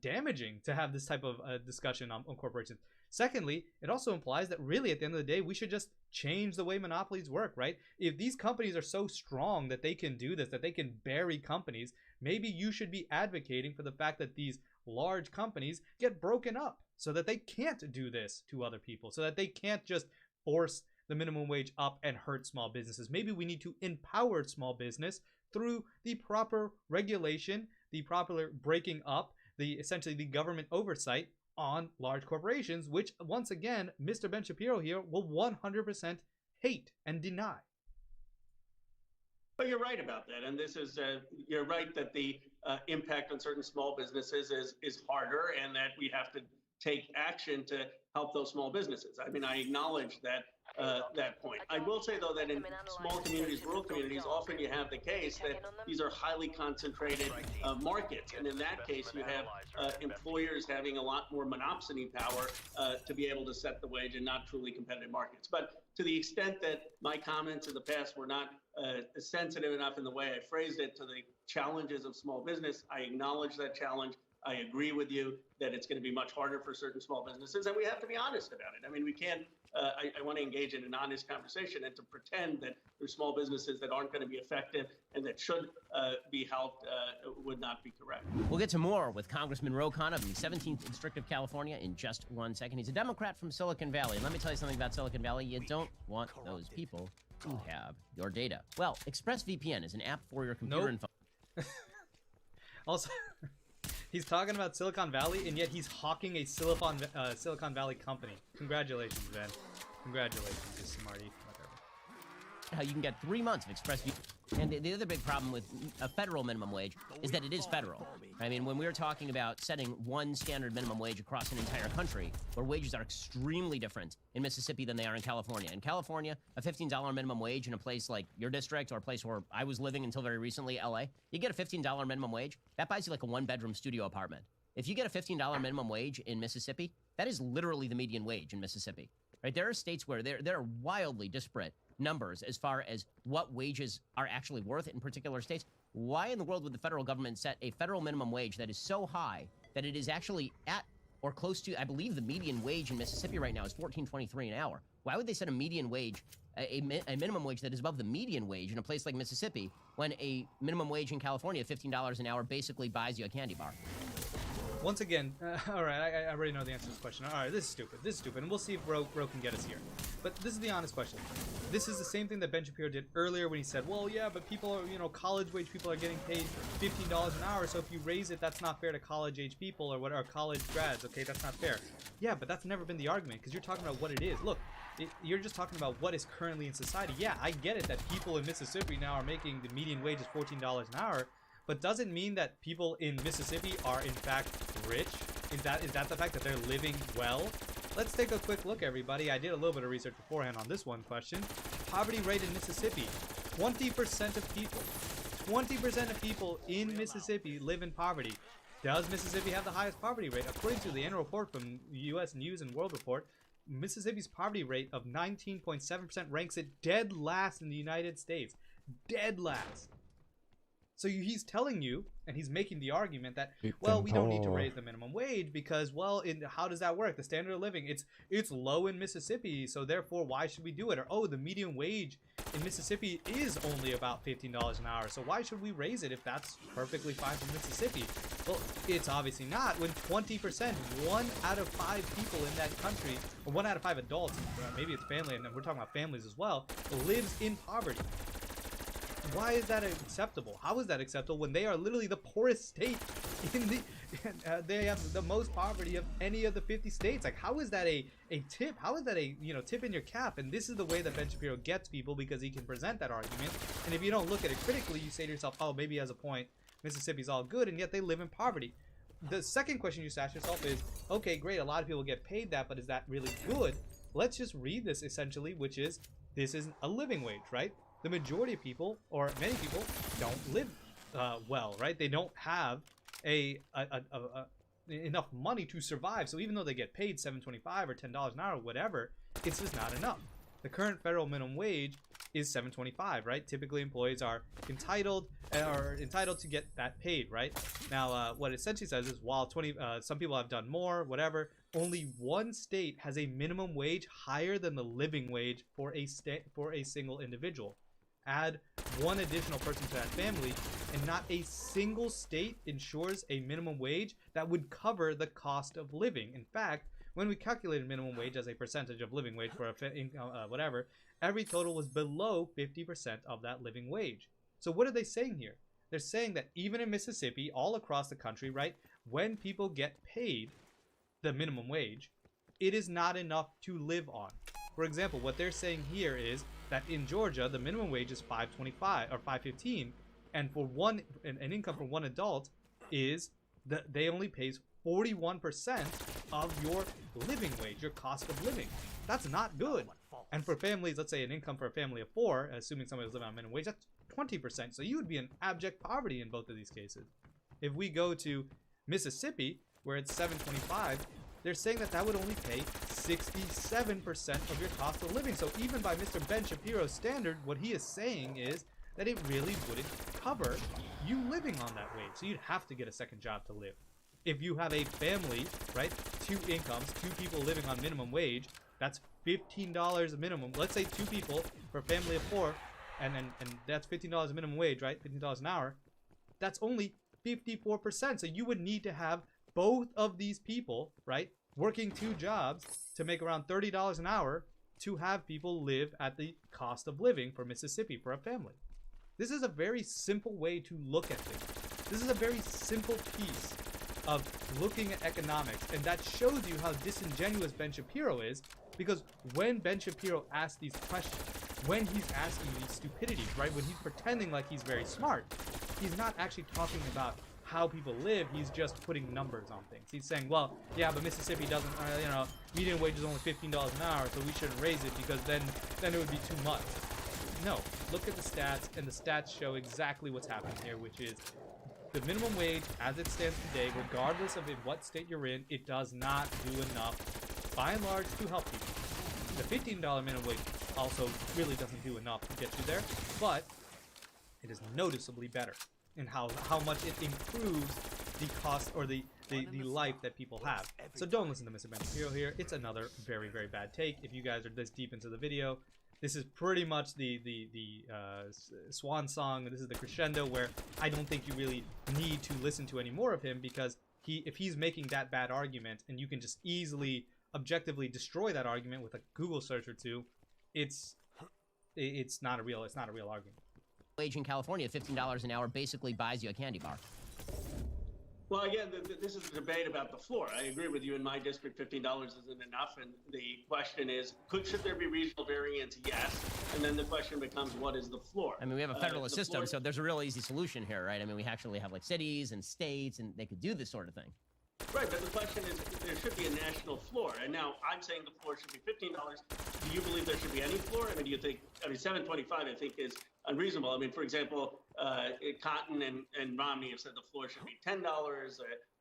damaging to have this type of discussion on corporations. Secondly, it also implies that really at the end of the day, we should just change the way monopolies work, right? If these companies are so strong that they can do this, that they can bury companies, maybe you should be advocating for the fact that these large companies get broken up so that they can't do this to other people, so that they can't just force the minimum wage up and hurt small businesses. Maybe we need to empower small business through the proper regulation, the proper breaking up, essentially the government oversight on large corporations, which, once again, Mr. Ben Shapiro here will 100% hate and deny. But you're right about that, and this is you're right that the impact on certain small businesses is harder, and that we have to take action to help those small businesses. I mean, I acknowledge that point. I will say, though, that in small communities, rural communities, often you have the case that these are highly concentrated markets. And in that case, you have employers having a lot more monopsony power to be able to set the wage in not truly competitive markets. But to the extent that my comments in the past were not sensitive enough in the way I phrased it to the challenges of small business, I acknowledge that challenge. I agree with you that it's going to be much harder for certain small businesses, and we have to be honest about it. I mean, we can't, I want to engage in an honest conversation, and to pretend that there's small businesses that aren't going to be effective and that should be helped would not be correct. We'll get to more with Congressman Ro Khanna of the 17th District of California in just 1 second. He's a Democrat from Silicon Valley. And let me tell you something about Silicon Valley. You don't want those people to have your data. Well, ExpressVPN is an app for your computer and phone. Also, He's talking about Silicon Valley, and yet he's hawking a Silicon Valley company. Congratulations, Ben. Congratulations, you smarty. Whatever. How you can get 3 months of express view. And the other big problem with a federal minimum wage is that it is federal. I mean, when we were talking about setting one standard minimum wage across an entire country, where wages are extremely different in Mississippi than they are in California. In California, a $15 minimum wage in a place like your district or a place where I was living until very recently, LA, you get a $15 minimum wage, that buys you like a one-bedroom studio apartment. If you get a $15 minimum wage in Mississippi, that is literally the median wage in Mississippi. Right? There are states where there are wildly disparate numbers as far as what wages are actually worth in particular states. Why in the world would the federal government set a federal minimum wage that is so high that it is actually at or close to, I believe the median wage in Mississippi right now is $14.23 an hour. Why would they set a median wage, a minimum wage that is above the median wage in a place like Mississippi when a minimum wage in California, $15 an hour, basically buys you a candy bar? Once again, all right, I already know the answer to this question. All right, this is stupid, and we'll see if Ro can get us here. But this is the honest question. This is the same thing that Ben Shapiro did earlier when he said, well, yeah, but people are, you know, college wage people are getting paid $15 an hour, so if you raise it, that's not fair to college age people or what are college grads, okay, that's not fair. Yeah, but that's never been the argument, because you're talking about what it is. Look, you're just talking about what is currently in society. Yeah, I get it that people in Mississippi now are making the median wage is $14 an hour, but doesn't mean that people in Mississippi are in fact rich. Is that the fact that they're living well? Let's take a quick look, everybody. I did a little bit of research beforehand on this one question. Poverty rate in Mississippi, 20% of people. 20% of people in Mississippi live in poverty. Does Mississippi have the highest poverty rate? According to the annual report from U.S. News and World Report, Mississippi's poverty rate of 19.7% ranks it dead last in the United States. Dead last. So he's telling you, and he's making the argument that, well, we don't need to raise the minimum wage because, well, how does that work? The standard of living, it's low in Mississippi, so therefore, why should we do it? Or, oh, the median wage in Mississippi is only about $15 an hour, so why should we raise it if that's perfectly fine for Mississippi? Well, it's obviously not when 20%, 1 out of 5 people in that country, or 1 out of 5 adults, maybe it's family, and we're talking about families as well, lives in poverty. Why is that acceptable? How is that acceptable when they are literally the poorest state in the they have the most poverty of any of the 50 states? Like, how is that a tip? How is that a, you know, tip in your cap? And this is the way that Ben Shapiro gets people, because he can present that argument. And if you don't look at it critically, you say to yourself, oh, maybe he has a point. Mississippi's all good, and yet they live in poverty. The second question you should ask yourself is, okay, great, a lot of people get paid that, but is that really good? Let's just read this essentially, which is, this is a living wage, right? The majority of people, or many people, don't live well, right? They don't have enough money to survive. So even though they get paid $7.25 or $10 an hour, whatever, it's just not enough. The current federal minimum wage is $7.25, right? Typically, employees are entitled to get that paid, right? Now, what it essentially says is, while some people have done more, whatever, only one state has a minimum wage higher than the living wage for a single individual. Add one additional person to that family, and not a single state ensures a minimum wage that would cover the cost of living. In fact, when we calculated minimum wage as a percentage of living wage for whatever, every total was below 50% of that living wage. So what are they saying here? They're saying that even in Mississippi, all across the country, right, when people get paid the minimum wage, it is not enough to live on. For example, what they're saying here is that in Georgia, the minimum wage is $5.25 or $5.15, and for an income for one adult is that they only pays 41% of your living wage, your cost of living. That's not good. And for families, let's say an income for a family of 4, assuming somebody was living on minimum wage, that's 20%. So you would be in abject poverty in both of these cases. If we go to Mississippi, where it's $7.25, they're saying that that would only pay 67% of your cost of living. So even by Mr. Ben Shapiro's standard, what he is saying is that it really wouldn't cover you living on that wage. So you'd have to get a second job to live. If you have a family, right, 2 incomes, 2 people living on minimum wage, that's $15 a minimum. Let's say 2 people for a family of 4, and that's $15 a minimum wage, right? $15 an hour. That's only 54%. So you would need to have both of these people, right, working 2 jobs to make around $30 an hour to have people live at the cost of living for Mississippi for a family. This is a very simple way to look at things. This is a very simple piece of looking at economics, and that shows you how disingenuous Ben Shapiro is, because when Ben Shapiro asks these questions, when he's asking these stupidities, right, when he's pretending like he's very smart, he's not actually talking about how people live, he's just putting numbers on things. He's saying, well, yeah, but Mississippi doesn't, you know, median wage is only $15 an hour, so we shouldn't raise it because then it would be too much. No, look at the stats, and the stats show exactly what's happening here, which is the minimum wage, as it stands today, regardless of in what state you're in, it does not do enough, by and large, to help people. The $15 minimum wage also really doesn't do enough to get you there, but it is noticeably better in how much it improves the cost or the life that people have. So don't listen to Mr. Ben Shapiro here. It's another very, very bad take. If you guys are this deep into the video, this is pretty much the swan song. This is the crescendo where I don't think you really need to listen to any more of him, because if he's making that bad argument and you can just easily objectively destroy that argument with a Google search or two, it's not a real argument. Wage in California, $15 an hour, basically buys you a candy bar. Well, again, this is a debate about the floor. I agree with you. In my district, $15 isn't enough, and the question is, should there be regional variance? Yes. And then the question becomes, what is the floor? I mean, we have a federalist system, so there's a real easy solution here, right? I mean, we actually have like cities and states, and they could do this sort of thing. Right, but the question is, there should be a national floor. And now I'm saying the floor should be $15. Do you believe there should be any floor? I mean, do you think, $7.25 I think is unreasonable. I mean, for example, Cotton and Romney have said the floor should be $10.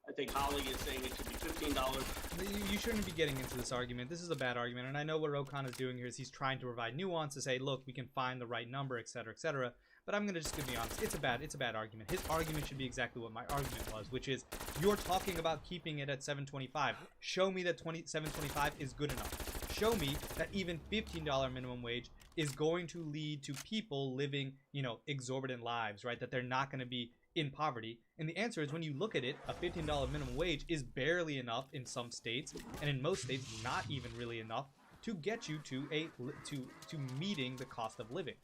I think Holly is saying it should be $15. You shouldn't be getting into this argument. This is a bad argument, and I know what Rokan is doing here is he's trying to provide nuance to say, look, we can find the right number, etc., etc. But I'm gonna be honest. It's a bad argument. His argument should be exactly what my argument was, which is you're talking about keeping it at $7.25. Show me that $7.25 is good enough. Show me that even $15 minimum wage is going to lead to people living, you know, exorbitant lives, right? That they're not going to be in poverty. And the answer is, when you look at it, a $15 minimum wage is barely enough in some states, and in most states not even really enough to get you to meeting the cost of living.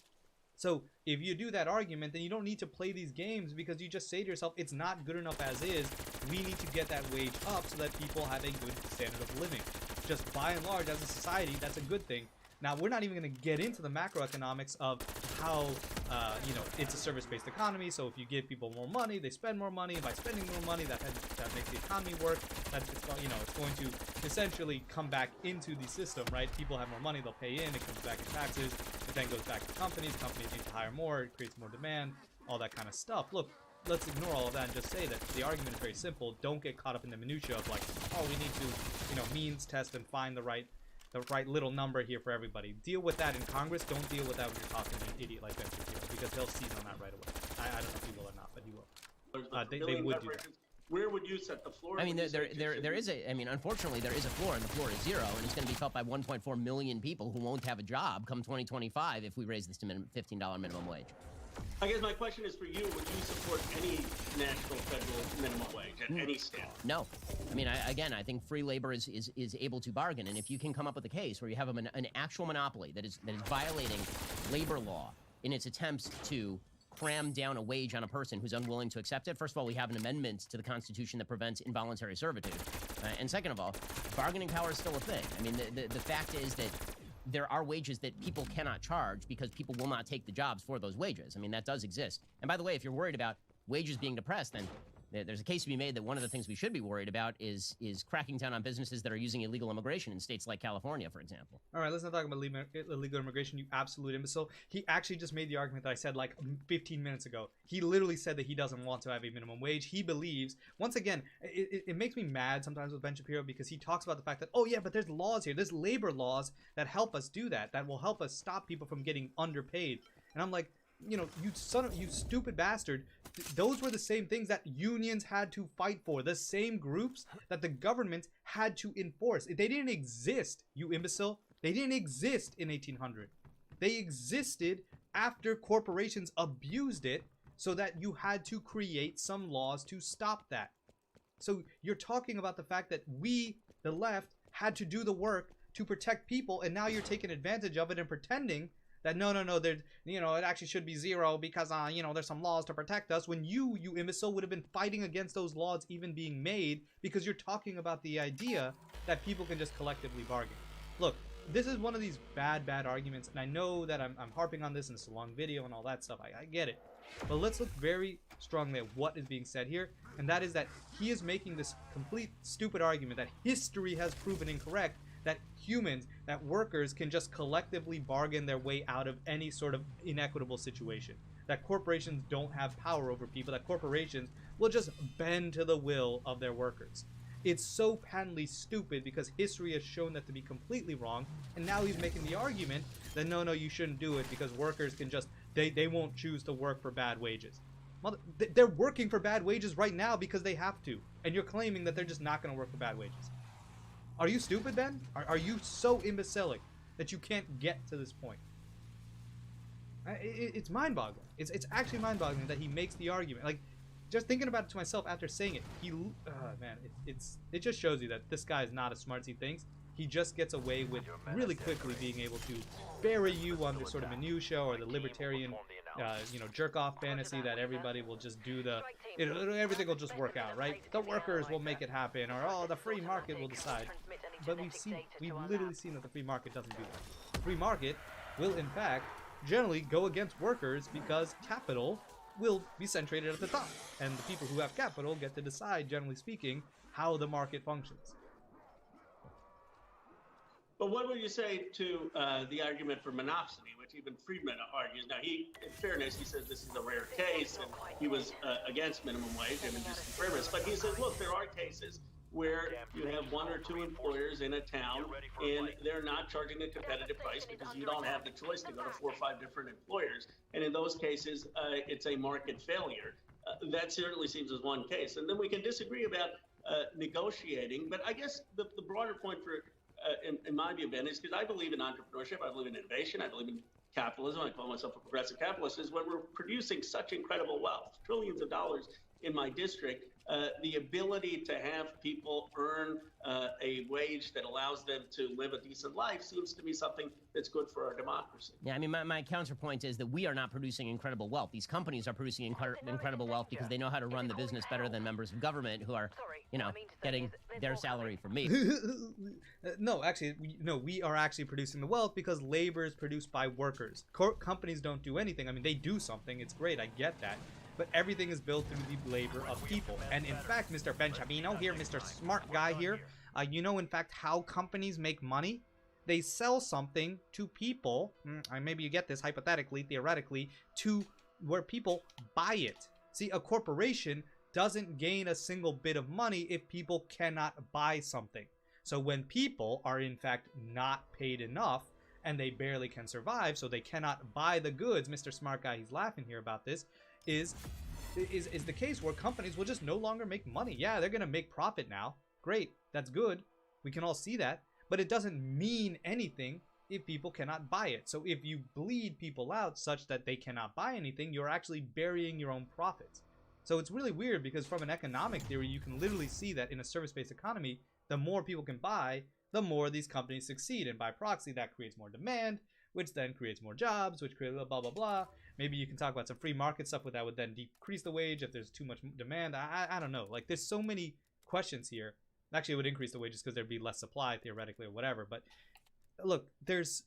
So if you do that argument, then you don't need to play these games, because you just say to yourself, it's not good enough as is. We need to get that wage up so that people have a good standard of living. Just by and large, as a society, that's a good thing. Now, we're not even going to get into the macroeconomics of how, you know, it's a service-based economy. So if you give people more money, they spend more money. And by spending more money, that makes the economy work. You know, it's going to essentially come back into the system, right? People have more money, they'll pay in. It comes back in taxes. It then goes back to companies. Companies need to hire more. It creates more demand, all that kind of stuff. Look, let's ignore all of that and just say that the argument is very simple. Don't get caught up in the minutia of like, oh, we need to, you know, means test and find the right little number here for everybody. Deal with that in Congress. Don't deal with that when you're talking to an idiot like Ben Shapiro, because he'll seize on that right away. I don't know if he will or not, but he will. They would do that. Where would you set the floor? I mean, there is a. I mean, unfortunately, there is a floor, and the floor is zero, and it's going to be felt by 1.4 million people who won't have a job come 2025 if we raise this to $15 minimum wage. I guess my question is for you: would you support any national federal minimum wage at any scale? No. I mean, I think free labor is able to bargain, and if you can come up with a case where you have an actual monopoly that is violating labor law in its attempts to cram down a wage on a person who's unwilling to accept it. First of all, we have an amendment to the Constitution that prevents involuntary servitude. And second of all, bargaining power is still a thing. I mean, the fact is that there are wages that people cannot charge because people will not take the jobs for those wages. I mean, that does exist. And by the way, if you're worried about wages being depressed, then there's a case to be made that one of the things we should be worried about is cracking down on businesses that are using illegal immigration in states like California, for example. All right, let's not talk about illegal immigration, you absolute imbecile. He actually just made the argument that I said like 15 minutes ago. He literally said that he doesn't want to have a minimum wage. He believes, once again, it makes me mad sometimes with Ben Shapiro, because he talks about the fact that, oh yeah, but there's laws here. There's labor laws that help us do that will help us stop people from getting underpaid. And I'm like, you know, you stupid bastard. Those were the same things that unions had to fight for. The same groups that the government had to enforce. They didn't exist, you imbecile. They didn't exist in 1800. They existed after corporations abused it, so that you had to create some laws to stop that. So you're talking about the fact that we, the left, had to do the work to protect people, and now you're taking advantage of it and pretending that no, there, it actually should be 0 because there's some laws to protect us, when you imbecile would have been fighting against those laws even being made, because you're talking about the idea that people can just collectively bargain. Look, this is one of these bad arguments, and I know that I'm harping on this and it's a long video and all that stuff. I get it. But let's look very strongly at what is being said here, and that is that he is making this complete stupid argument that history has proven incorrect, that humans, that workers can just collectively bargain their way out of any sort of inequitable situation, that corporations don't have power over people, that corporations will just bend to the will of their workers. It's so patently stupid because history has shown that to be completely wrong, and now he's making the argument that no, you shouldn't do it because workers can just, they won't choose to work for bad wages. They're working for bad wages right now because they have to, and you're claiming that they're just not going to work for bad wages. Are you stupid, Ben? Are you so imbecilic that you can't get to this point? It's mind-boggling. It's actually mind-boggling that he makes the argument. Like, just thinking about it to myself after saying it, man, it just shows you that this guy is not as smart as he thinks. He just gets away with really quickly being able to bury you on the sort of minutia or the libertarian, jerk-off fantasy that everybody will just do everything will just work out, right? The workers will make it happen, or the free market will decide. But we've literally seen that the free market doesn't do that. The free market will, in fact, generally go against workers because capital will be centrated at the top, and the people who have capital get to decide, generally speaking, how the market functions. But what would you say to the argument for monopsony, which even Friedman argues? Now, in fairness, he says this is a rare case, and he was against minimum wage and inducing premise. But he says, look, there are cases where you have 1 or 2 employers in a town, and they're not charging a competitive price because you don't have the choice to go to 4 or 5 different employers. And in those cases, it's a market failure. That certainly seems as one case. And then we can disagree about negotiating. But I guess the broader point for in my view, Ben, is because I believe in entrepreneurship, I believe in innovation, I believe in capitalism, I call myself a progressive capitalist, is when we're producing such incredible wealth, trillions of dollars in my district, the ability to have people earn a wage that allows them to live a decent life seems to be something that's good for our democracy. Yeah, I mean, my counterpoint is that we are not producing incredible wealth. These companies are producing incredible wealth because they know how to run the business better than members of government who are, getting their salary from me. No, actually, we are actually producing the wealth because labor is produced by workers. Companies don't do anything. I mean, they do something. It's great. I get that. But everything is built through the labor of people. And in fact, Mr. Benjamino here, Mr. Smart Guy here, in fact, how companies make money? They sell something to people, maybe you get this hypothetically, theoretically, to where people buy it. See, a corporation doesn't gain a single bit of money if people cannot buy something. So when people are in fact not paid enough, and they barely can survive, so they cannot buy the goods, Mr. Smart Guy, he's laughing here about this, is the case where companies will just no longer make money. Yeah, they're going to make profit now. Great, that's good. We can all see that. But it doesn't mean anything if people cannot buy it. So if you bleed people out such that they cannot buy anything, you're actually burying your own profits. So it's really weird because from an economic theory, you can literally see that in a service-based economy, the more people can buy, the more these companies succeed. And by proxy, that creates more demand, which then creates more jobs, which creates blah, blah, blah. Maybe you can talk about some free market stuff that would then decrease the wage if there's too much demand. I don't know. Like, there's so many questions here. Actually, it would increase the wages because there'd be less supply, theoretically, or whatever. But look, there's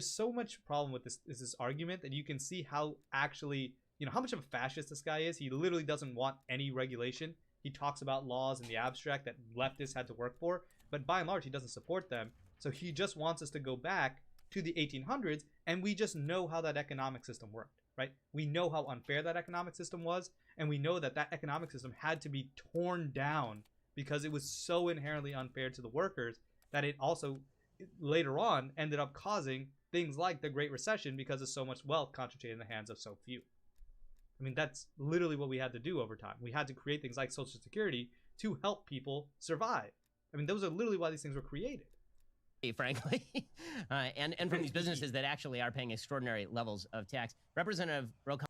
so much problem with this argument that you can see how actually, how much of a fascist this guy is. He literally doesn't want any regulation. He talks about laws in the abstract that leftists had to work for, but by and large, he doesn't support them. So he just wants us to go back to the 1800s, and we just know how that economic system worked, right? We know how unfair that economic system was, and we know that that economic system had to be torn down because it was so inherently unfair to the workers that it also later on ended up causing things like the Great Recession because of so much wealth concentrated in the hands of so few. I mean, that's literally what we had to do over time. We had to create things like Social Security to help people survive. I mean, those are literally why these things were created. Frankly, and from these businesses that actually are paying extraordinary levels of tax. Representative Rokan